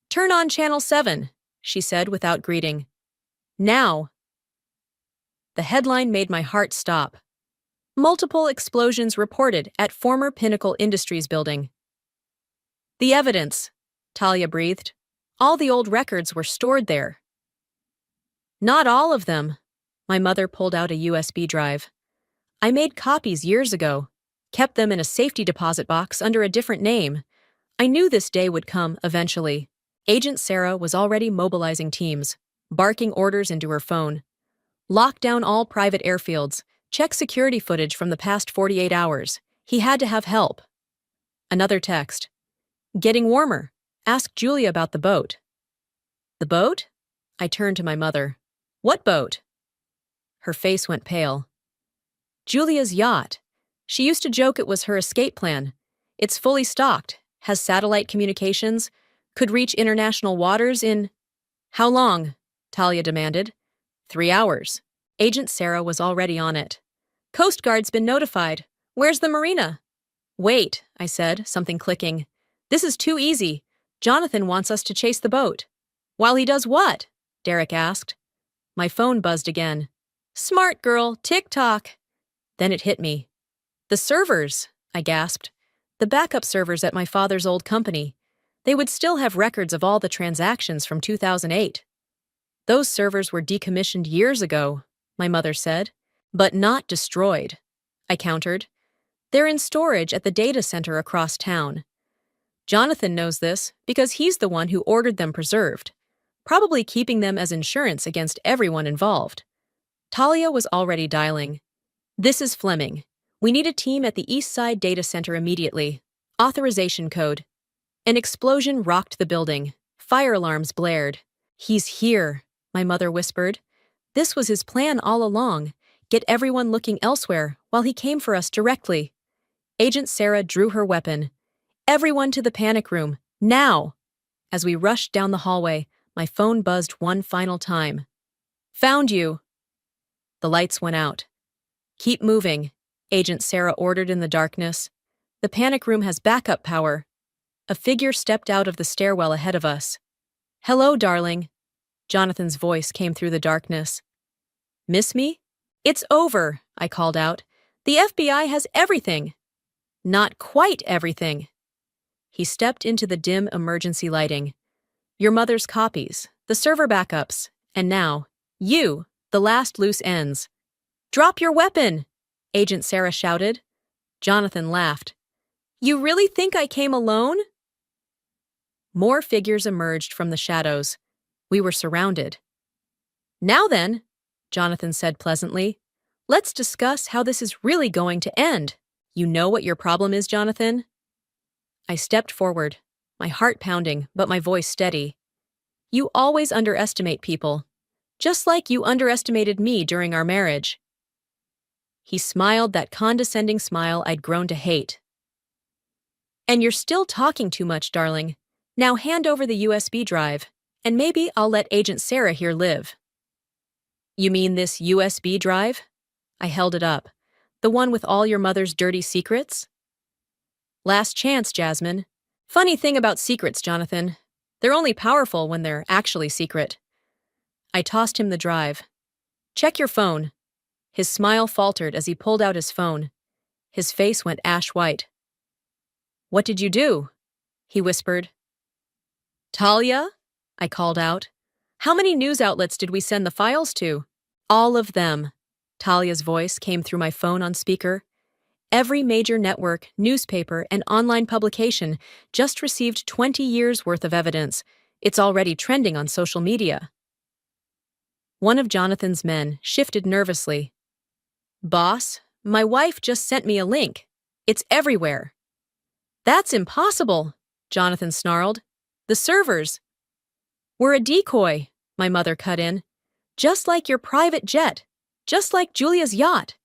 Turn on Channel 7, she said without greeting. Now. The headline made my heart stop. Multiple explosions reported at former Pinnacle Industries building. The evidence, Talia breathed. All the old records were stored there. Not all of them. My mother pulled out a USB drive. I made copies years ago, kept them in a safety deposit box under a different name. I knew this day would come eventually. Agent Sarah was already mobilizing teams, barking orders into her phone. Lock down all private airfields. Check security footage from the past 48 hours. He had to have help. Another text. Getting warmer. Ask Julia about the boat. The boat? I turned to my mother. What boat? Her face went pale. Julia's yacht. She used to joke it was her escape plan. It's fully stocked, has satellite communications, could reach international waters in... How long? Talia demanded. 3 hours. Agent Sarah was already on it. Coast Guard's been notified. Where's the marina? Wait, I said, something clicking. This is too easy. Jonathan wants us to chase the boat. While he does what? Derek asked. My phone buzzed again. Smart girl, tick-tock. Then it hit me. The servers, I gasped. The backup servers at my father's old company. They would still have records of all the transactions from 2008. Those servers were decommissioned years ago, my mother said. But not destroyed, I countered. They're in storage at the data center across town. Jonathan knows this because he's the one who ordered them preserved, probably keeping them as insurance against everyone involved. Talia was already dialing. This is Fleming. We need a team at the East Side Data Center immediately. Authorization code. An explosion rocked the building. Fire alarms blared. He's here, my mother whispered. This was his plan all along. Get everyone looking elsewhere while he came for us directly. Agent Sarah drew her weapon. Everyone to the panic room, now! As we rushed down the hallway, my phone buzzed one final time. Found you! The lights went out. Keep moving, Agent Sarah ordered in the darkness. The panic room has backup power. A figure stepped out of the stairwell ahead of us. Hello, darling. Jonathan's voice came through the darkness. Miss me? It's over, I called out. The FBI has everything. Not quite everything. He stepped into the dim emergency lighting. Your mother's copies, the server backups, and now, you, the last loose ends. Drop your weapon, Agent Sarah shouted. Jonathan laughed. You really think I came alone? More figures emerged from the shadows. We were surrounded. Now then, Jonathan said pleasantly, let's discuss how this is really going to end. You know what your problem is, Jonathan? I stepped forward, my heart pounding, but my voice steady. You always underestimate people, just like you underestimated me during our marriage. He smiled that condescending smile I'd grown to hate. And you're still talking too much, darling. Now hand over the USB drive, and maybe I'll let Agent Sarah here live. You mean this USB drive? I held it up. The one with all your mother's dirty secrets? Last chance, Jasmine. Funny thing about secrets, Jonathan. They're only powerful when they're actually secret. I tossed him the drive. Check your phone. His smile faltered as he pulled out his phone. His face went ash white. What did you do? He whispered. Talia? I called out. How many news outlets did we send the files to? All of them. Talia's voice came through my phone on speaker. Every major network, newspaper, and online publication just received 20 years' worth of evidence. It's already trending on social media. One of Jonathan's men shifted nervously. Boss, my wife just sent me a link. It's everywhere. That's impossible, Jonathan snarled. The servers. We're a decoy, my mother cut in. Just like your private jet. Just like Julia's yacht.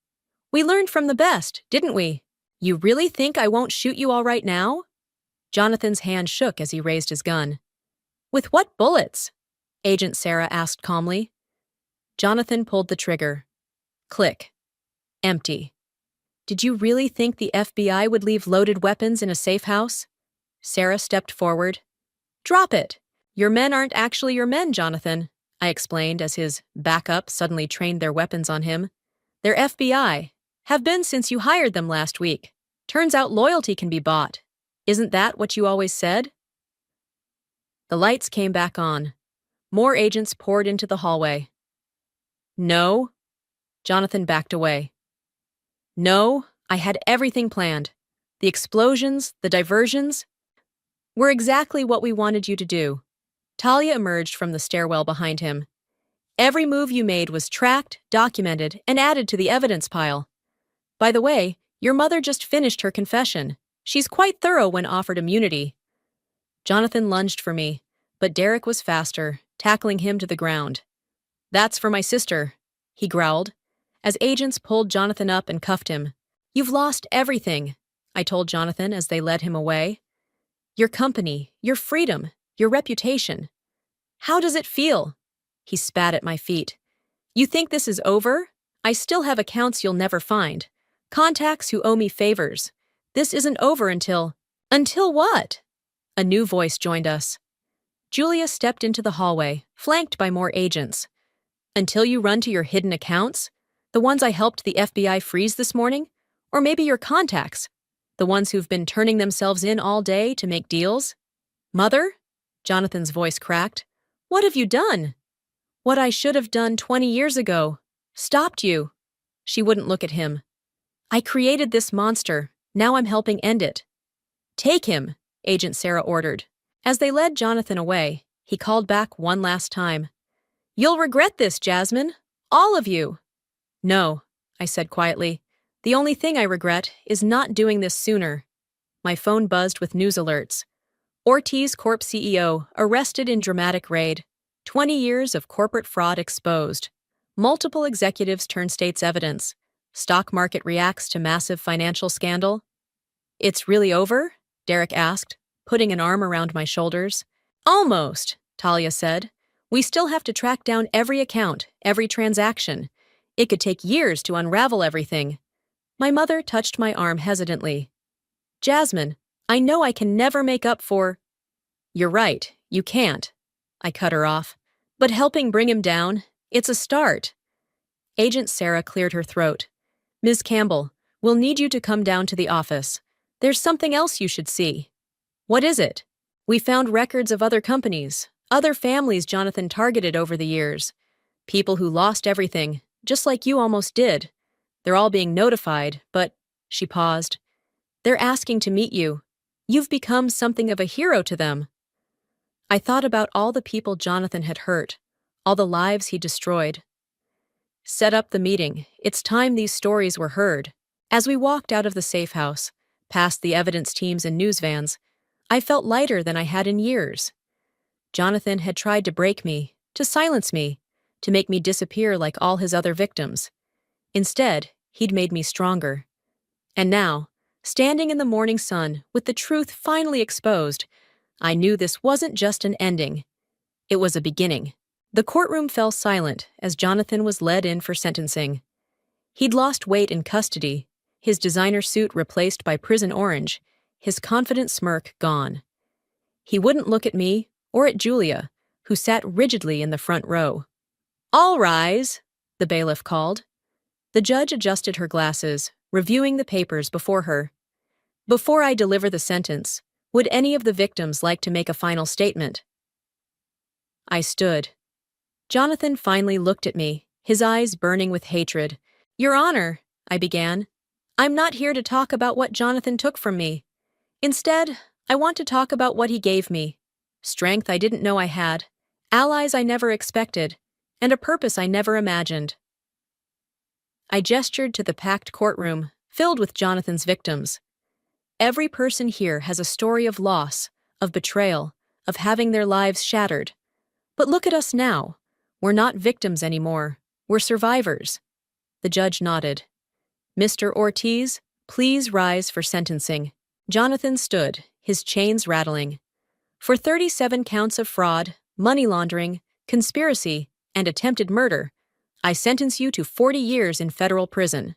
We learned from the best, didn't we? You really think I won't shoot you all right now? Jonathan's hand shook as he raised his gun. With what bullets? Agent Sarah asked calmly. Jonathan pulled the trigger. Click. Empty. Did you really think the FBI would leave loaded weapons in a safe house? Sarah stepped forward. Drop it. Your men aren't actually your men, Jonathan, I explained as his backup suddenly trained their weapons on him. They're FBI. Have been since you hired them last week. Turns out loyalty can be bought. Isn't that what you always said? The lights came back on. More agents poured into the hallway. No. Jonathan backed away. No, I had everything planned. The explosions, the diversions, were exactly what we wanted you to do. Talia emerged from the stairwell behind him. Every move you made was tracked, documented, and added to the evidence pile. By the way, your mother just finished her confession. She's quite thorough when offered immunity. Jonathan lunged for me, but Derek was faster, tackling him to the ground. That's for my sister, he growled, as agents pulled Jonathan up and cuffed him. You've lost everything, I told Jonathan as they led him away. Your company, your freedom, your reputation. How does it feel? He spat at my feet. You think this is over? I still have accounts you'll never find. Contacts who owe me favors. This isn't over until... Until what? A new voice joined us. Julia stepped into the hallway, flanked by more agents. Until you run to your hidden accounts? The ones I helped the FBI freeze this morning? Or maybe your contacts? The ones who've been turning themselves in all day to make deals? Mother? Jonathan's voice cracked. What have you done? What I should have done 20 years ago. Stopped you. She wouldn't look at him. I created this monster. Now I'm helping end it. Take him. Agent Sarah ordered. As they led Jonathan away, he called back one last time. "You'll regret this, Jasmine. All of you." "No," I said quietly. "The only thing I regret is not doing this sooner." My phone buzzed with news alerts. Ortiz Corp CEO arrested in dramatic raid. 20 years of corporate fraud exposed. Multiple executives turn state's evidence. Stock market reacts to massive financial scandal. "It's really over?" Derek asked, putting an arm around my shoulders. "Almost," Talia said. "We still have to track down every account, every transaction. It could take years to unravel everything." My mother touched my arm hesitantly. "Jasmine, I know I can never make up for—" "You're right, you can't," I cut her off. "But helping bring him down, it's a start." Agent Sarah cleared her throat. "Ms. Campbell, we'll need you to come down to the office. There's something else you should see." "What is it?" "We found records of other companies, other families Jonathan targeted over the years. People who lost everything, just like you almost did. They're all being notified, but—" She paused. "They're asking to meet you. You've become something of a hero to them." I thought about all the people Jonathan had hurt, all the lives he destroyed. "Set up the meeting. It's time these stories were heard." As we walked out of the safe house, past the evidence teams and news vans, I felt lighter than I had in years. Jonathan had tried to break me, to silence me, to make me disappear like all his other victims. Instead, he'd made me stronger. And now, standing in the morning sun with the truth finally exposed, I knew this wasn't just an ending. It was a beginning. The courtroom fell silent as Jonathan was led in for sentencing. He'd lost weight in custody, his designer suit replaced by prison orange, his confident smirk gone. He wouldn't look at me or at Julia, who sat rigidly in the front row. "All rise," the bailiff called. The judge adjusted her glasses, reviewing the papers before her. "Before I deliver the sentence, would any of the victims like to make a final statement?" I stood. Jonathan finally looked at me, his eyes burning with hatred. "Your Honor," I began, "I'm not here to talk about what Jonathan took from me. Instead, I want to talk about what he gave me. Strength I didn't know I had, allies I never expected, and a purpose I never imagined." I gestured to the packed courtroom, filled with Jonathan's victims. Every person here has a story of loss, of betrayal, of having their lives shattered. But look at us now. We're not victims anymore. We're survivors. The judge nodded. "Mr. Ortiz, please rise for sentencing." Jonathan stood, his chains rattling. "For 37 counts of fraud, money laundering, conspiracy, and attempted murder, I sentence you to 40 years in federal prison.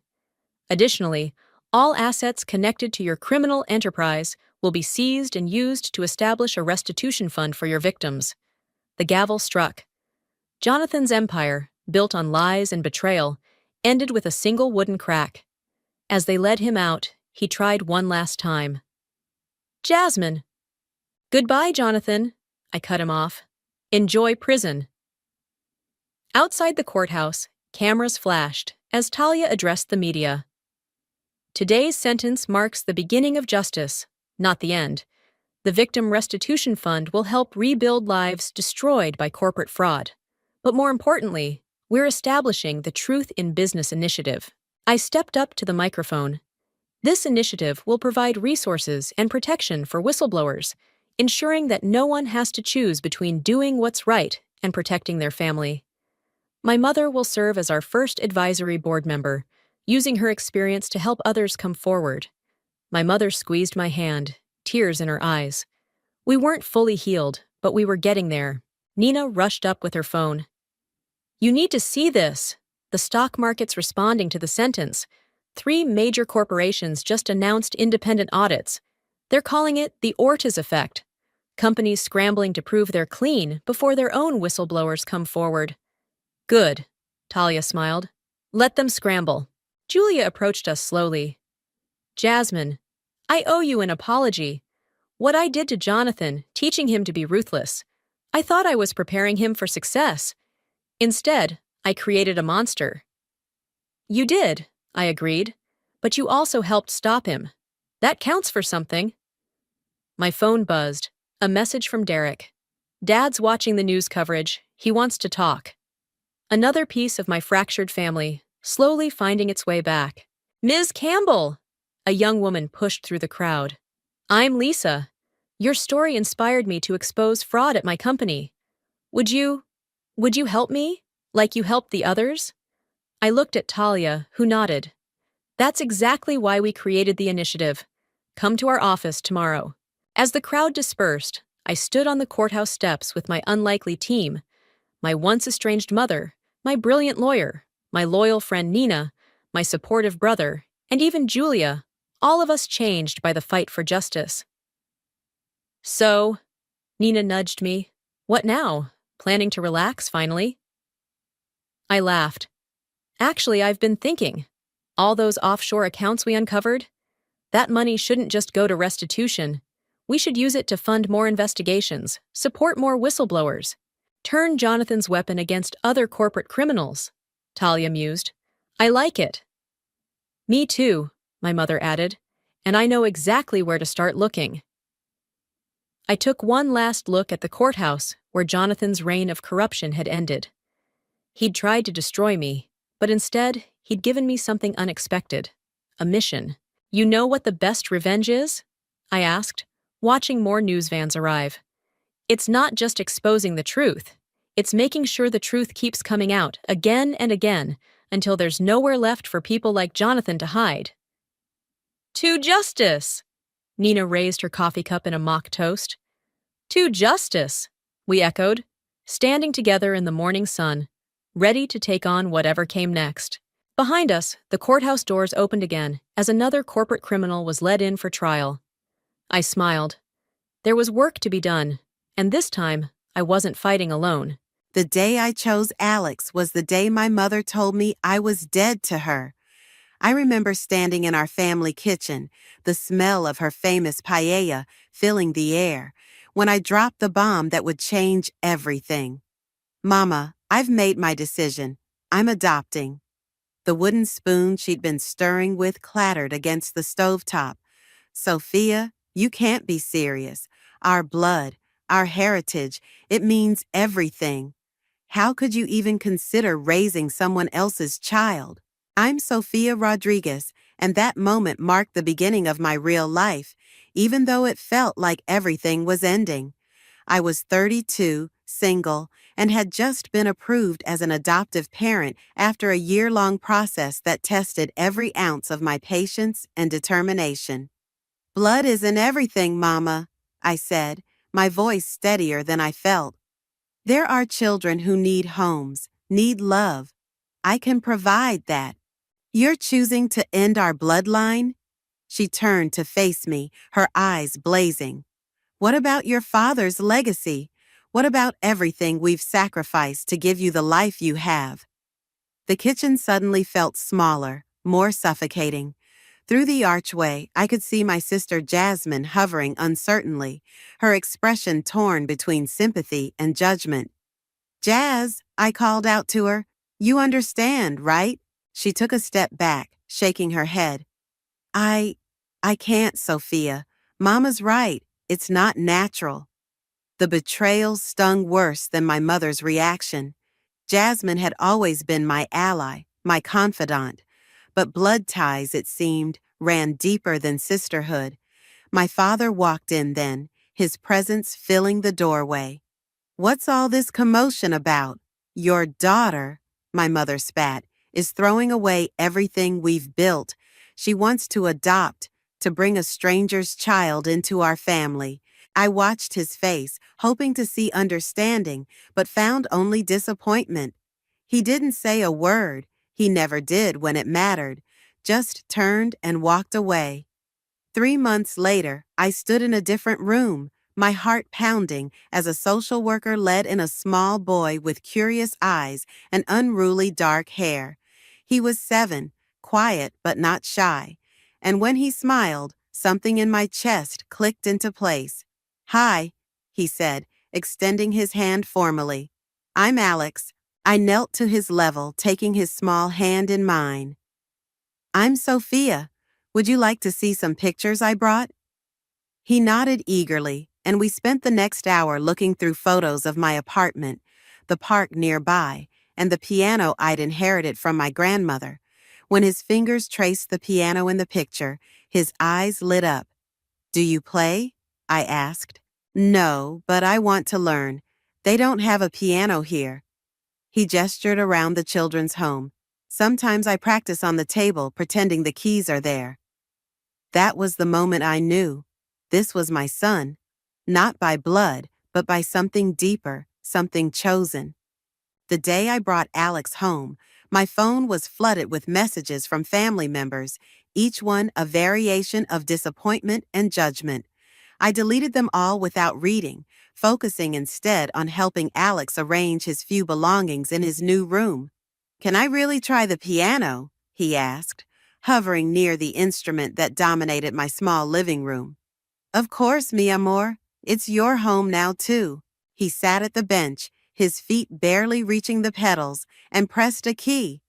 Additionally, all assets connected to your criminal enterprise will be seized and used to establish a restitution fund for your victims." The gavel struck. Jonathan's empire, built on lies and betrayal, ended with a single wooden crack. As they led him out, he tried one last time. "Jasmine!" "Goodbye, Jonathan," I cut him off. "Enjoy prison." Outside the courthouse, cameras flashed as Talia addressed the media. "Today's sentence marks the beginning of justice, not the end. The Victim Restitution Fund will help rebuild lives destroyed by corporate fraud. But more importantly, we're establishing the Truth in Business initiative." I stepped up to the microphone. "This initiative will provide resources and protection for whistleblowers, ensuring that no one has to choose between doing what's right and protecting their family. My mother will serve as our first advisory board member, using her experience to help others come forward." My mother squeezed my hand, tears in her eyes. We weren't fully healed, but we were getting there. Nina rushed up with her phone. "You need to see this. The stock market's responding to the sentence. 3 major corporations just announced independent audits. They're calling it the Ortiz effect. Companies scrambling to prove they're clean before their own whistleblowers come forward." "Good," Talia smiled. "Let them scramble." Julia approached us slowly. "Jasmine, I owe you an apology. What I did to Jonathan, teaching him to be ruthless. I thought I was preparing him for success. Instead, I created a monster." "You did," I agreed, "but you also helped stop him. That counts for something." My phone buzzed. A message from Derek. Dad's watching the news coverage. He wants to talk. Another piece of my fractured family, slowly finding its way back. Ms. Campbell! A young woman pushed through the crowd. I'm Lisa. Your story inspired me to expose fraud at my company. Would you help me? Like you helped the others? I looked at Talia, who nodded. That's exactly why we created the initiative. Come to our office tomorrow. As the crowd dispersed, I stood on the courthouse steps with my unlikely team, my once estranged mother, my brilliant lawyer, my loyal friend Nina, my supportive brother, and even Julia, all of us changed by the fight for justice. So, Nina nudged me. What now? Planning to relax, finally? I laughed. Actually, I've been thinking. All those offshore accounts we uncovered? That money shouldn't just go to restitution. We should use it to fund more investigations, support more whistleblowers, turn Jonathan's weapon against other corporate criminals, Talia mused. I like it. Me too, my mother added, and I know exactly where to start looking. I took one last look at the courthouse where Jonathan's reign of corruption had ended. He'd tried to destroy me, but instead, he'd given me something unexpected. A mission. You know what the best revenge is? I asked, watching more news vans arrive. It's not just exposing the truth. It's making sure the truth keeps coming out again and again until there's nowhere left for people like Jonathan to hide. To justice! Nina raised her coffee cup in a mock toast. To justice! We echoed, standing together in the morning sun, ready to take on whatever came next. Behind us, the courthouse doors opened again as another corporate criminal was led in for trial. I smiled. There was work to be done, and this time, I wasn't fighting alone. The day I chose Alex was the day my mother told me I was dead to her. I remember standing in our family kitchen, the smell of her famous paella filling the air, when I dropped the bomb that would change everything. Mama, I've made my decision. I'm adopting. The wooden spoon she'd been stirring with clattered against the stovetop. Sophia, you can't be serious. Our blood, our heritage, it means everything. How could you even consider raising someone else's child? I'm Sophia Rodriguez, and that moment marked the beginning of my real life, even though it felt like everything was ending. I was 32, single, and had just been approved as an adoptive parent after a year-long process that tested every ounce of my patience and determination. Blood isn't everything, Mama, I said, my voice steadier than I felt. There are children who need homes, need love. I can provide that. You're choosing to end our bloodline? She turned to face me, her eyes blazing. What about your father's legacy? What about everything we've sacrificed to give you the life you have? The kitchen suddenly felt smaller, more suffocating. Through the archway, I could see my sister Jasmine hovering uncertainly, her expression torn between sympathy and judgment. Jazz, I called out to her. You understand, right? She took a step back, shaking her head. I can't, Sophia. Mama's right. It's not natural. The betrayal stung worse than my mother's reaction. Jasmine had always been my ally, my confidant, but blood ties, it seemed, ran deeper than sisterhood. My father walked in then, his presence filling the doorway. What's all this commotion about? Your daughter, my mother spat, is throwing away everything we've built. She wants to adopt, to bring a stranger's child into our family. I watched his face, hoping to see understanding, but found only disappointment. He didn't say a word. He never did when it mattered, just turned and walked away. 3 months later, I stood in a different room, my heart pounding as a social worker led in a small boy with curious eyes and unruly dark hair. He was 7, quiet but not shy, and when he smiled, something in my chest clicked into place. Hi, he said, extending his hand formally. I'm Alex. I knelt to his level, taking his small hand in mine. I'm Sophia. Would you like to see some pictures I brought? He nodded eagerly, and we spent the next hour looking through photos of my apartment, the park nearby, and the piano I'd inherited from my grandmother. When his fingers traced the piano in the picture, his eyes lit up. "Do you play?" I asked. "No, but I want to learn. They don't have a piano here." He gestured around the children's home. "Sometimes I practice on the table, pretending the keys are there." That was the moment I knew. This was my son. Not by blood, but by something deeper, something chosen. The day I brought Alex home, my phone was flooded with messages from family members, each one a variation of disappointment and judgment. I deleted them all without reading, focusing instead on helping Alex arrange his few belongings in his new room. "Can I really try the piano?" he asked, hovering near the instrument that dominated my small living room. "Of course, mi amor. It's your home now, too." He sat at the bench, his feet barely reaching the pedals, and pressed a key.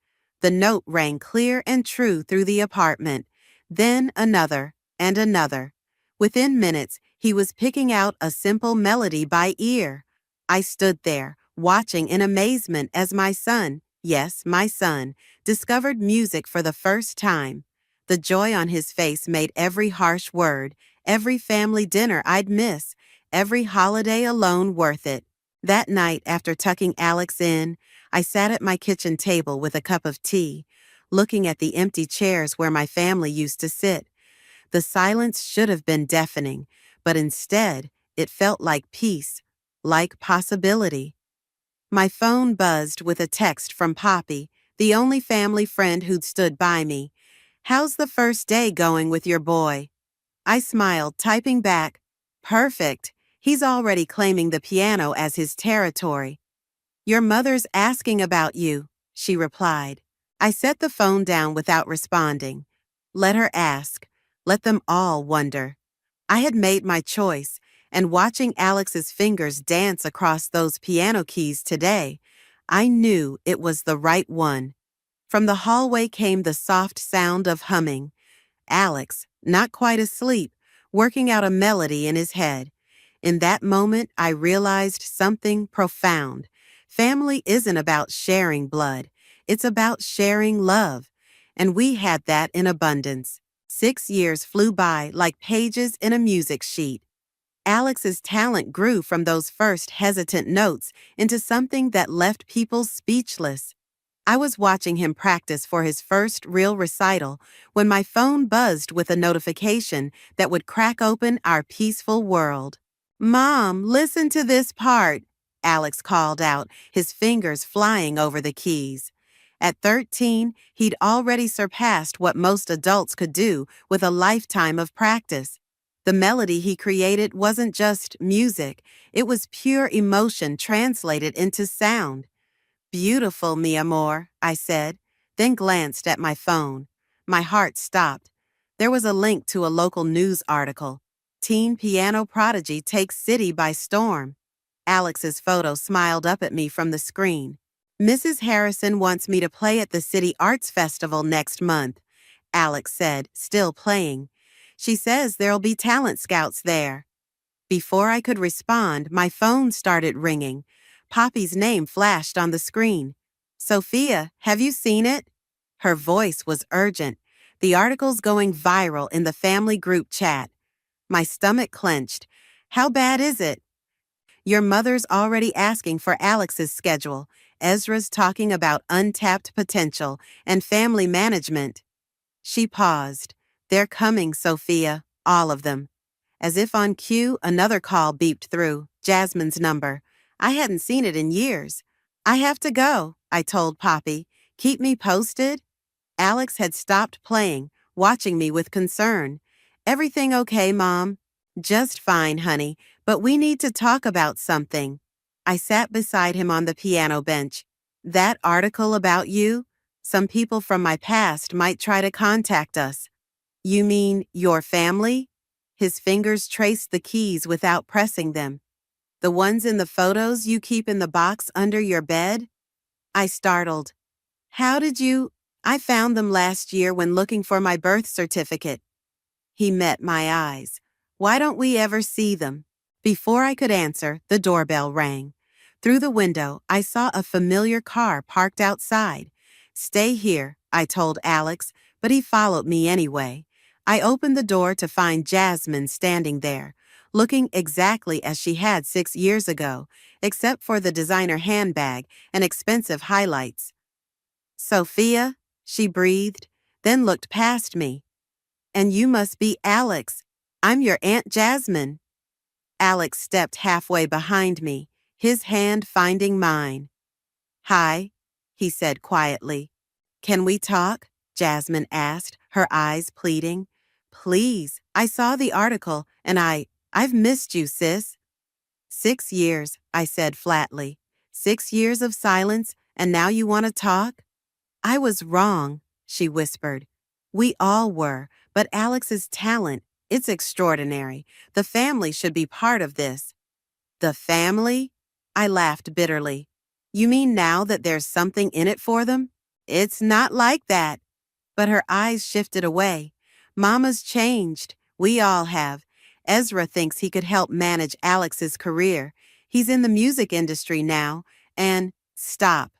The note rang clear and true through the apartment. Then another, and another. Within minutes, he was picking out a simple melody by ear. I stood there, watching in amazement as my son, yes, my son, discovered music for the first time. The joy on his face made every harsh word, every family dinner I'd miss, every holiday alone worth it. That night, after tucking Alex in, I sat at my kitchen table with a cup of tea, looking at the empty chairs where my family used to sit. The silence should have been deafening, but instead, it felt like peace, like possibility. My phone buzzed with a text from Poppy, the only family friend who'd stood by me. "How's the first day going with your boy?" I smiled, typing back, "Perfect. He's already claiming the piano as his territory." "Your mother's asking about you," she replied. I set the phone down without responding. Let her ask. Let them all wonder. I had made my choice, and watching Alex's fingers dance across those piano keys today, I knew it was the right one. From the hallway came the soft sound of humming. Alex, not quite asleep, working out a melody in his head. In that moment, I realized something profound. Family isn't about sharing blood. It's about sharing love. And we had that in abundance. 6 years flew by like pages in a music sheet. Alex's talent grew from those first hesitant notes into something that left people speechless. I was watching him practice for his first real recital when my phone buzzed with a notification that would crack open our peaceful world. "Mom, listen to this part," Alex called out, his fingers flying over the keys. At 13, he'd already surpassed what most adults could do with a lifetime of practice. The melody he created wasn't just music, it was pure emotion translated into sound. "Beautiful, mi amor," I said, then glanced at my phone. My heart stopped. There was a link to a local news article. "Teen piano prodigy takes city by storm." Alex's photo smiled up at me from the screen. "Mrs. Harrison wants me to play at the City Arts Festival next month," Alex said, still playing. "She says there'll be talent scouts there." Before I could respond, my phone started ringing. Poppy's name flashed on the screen. "Sophia, have you seen it?" Her voice was urgent. "The article's going viral in the family group chat." My stomach clenched. "How bad is it?" "Your mother's already asking for Alex's schedule. Ezra's talking about untapped potential and family management." She paused. "They're coming, Sophia, all of them." As if on cue, another call beeped through, Jasmine's number. I hadn't seen it in years. "I have to go," I told Poppy. "Keep me posted?" Alex had stopped playing, watching me with concern. "Everything okay, Mom?" "Just fine, honey, but we need to talk about something." I sat beside him on the piano bench. "That article about you? Some people from my past might try to contact us." "You mean your family?" His fingers traced the keys without pressing them. "The ones in the photos you keep in the box under your bed?" I startled. "How did you—" "I found them last year when looking for my birth certificate." He met my eyes. Why don't we ever see them? Before I could answer, the doorbell rang. Through the window, I saw a familiar car parked outside. Stay here, I told Alex, but he followed me anyway. I opened the door to find Jasmine standing there, looking exactly as she had 6 years ago, except for the designer handbag and expensive highlights. Sophia, she breathed, then looked past me. And you must be Alex. I'm your Aunt Jasmine. Alex stepped halfway behind me, his hand finding mine. Hi, he said quietly. Can we talk? Jasmine asked, her eyes pleading. Please, I saw the article and I've missed you, sis. 6 years, I said flatly. 6 years of silence and now you want to talk? I was wrong, she whispered. We all were, but Alex's talent, it's extraordinary. The family should be part of this. The family? I laughed bitterly. You mean now that there's something in it for them? It's not like that. But her eyes shifted away. Mama's changed. We all have. Ezra thinks he could help manage Alex's career. He's in the music industry now, and stop.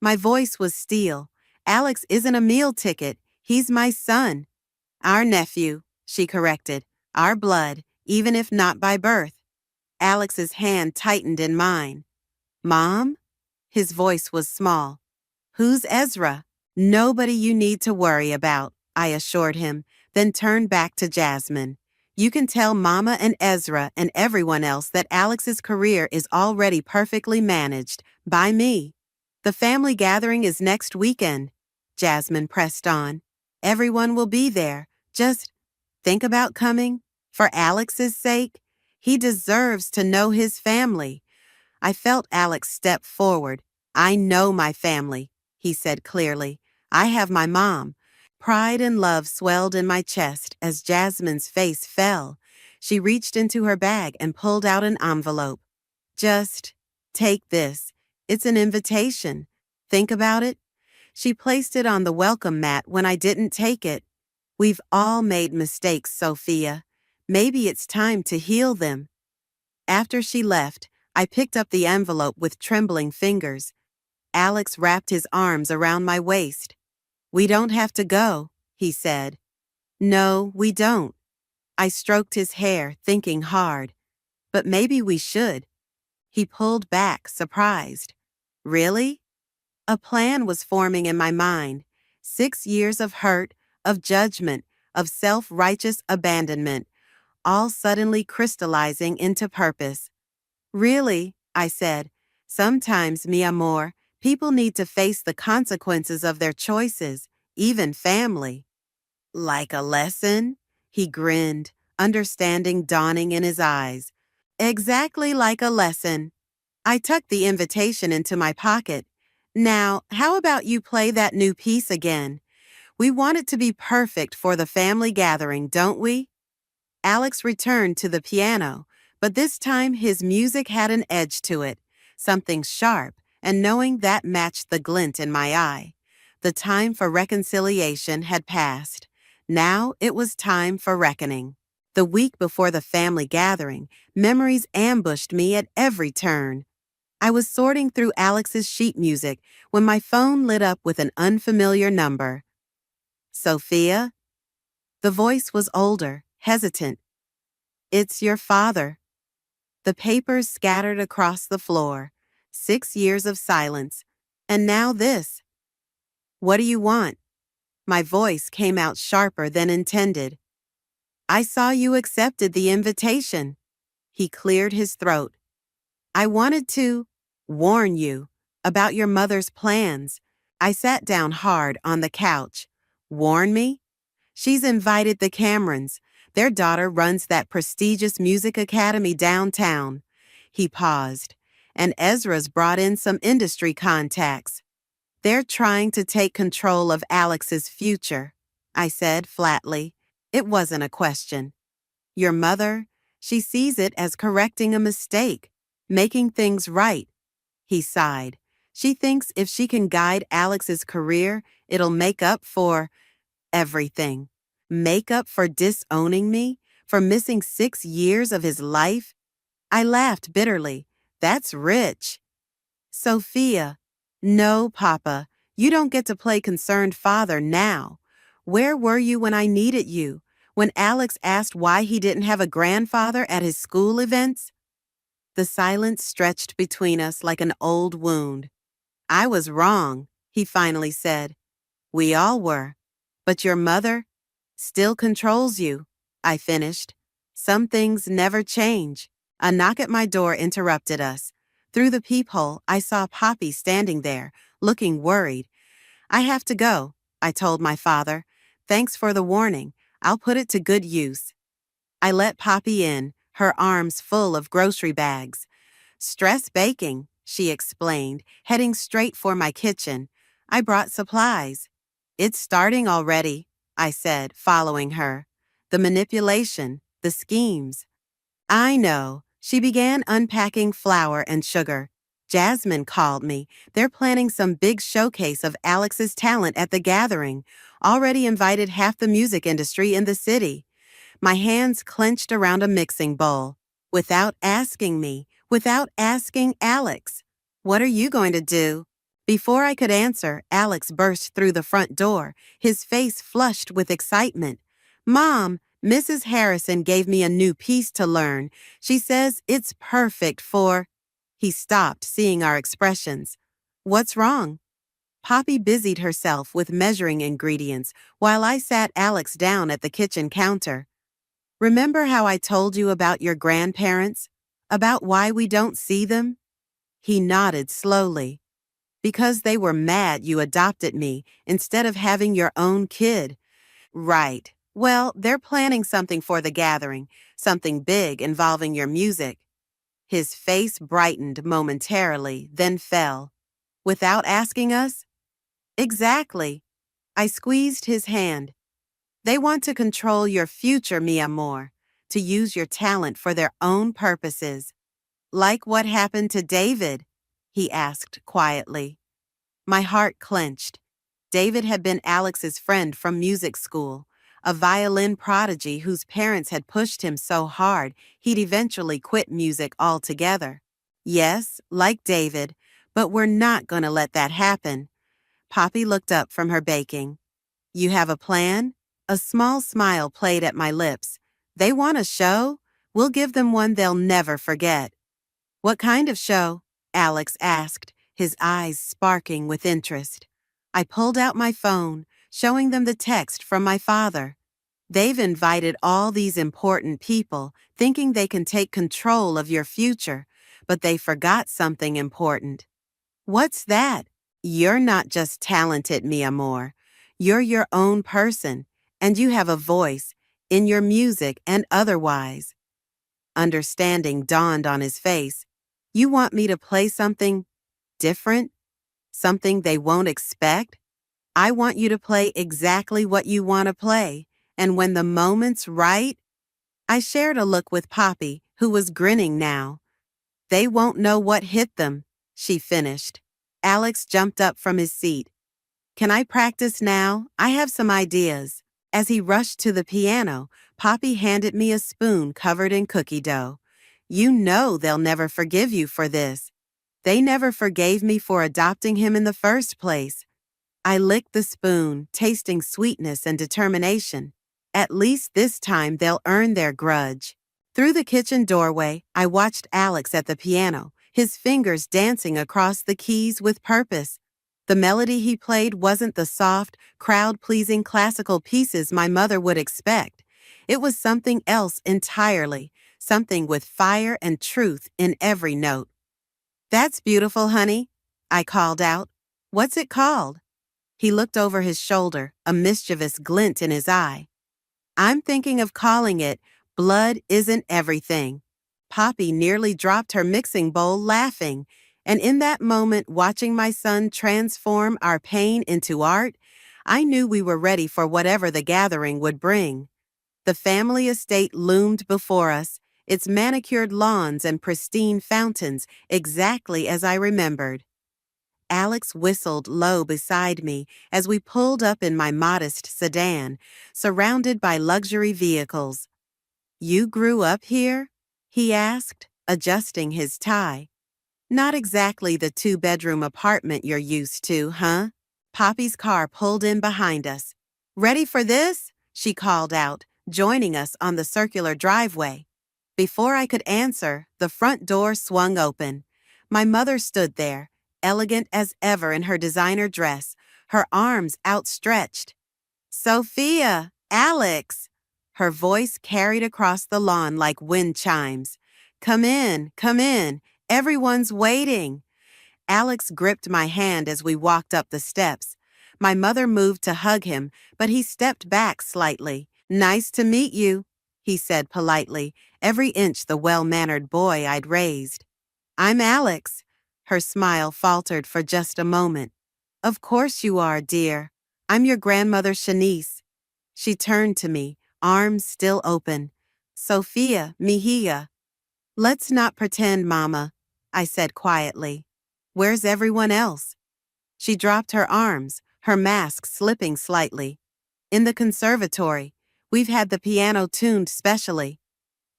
My voice was steel. Alex isn't a meal ticket. He's my son. Our nephew, she corrected. Our blood, even if not by birth. Alex's hand tightened in mine. Mom? His voice was small. Who's Ezra? Nobody you need to worry about, I assured him, then turned back to Jasmine. You can tell Mama and Ezra and everyone else that Alex's career is already perfectly managed, by me. The family gathering is next weekend, Jasmine pressed on. Everyone will be there. Just think about coming. For Alex's sake. He deserves to know his family. I felt Alex step forward. I know my family, he said clearly. I have my mom. Pride and love swelled in my chest as Jasmine's face fell. She reached into her bag and pulled out an envelope. Just take this. It's an invitation. Think about it. She placed it on the welcome mat when I didn't take it. We've all made mistakes, Sophia. Maybe it's time to heal them. After she left, I picked up the envelope with trembling fingers. Alex wrapped his arms around my waist. We don't have to go, he said. No, we don't. I stroked his hair, thinking hard. But maybe we should. He pulled back, surprised. Really? A plan was forming in my mind. 6 years of hurt, of judgment, of self-righteous abandonment, all suddenly crystallizing into purpose. Really, I said, sometimes, mi amor, people need to face the consequences of their choices, even family. Like a lesson? He grinned, understanding dawning in his eyes. Exactly like a lesson. I tucked the invitation into my pocket. Now, how about you play that new piece again? We want it to be perfect for the family gathering, don't we? Alex returned to the piano, but this time his music had an edge to it, something sharp, and knowing that matched the glint in my eye. The time for reconciliation had passed. Now it was time for reckoning. The week before the family gathering, memories ambushed me at every turn. I was sorting through Alex's sheet music when my phone lit up with an unfamiliar number. Sophia? The voice was older, hesitant. It's your father. The papers scattered across the floor. 6 years of silence. And now this. What do you want? My voice came out sharper than intended. I saw you accepted the invitation. He cleared his throat. I wanted to warn you about your mother's plans. I sat down hard on the couch. Warn me? She's invited the Camerons. Their daughter runs that prestigious music academy downtown. He paused. And Ezra's brought in some industry contacts. They're trying to take control of Alex's future, I said flatly. It wasn't a question. Your mother, she sees it as correcting a mistake, making things right. He sighed. She thinks if she can guide Alex's career, it'll make up for everything. Make up for disowning me, For missing 6 years of his life? I laughed bitterly. That's rich. Sophia. No, Papa. You don't get to play concerned father now. Where were you when I needed you? When Alex asked why he didn't have a grandfather at his school events? The silence stretched between us like an old wound. I was wrong, he finally said. We all were. But your mother still controls you, I finished. Some things never change. A knock at my door interrupted us. Through the peephole, I saw Poppy standing there, looking worried. I have to go, I told my father. Thanks for the warning. I'll put it to good use. I let Poppy in, her arms full of grocery bags. Stress baking, she explained, heading straight for my kitchen. I brought supplies. It's starting already, I said, following her. The manipulation, the schemes. I know. She began unpacking flour and sugar. Jasmine called me. They're planning some big showcase of Alex's talent at the gathering. Already invited half the music industry in the city. My hands clenched around a mixing bowl. Without asking me, without asking Alex. What are you going to do? Before I could answer, Alex burst through the front door, his face flushed with excitement. Mom, Mrs. Harrison gave me a new piece to learn. She says it's perfect for... He stopped, seeing our expressions. What's wrong? Poppy busied herself with measuring ingredients while I sat Alex down at the kitchen counter. Remember how I told you about your grandparents? About why we don't see them? He nodded slowly. Because they were mad you adopted me instead of having your own kid. Right. Well, they're planning something for the gathering, something big involving your music. His face brightened momentarily, then fell. Without asking us? Exactly. I squeezed his hand. They want to control your future, mi amor, to use your talent for their own purposes. Like what happened to David? He asked quietly. My heart clenched. David had been Alex's friend from music school, a violin prodigy whose parents had pushed him so hard he'd eventually quit music altogether. Yes, like David, but we're not going to let that happen. Poppy looked up from her baking. You have a plan? A small smile played at my lips. They want a show? We'll give them one they'll never forget. What kind of show? Alex asked, his eyes sparking with interest. I pulled out my phone, showing them the text from my father. They've invited all these important people, thinking they can take control of your future, but they forgot something important. What's that? You're not just talented, mi amor. You're your own person, and you have a voice, in your music and otherwise. Understanding dawned on his face. You want me to play something different? Something they won't expect? I want you to play exactly what you want to play, and when the moment's right... I shared a look with Poppy, who was grinning now. They won't know what hit them, she finished. Alex jumped up from his seat. Can I practice now? I have some ideas. As he rushed to the piano, Poppy handed me a spoon covered in cookie dough. You know they'll never forgive you for this. They never forgave me for adopting him in the first place. I licked the spoon, tasting sweetness and determination. At least this time they'll earn their grudge. Through the kitchen doorway, I watched Alex at the piano, his fingers dancing across the keys with purpose. The melody he played wasn't the soft, crowd-pleasing classical pieces my mother would expect. It was something else entirely, something with fire and truth in every note. That's beautiful, honey, I called out. What's it called? He looked over his shoulder, a mischievous glint in his eye. I'm thinking of calling it Blood Isn't Everything. Poppy nearly dropped her mixing bowl laughing, and in that moment, watching my son transform our pain into art, I knew we were ready for whatever the gathering would bring. The family estate loomed before us, its manicured lawns and pristine fountains exactly as I remembered. Alex whistled low beside me as we pulled up in my modest sedan, surrounded by luxury vehicles. You grew up here? He asked, adjusting his tie. Not exactly the two-bedroom apartment you're used to, huh? Poppy's car pulled in behind us. Ready for this? She called out, joining us on the circular driveway. Before I could answer, the front door swung open. My mother stood there, elegant as ever in her designer dress, her arms outstretched. Sophia! Alex! Her voice carried across the lawn like wind chimes. Come in, come in. Everyone's waiting. Alex gripped my hand as we walked up the steps. My mother moved to hug him, but he stepped back slightly. Nice to meet you, he said politely, every inch the well-mannered boy I'd raised. I'm Alex. Her smile faltered for just a moment. Of course you are, dear. I'm your grandmother Shanice. She turned to me, arms still open. Sophia, mihia. Let's not pretend, Mama, I said quietly. Where's everyone else? She dropped her arms, her mask slipping slightly. In the conservatory. We've had the piano tuned specially.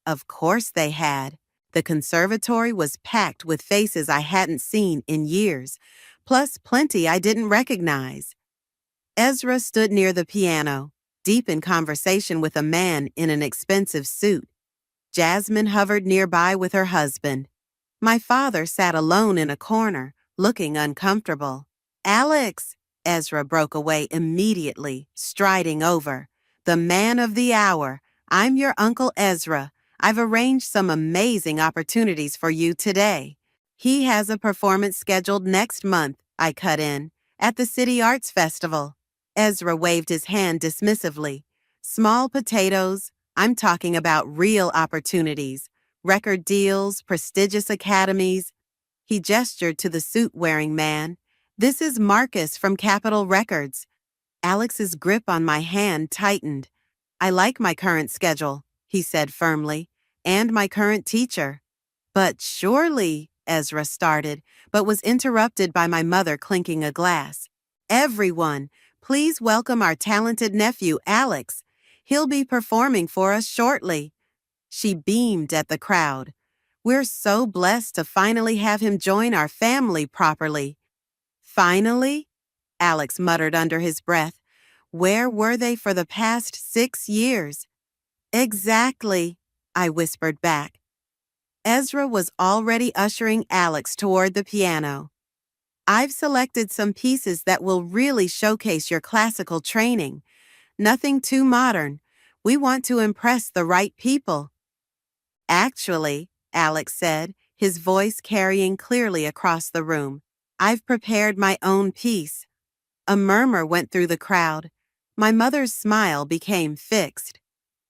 Of course they had. The conservatory was packed with faces I hadn't seen in years, plus plenty I didn't recognize. Ezra stood near the piano, deep in conversation with a man in an expensive suit. Jasmine hovered nearby with her husband. My father sat alone in a corner, looking uncomfortable. Alex! Ezra broke away immediately, striding over. The man of the hour. I'm your Uncle Ezra. I've arranged some amazing opportunities for you today. He has a performance scheduled next month, I cut in, at the City Arts Festival. Ezra waved his hand dismissively. Small potatoes. I'm talking about real opportunities. Record deals, prestigious academies. He gestured to the suit-wearing man. This is Marcus from Capitol Records. Alex's grip on my hand tightened. I like my current schedule, he said firmly, and my current teacher. But surely, Ezra started, but was interrupted by my mother clinking a glass. Everyone, please welcome our talented nephew, Alex. He'll be performing for us shortly. She beamed at the crowd. We're so blessed to finally have him join our family properly. Finally? Alex muttered under his breath. Where were they for the past 6 years? Exactly, I whispered back. Ezra was already ushering Alex toward the piano. I've selected some pieces that will really showcase your classical training. Nothing too modern. We want to impress the right people. Actually, Alex said, his voice carrying clearly across the room, I've prepared my own piece. A murmur went through the crowd. My mother's smile became fixed.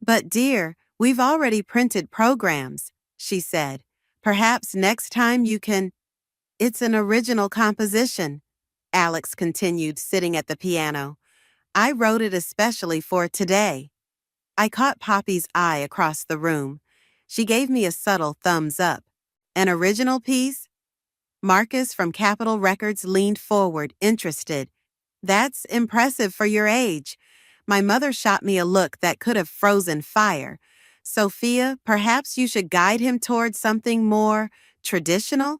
But dear, we've already printed programs, she said. Perhaps next time you can... It's an original composition, Alex continued, sitting at the piano. I wrote it especially for today. I caught Poppy's eye across the room. She gave me a subtle thumbs up. An original piece? Marcus from Capitol Records leaned forward, interested. That's impressive for your age. My mother shot me a look that could have frozen fire. Sophia, perhaps you should guide him towards something more traditional?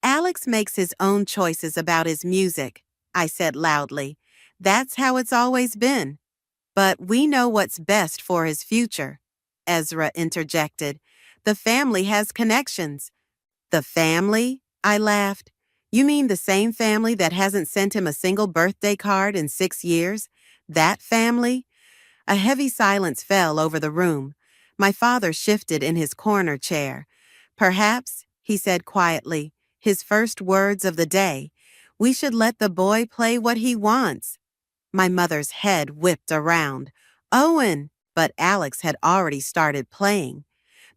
Alex makes his own choices about his music, I said loudly. That's how it's always been. But we know what's best for his future, Ezra interjected. The family has connections. The family? I laughed. You mean the same family that hasn't sent him a single birthday card in 6 years? That family? A heavy silence fell over the room. My father shifted in his corner chair. Perhaps, he said quietly, his first words of the day, we should let the boy play what he wants. My mother's head whipped around. Owen! But Alex had already started playing.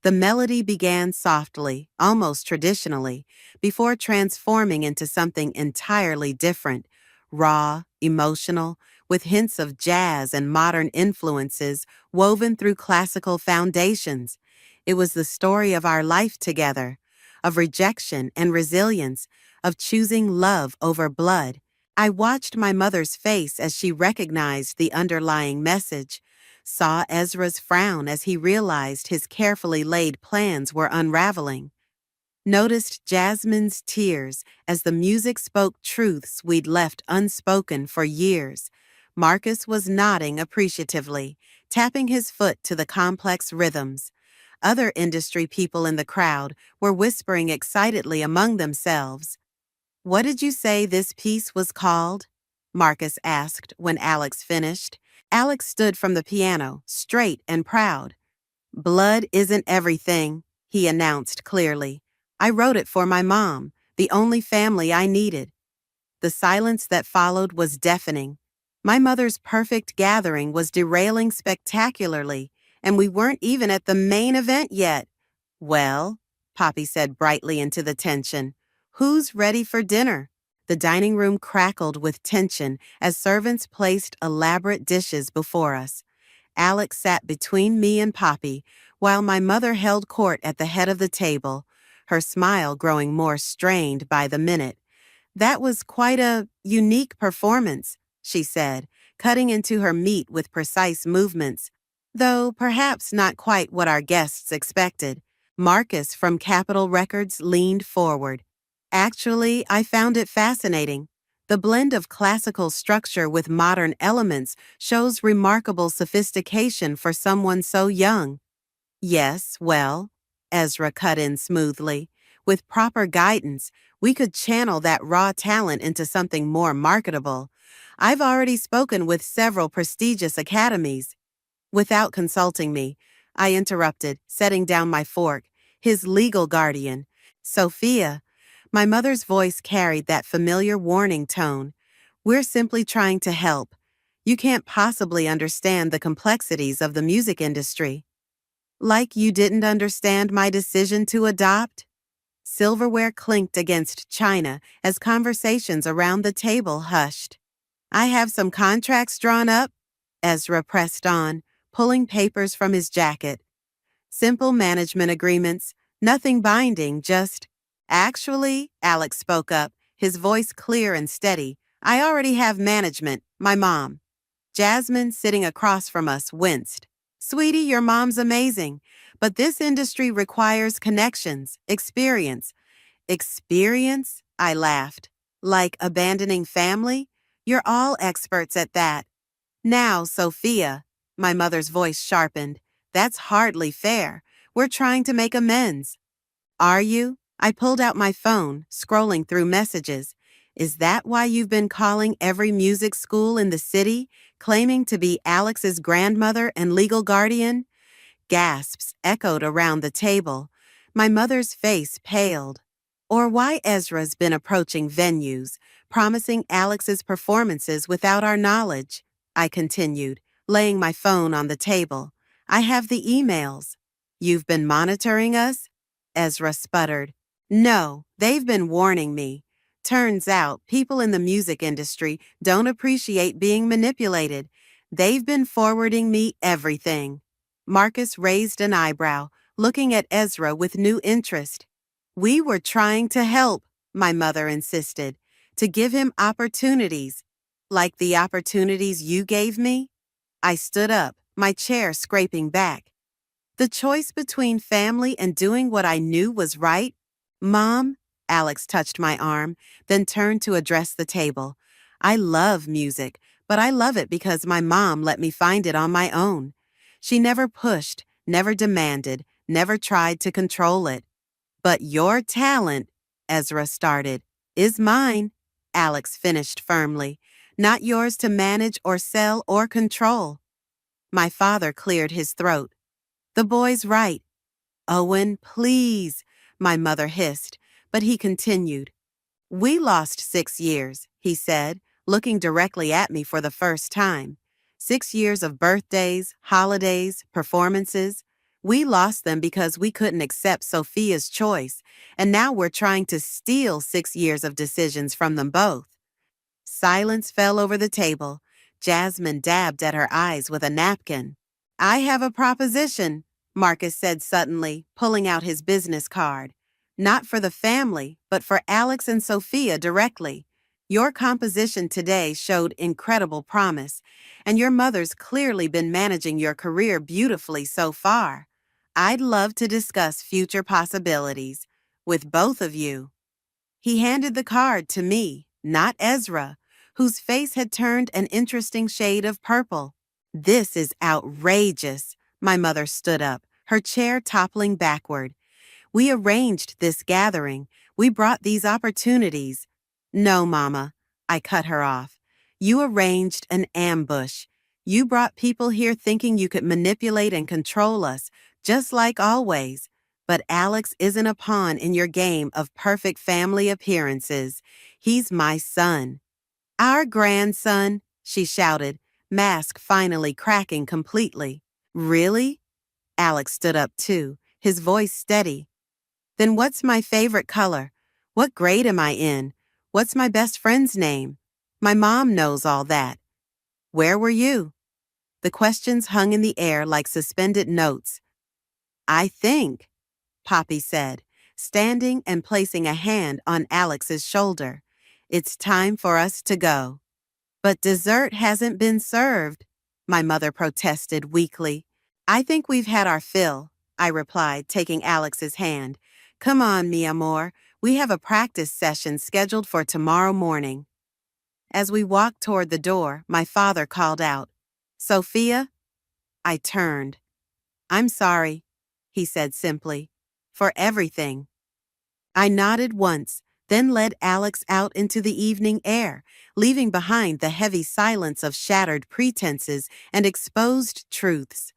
The melody began softly, almost traditionally, before transforming into something entirely different, raw, emotional, with hints of jazz and modern influences woven through classical foundations. It was the story of our life together, of rejection and resilience, of choosing love over blood. I watched my mother's face as she recognized the underlying message. saw Ezra's frown as he realized his carefully laid plans were unraveling, noticed Jasmine's tears as the music spoke truths we'd left unspoken for years. Marcus was nodding appreciatively, tapping his foot to the complex rhythms. Other industry people in the crowd were whispering excitedly among themselves. "What did you say this piece was called?" Marcus asked when Alex finished. Alex stood from the piano, straight and proud. "Blood isn't everything," he announced clearly. "I wrote it for my mom, the only family I needed." The silence that followed was deafening. My mother's perfect gathering was derailing spectacularly, and we weren't even at the main event yet. "Well," Poppy said brightly into the tension, "who's ready for dinner?" The dining room crackled with tension as servants placed elaborate dishes before us. Alex sat between me and Poppy, while my mother held court at the head of the table, her smile growing more strained by the minute. "That was quite a unique performance," she said, cutting into her meat with precise movements, though perhaps not quite what our guests expected. Marcus from Capitol Records leaned forward. "Actually, I found it fascinating. The blend of classical structure with modern elements shows remarkable sophistication for someone so young." "Yes, well," Ezra cut in smoothly, "with proper guidance, we could channel that raw talent into something more marketable. I've already spoken with several prestigious academies." Without consulting me, I interrupted, setting down my fork. "His legal guardian, Sophia." My mother's voice carried that familiar warning tone. "We're simply trying to help. You can't possibly understand the complexities of the music industry." "Like you didn't understand my decision to adopt?" Silverware clinked against china as conversations around the table hushed. "I have some contracts drawn up," Ezra pressed on, pulling papers from his jacket. "Simple management agreements, nothing binding, just—" "Actually," Alex spoke up, his voice clear and steady, "I already have management, my mom." Jasmine, sitting across from us, winced. "Sweetie, your mom's amazing, but this industry requires connections, experience." "Experience?" I laughed. "Like abandoning family? You're all experts at that." "Now, Sophia," my mother's voice sharpened, "that's hardly fair. We're trying to make amends." "Are you?" I pulled out my phone, scrolling through messages. "Is that why you've been calling every music school in the city, claiming to be Alex's grandmother and legal guardian?" Gasps echoed around the table. My mother's face paled. "Or why Ezra's been approaching venues, promising Alex's performances without our knowledge," I continued, laying my phone on the table. "I have the emails." "You've been monitoring us?" Ezra sputtered. "No, they've been warning me. Turns out, people in the music industry don't appreciate being manipulated. They've been forwarding me everything." Marcus raised an eyebrow, looking at Ezra with new interest. "We were trying to help," my mother insisted, "to give him opportunities. Like the opportunities you gave me?" I stood up, my chair scraping back. "The choice between family and doing what I knew was right?" "Mom," Alex touched my arm, then turned to address the table. "I love music, but I love it because my mom let me find it on my own. She never pushed, never demanded, never tried to control it." "But your talent," Ezra started, "is mine," Alex finished firmly. "Not yours to manage or sell or control." My father cleared his throat. "The boy's right." "Owen, please," my mother hissed, but he continued. "We lost 6 years," he said, looking directly at me for the first time. 6 years of birthdays, holidays, performances. We lost them because we couldn't accept Sophia's choice, and now we're trying to steal 6 years of decisions from them both. Silence fell over the table. Jasmine dabbed at her eyes with a napkin. "I have a proposition," Marcus said suddenly, pulling out his business card. "Not for the family, but for Alex and Sophia directly. Your composition today showed incredible promise, and your mother's clearly been managing your career beautifully so far. I'd love to discuss future possibilities with both of you. He handed the card to me, not Ezra, whose face had turned an interesting shade of purple. This is outrageous. My mother stood up, her chair toppling backward. We arranged this gathering. We brought these opportunities. No, Mama, I cut her off. You arranged an ambush. You brought people here thinking you could manipulate and control us, just like always. But Alex isn't a pawn in your game of perfect family appearances. He's my son. Our grandson, she shouted, mask finally cracking completely. Really? Alex stood up too, his voice steady. Then what's my favorite color? What grade am I in? What's my best friend's name? My mom knows all that. Where were you? The questions hung in the air like suspended notes. I think, Poppy said, standing and placing a hand on Alex's shoulder. It's time for us to go. But dessert hasn't been served, my mother protested weakly. I think we've had our fill, I replied, taking Alex's hand. Come on, mi amor. We have a practice session scheduled for tomorrow morning. As we walked toward the door, my father called out, Sophia? I turned. I'm sorry, he said simply, for everything. I nodded once, then led Alex out into the evening air, leaving behind the heavy silence of shattered pretenses and exposed truths.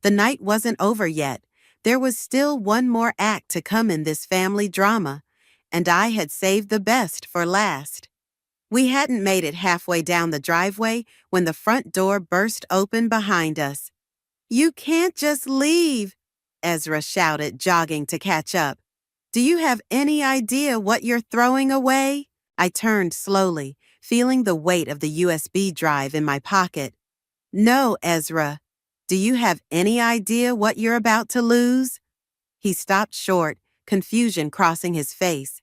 The night wasn't over yet. There was still one more act to come in this family drama, and I had saved the best for last. We hadn't made it halfway down the driveway when the front door burst open behind us. You can't just leave, Ezra shouted, jogging to catch up. Do you have any idea what you're throwing away? I turned slowly, feeling the weight of the USB drive in my pocket. No, Ezra. Do you have any idea what you're about to lose? He stopped short, confusion crossing his face.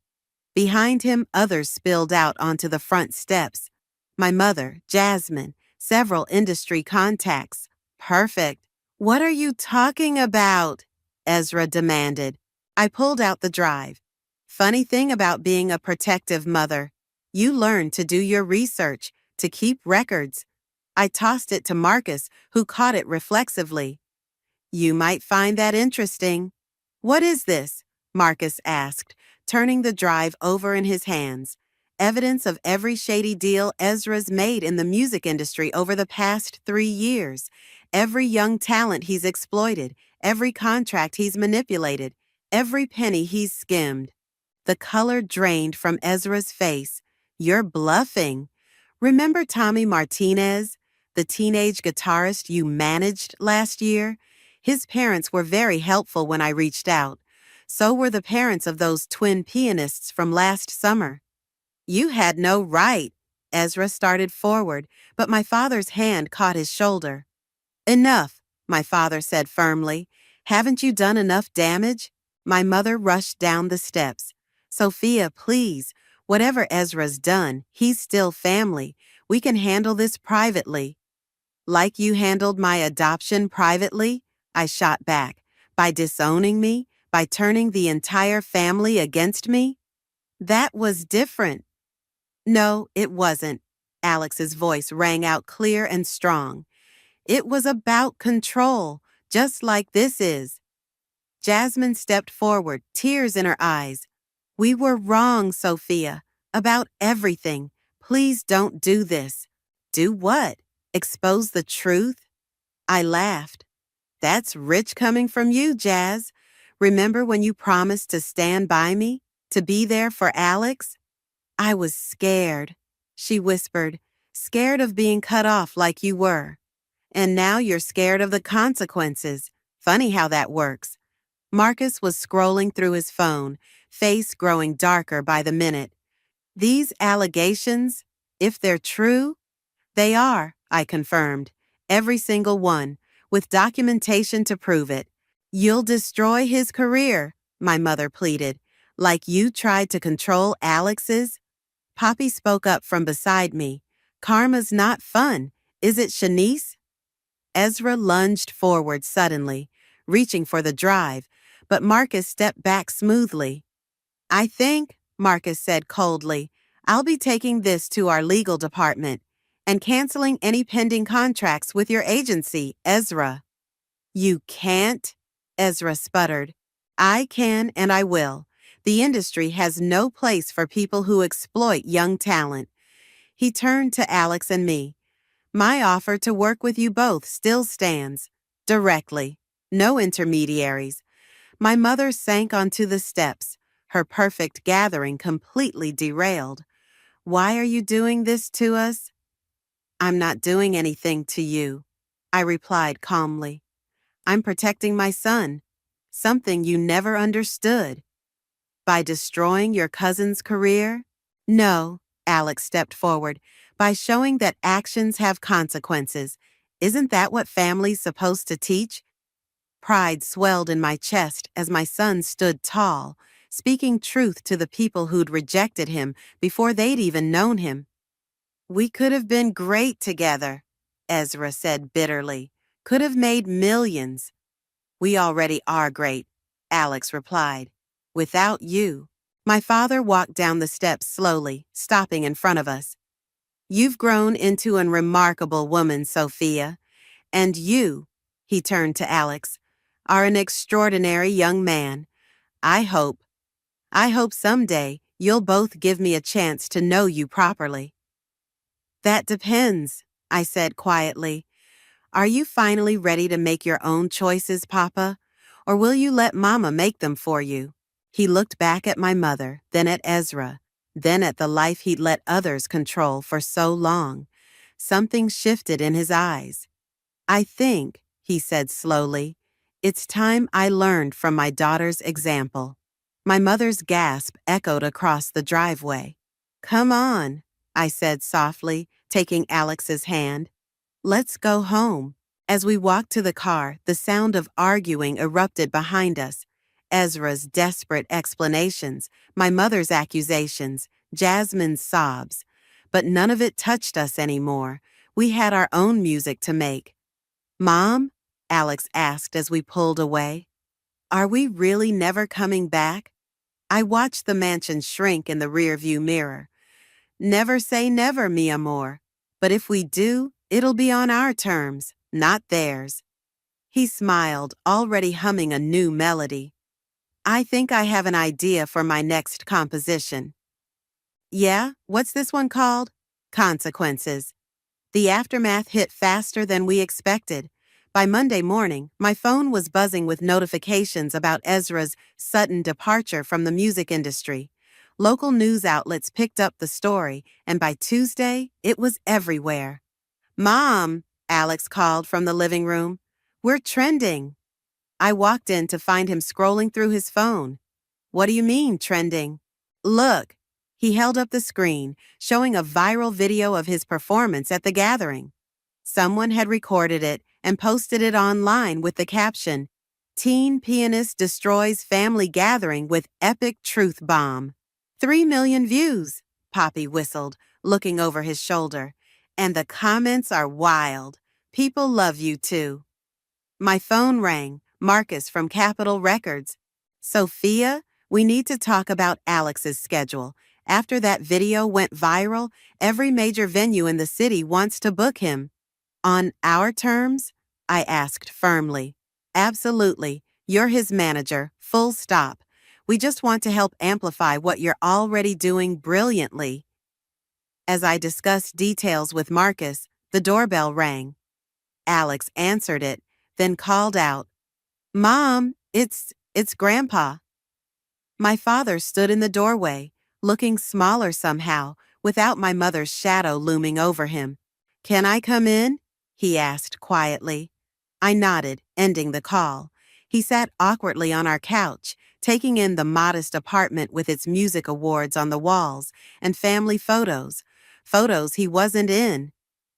Behind him, others spilled out onto the front steps. My mother, Jasmine, several industry contacts. Perfect. What are you talking about? Ezra demanded. I pulled out the drive. Funny thing about being a protective mother. You learn to do your research, to keep records. I tossed it to Marcus, who caught it reflexively. You might find that interesting. What is this? Marcus asked, turning the drive over in his hands. Evidence of every shady deal Ezra's made in the music industry over the past 3 years. Every young talent he's exploited, every contract he's manipulated, every penny he's skimmed. The color drained from Ezra's face. You're bluffing. Remember Tommy Martinez, the teenage guitarist you managed last year? His parents were very helpful when I reached out. So were the parents of those twin pianists from last summer. You had no right. Ezra started forward, but my father's hand caught his shoulder. Enough, my father said firmly. Haven't you done enough damage? My mother rushed down the steps. Sophia, please. Whatever Ezra's done, he's still family. We can handle this privately. Like you handled my adoption privately? I shot back. By disowning me? By turning the entire family against me? That was different. No, it wasn't. Alex's voice rang out clear and strong. It was about control, just like this is. Jasmine stepped forward, tears in her eyes. We were wrong, Sophia, about everything. Please don't do this. Do what? Expose the truth? I laughed. That's rich coming from you, Jazz. Remember when you promised to stand by me? To be there for Alex? I was scared, she whispered, scared of being cut off like you were. And now you're scared of the consequences. Funny how that works. Marcus was scrolling through his phone, face growing darker by the minute. These allegations, if they're true? They are, I confirmed. Every single one, with documentation to prove it. You'll destroy his career, my mother pleaded, like you tried to control Alex's. Poppy spoke up from beside me. Karma's not fun, is it, Shanice? Ezra lunged forward suddenly, reaching for the drive, but Marcus stepped back smoothly. I think, Marcus said coldly, I'll be taking this to our legal department and canceling any pending contracts with your agency, Ezra. You can't, Ezra sputtered. I can and I will. The industry has no place for people who exploit young talent. He turned to Alex and me. My offer to work with you both still stands. Directly. No intermediaries. My mother sank onto the steps, her perfect gathering completely derailed. Why are you doing this to us? I'm not doing anything to you, I replied calmly. I'm protecting my son, something you never understood. By destroying your cousin's career? No, Alex stepped forward, by showing that actions have consequences. Isn't that what family's supposed to teach? Pride swelled in my chest as my son stood tall, speaking truth to the people who'd rejected him before they'd even known him. We could have been great together, Ezra said bitterly. Could have made millions. We already are great, Alex replied. Without you. My father walked down the steps slowly, stopping in front of us. You've grown into a remarkable woman, Sophia. And you, he turned to Alex, are an extraordinary young man. I hope someday you'll both give me a chance to know you properly. That depends, I said quietly. Are you finally ready to make your own choices, Papa? Or will you let Mama make them for you? He looked back at my mother, then at Ezra, then at the life he'd let others control for so long. Something shifted in his eyes. I think, he said slowly, it's time I learned from my daughter's example. My mother's gasp echoed across the driveway. Come on, I said softly, taking Alex's hand. Let's go home. As we walked to the car, the sound of arguing erupted behind us. Ezra's desperate explanations, my mother's accusations, Jasmine's sobs. But none of it touched us anymore. We had our own music to make. Mom? Alex asked as we pulled away. Are we really never coming back? I watched the mansion shrink in the rearview mirror. Never say never, mi amor. But if we do, it'll be on our terms, not theirs. He smiled, already humming a new melody. I think I have an idea for my next composition. Yeah? What's this one called? Consequences. The aftermath hit faster than we expected. By Monday morning, my phone was buzzing with notifications about Ezra's sudden departure from the music industry. Local news outlets picked up the story, and by Tuesday, it was everywhere. Mom, Alex called from the living room. We're trending. I walked in to find him scrolling through his phone. What do you mean, trending? Look. He held up the screen, showing a viral video of his performance at the gathering. Someone had recorded it and posted it online with the caption, Teen Pianist Destroys Family Gathering with Epic Truth Bomb. 3 million views, Poppy whistled, looking over his shoulder. And the comments are wild. People love you too. My phone rang, Marcus from Capitol Records. Sophia, we need to talk about Alex's schedule. After that video went viral, every major venue in the city wants to book him. On our terms? I asked firmly. Absolutely. You're his manager, full stop. We just want to help amplify what you're already doing brilliantly. As I discussed details with Marcus, the doorbell rang. Alex answered it, then called out, Mom, it's Grandpa. My father stood in the doorway, looking smaller somehow, without my mother's shadow looming over him. Can I come in? He asked quietly. I nodded, ending the call. He sat awkwardly on our couch, taking in the modest apartment with its music awards on the walls and family photos he wasn't in.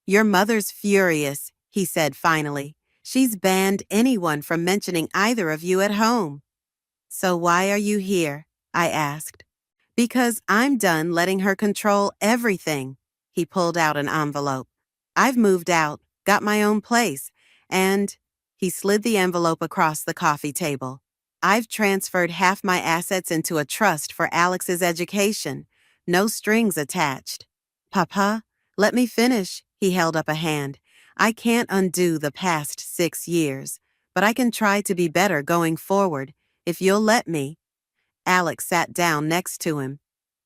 Your mother's furious, he said finally. She's banned anyone from mentioning either of you at home. So why are you here? I asked. Because I'm done letting her control everything. He pulled out an envelope. I've moved out, got my own place, and he slid the envelope across the coffee table. I've transferred half my assets into a trust for Alex's education. No strings attached. Papa, let me finish. He held up a hand. I can't undo the past 6 years, but I can try to be better going forward, if you'll let me. Alex sat down next to him.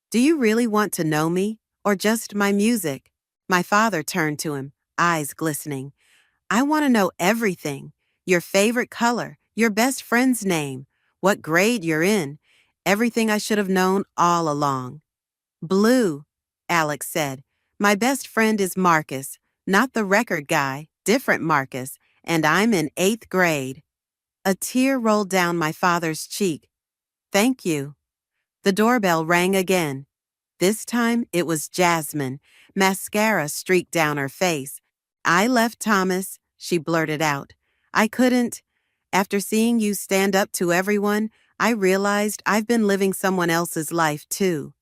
Do you really want to know me, or just my music? My father turned to him, eyes glistening. I want to know everything. Your favorite color, your best friend's name, what grade you're in, everything I should have known all along. Blue, Alex said. My best friend is Marcus, not the record guy, different Marcus, and I'm in 8th grade. A tear rolled down my father's cheek. Thank you. The doorbell rang again. This time it was Jasmine. Mascara streaked down her face. I left Thomas, she blurted out. I couldn't. After seeing you stand up to everyone, I realized I've been living someone else's life too.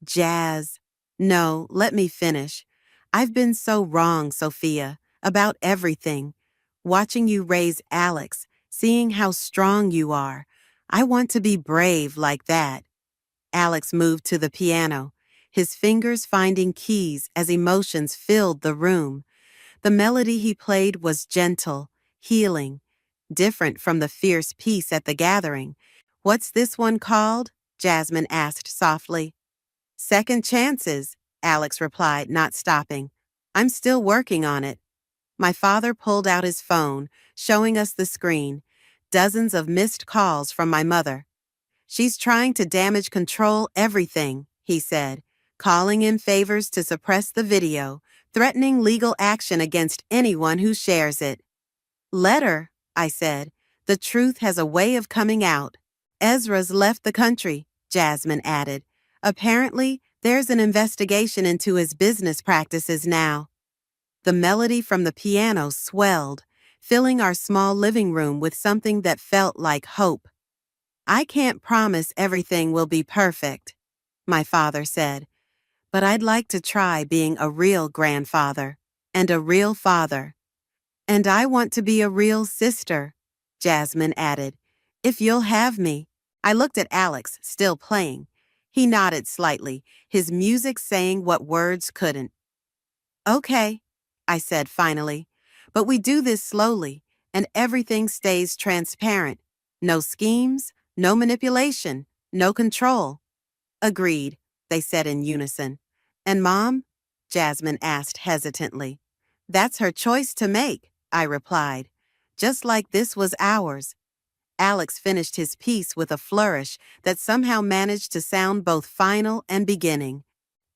Jazz. No, let me finish. I've been so wrong, Sophia, about everything. Watching you raise Alex, seeing how strong you are. I want to be brave like that. Alex moved to the piano, his fingers finding keys as emotions filled the room. The melody he played was gentle, healing, different from the fierce piece at the gathering. What's this one called? Jasmine asked softly. Second Chances, Alex replied, not stopping. I'm still working on it. My father pulled out his phone, showing us the screen. Dozens of missed calls from my mother. She's trying to damage control everything, he said, calling in favors to suppress the video, threatening legal action against anyone who shares it. Let her, I said. The truth has a way of coming out. Ezra's left the country, Jasmine added. Apparently, there's an investigation into his business practices now. The melody from the piano swelled, filling our small living room with something that felt like hope. I can't promise everything will be perfect, my father said, but I'd like to try being a real grandfather and a real father. And I want to be a real sister, Jasmine added, if you'll have me. I looked at Alex, still playing. He nodded slightly, his music saying what words couldn't. Okay, I said finally, but we do this slowly, and everything stays transparent. No schemes, no manipulation, no control. Agreed, they said in unison. And Mom? Jasmine asked hesitantly. That's her choice to make, I replied. Just like this was ours. Alex finished his piece with a flourish that somehow managed to sound both final and beginning.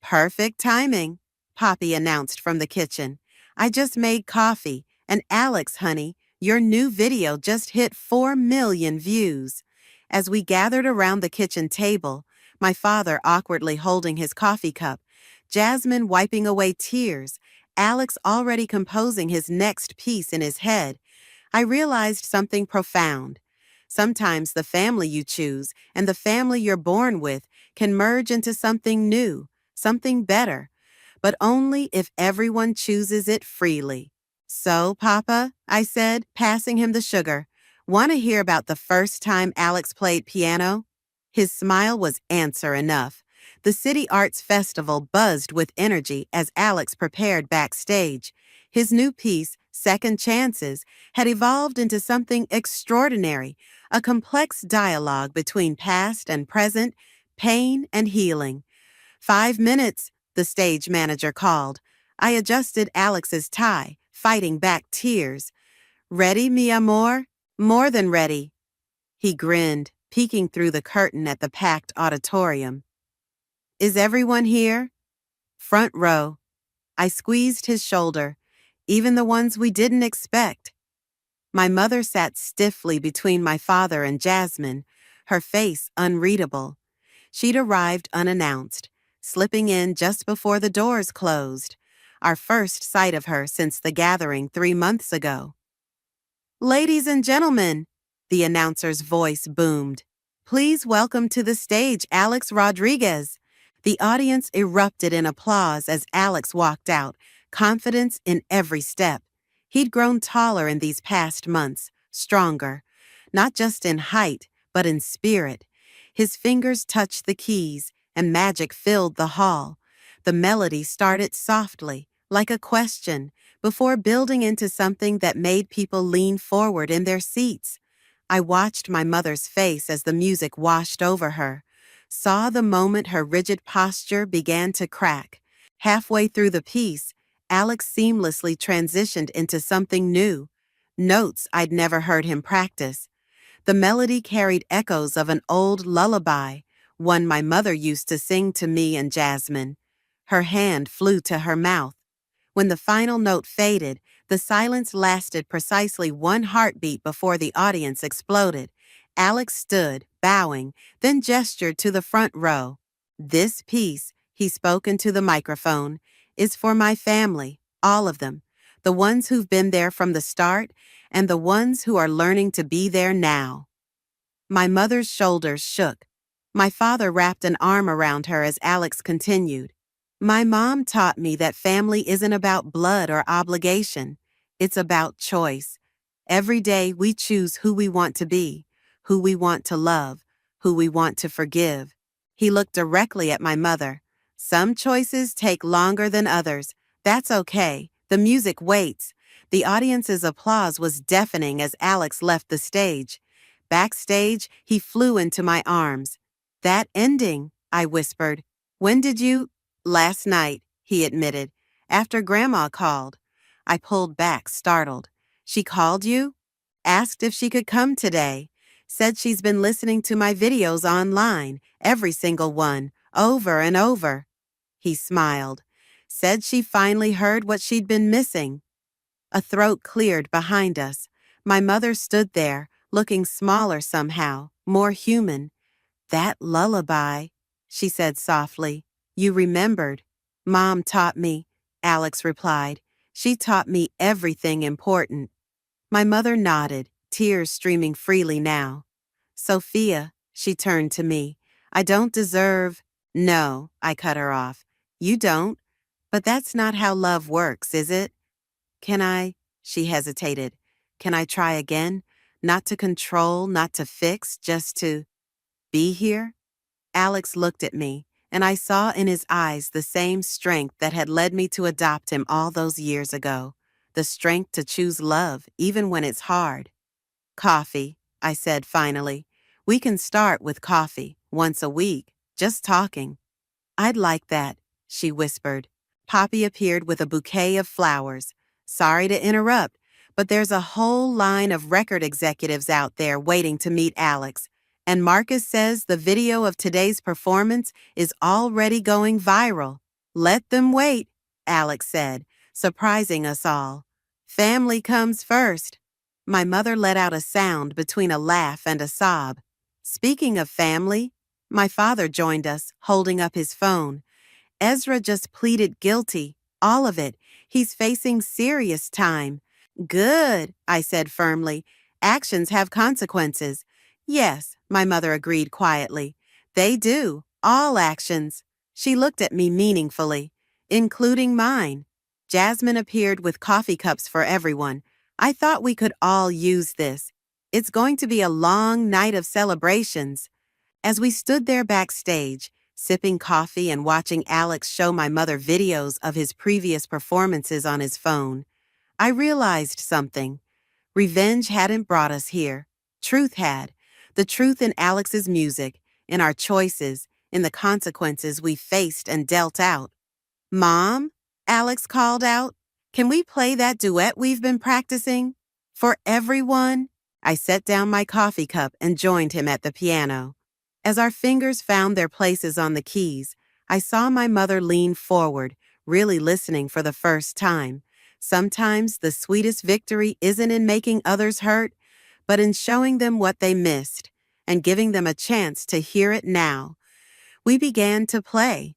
Perfect timing, Poppy announced from the kitchen. I just made coffee, and Alex, honey, your new video just hit 4 million views. As we gathered around the kitchen table, my father awkwardly holding his coffee cup, Jasmine wiping away tears, Alex already composing his next piece in his head, I realized something profound. Sometimes the family you choose and the family you're born with can merge into something new, something better, but only if everyone chooses it freely. So, Papa, I said, passing him the sugar, want to hear about the first time Alex played piano? His smile was answer enough. The City Arts Festival buzzed with energy as Alex prepared backstage. His new piece, Second Chances, had evolved into something extraordinary, a complex dialogue between past and present, pain and healing. 5 minutes, the stage manager called. I adjusted Alex's tie, fighting back tears. Ready, mi amor? More than ready. He grinned, peeking through the curtain at the packed auditorium. Is everyone here? Front row. I squeezed his shoulder, even the ones we didn't expect. My mother sat stiffly between my father and Jasmine, her face unreadable. She'd arrived unannounced, slipping in just before the doors closed, our first sight of her since the gathering 3 months ago. Ladies and gentlemen, the announcer's voice boomed. Please welcome to the stage Alex Rodriguez." The audience erupted in applause as Alex walked out, confidence in every step. He'd grown taller in these past months, stronger, not just in height, but in spirit. His fingers touched the keys, and magic filled the hall. The melody started softly, like a question, before building into something that made people lean forward in their seats. I watched my mother's face as the music washed over her, saw the moment her rigid posture began to crack. Halfway through the piece, Alex seamlessly transitioned into something new, notes I'd never heard him practice. The melody carried echoes of an old lullaby, one my mother used to sing to me and Jasmine. Her hand flew to her mouth. When the final note faded, the silence lasted precisely one heartbeat before the audience exploded. Alex stood, bowing, then gestured to the front row. "This piece," he spoke into the microphone, "is for my family, all of them, the ones who've been there from the start and the ones who are learning to be there now." My mother's shoulders shook. My father wrapped an arm around her as Alex continued. "My mom taught me that family isn't about blood or obligation. It's about choice. Every day we choose who we want to be, who we want to love, who we want to forgive." He looked directly at my mother. "Some choices take longer than others. That's okay. The music waits." The audience's applause was deafening as Alex left the stage. Backstage, he flew into my arms. "That ending," I whispered. "When did you—" "Last night," he admitted, "after Grandma called." I pulled back, startled. "She called you?" "Asked if she could come today. Said she's been listening to my videos online, every single one, over and over." He smiled. "Said she finally heard what she'd been missing." A throat cleared behind us. My mother stood there, looking smaller somehow, more human. "That lullaby," she said softly. "You remembered." "Mom taught me," Alex replied. "She taught me everything important." My mother nodded, tears streaming freely now. "Sophia," she turned to me, "I don't deserve—" "No," I cut her off. "You don't. But that's not how love works, is it?" "Can I—" she hesitated. "Can I try again? Not to control, not to fix, just to be here?" Alex looked at me, and I saw in his eyes the same strength that had led me to adopt him all those years ago. The strength to choose love, even when it's hard. "Coffee," I said finally. "We can start with coffee, once a week, just talking." "I'd like that," she whispered. Poppy appeared with a bouquet of flowers. "Sorry to interrupt, but there's a whole line of record executives out there waiting to meet Alex. And Marcus says the video of today's performance is already going viral." "Let them wait," Alex said, surprising us all. "Family comes first." My mother let out a sound between a laugh and a sob. "Speaking of family," my father joined us, holding up his phone. "Ezra just pleaded guilty, all of it. He's facing serious time." "Good," I said firmly. "Actions have consequences." "Yes," my mother agreed quietly. "They do, all actions." She looked at me meaningfully. "Including mine." Jasmine appeared with coffee cups for everyone. "I thought we could all use this. It's going to be a long night of celebrations." As we stood there backstage, sipping coffee and watching Alex show my mother videos of his previous performances on his phone, I realized something. Revenge hadn't brought us here. Truth had. The truth in Alex's music, in our choices, in the consequences we faced and dealt out. "Mom," Alex called out, "can we play that duet we've been practicing? For everyone?" I set down my coffee cup and joined him at the piano. As our fingers found their places on the keys, I saw my mother lean forward, really listening for the first time. Sometimes the sweetest victory isn't in making others hurt, but in showing them what they missed and giving them a chance to hear it now. We began to play.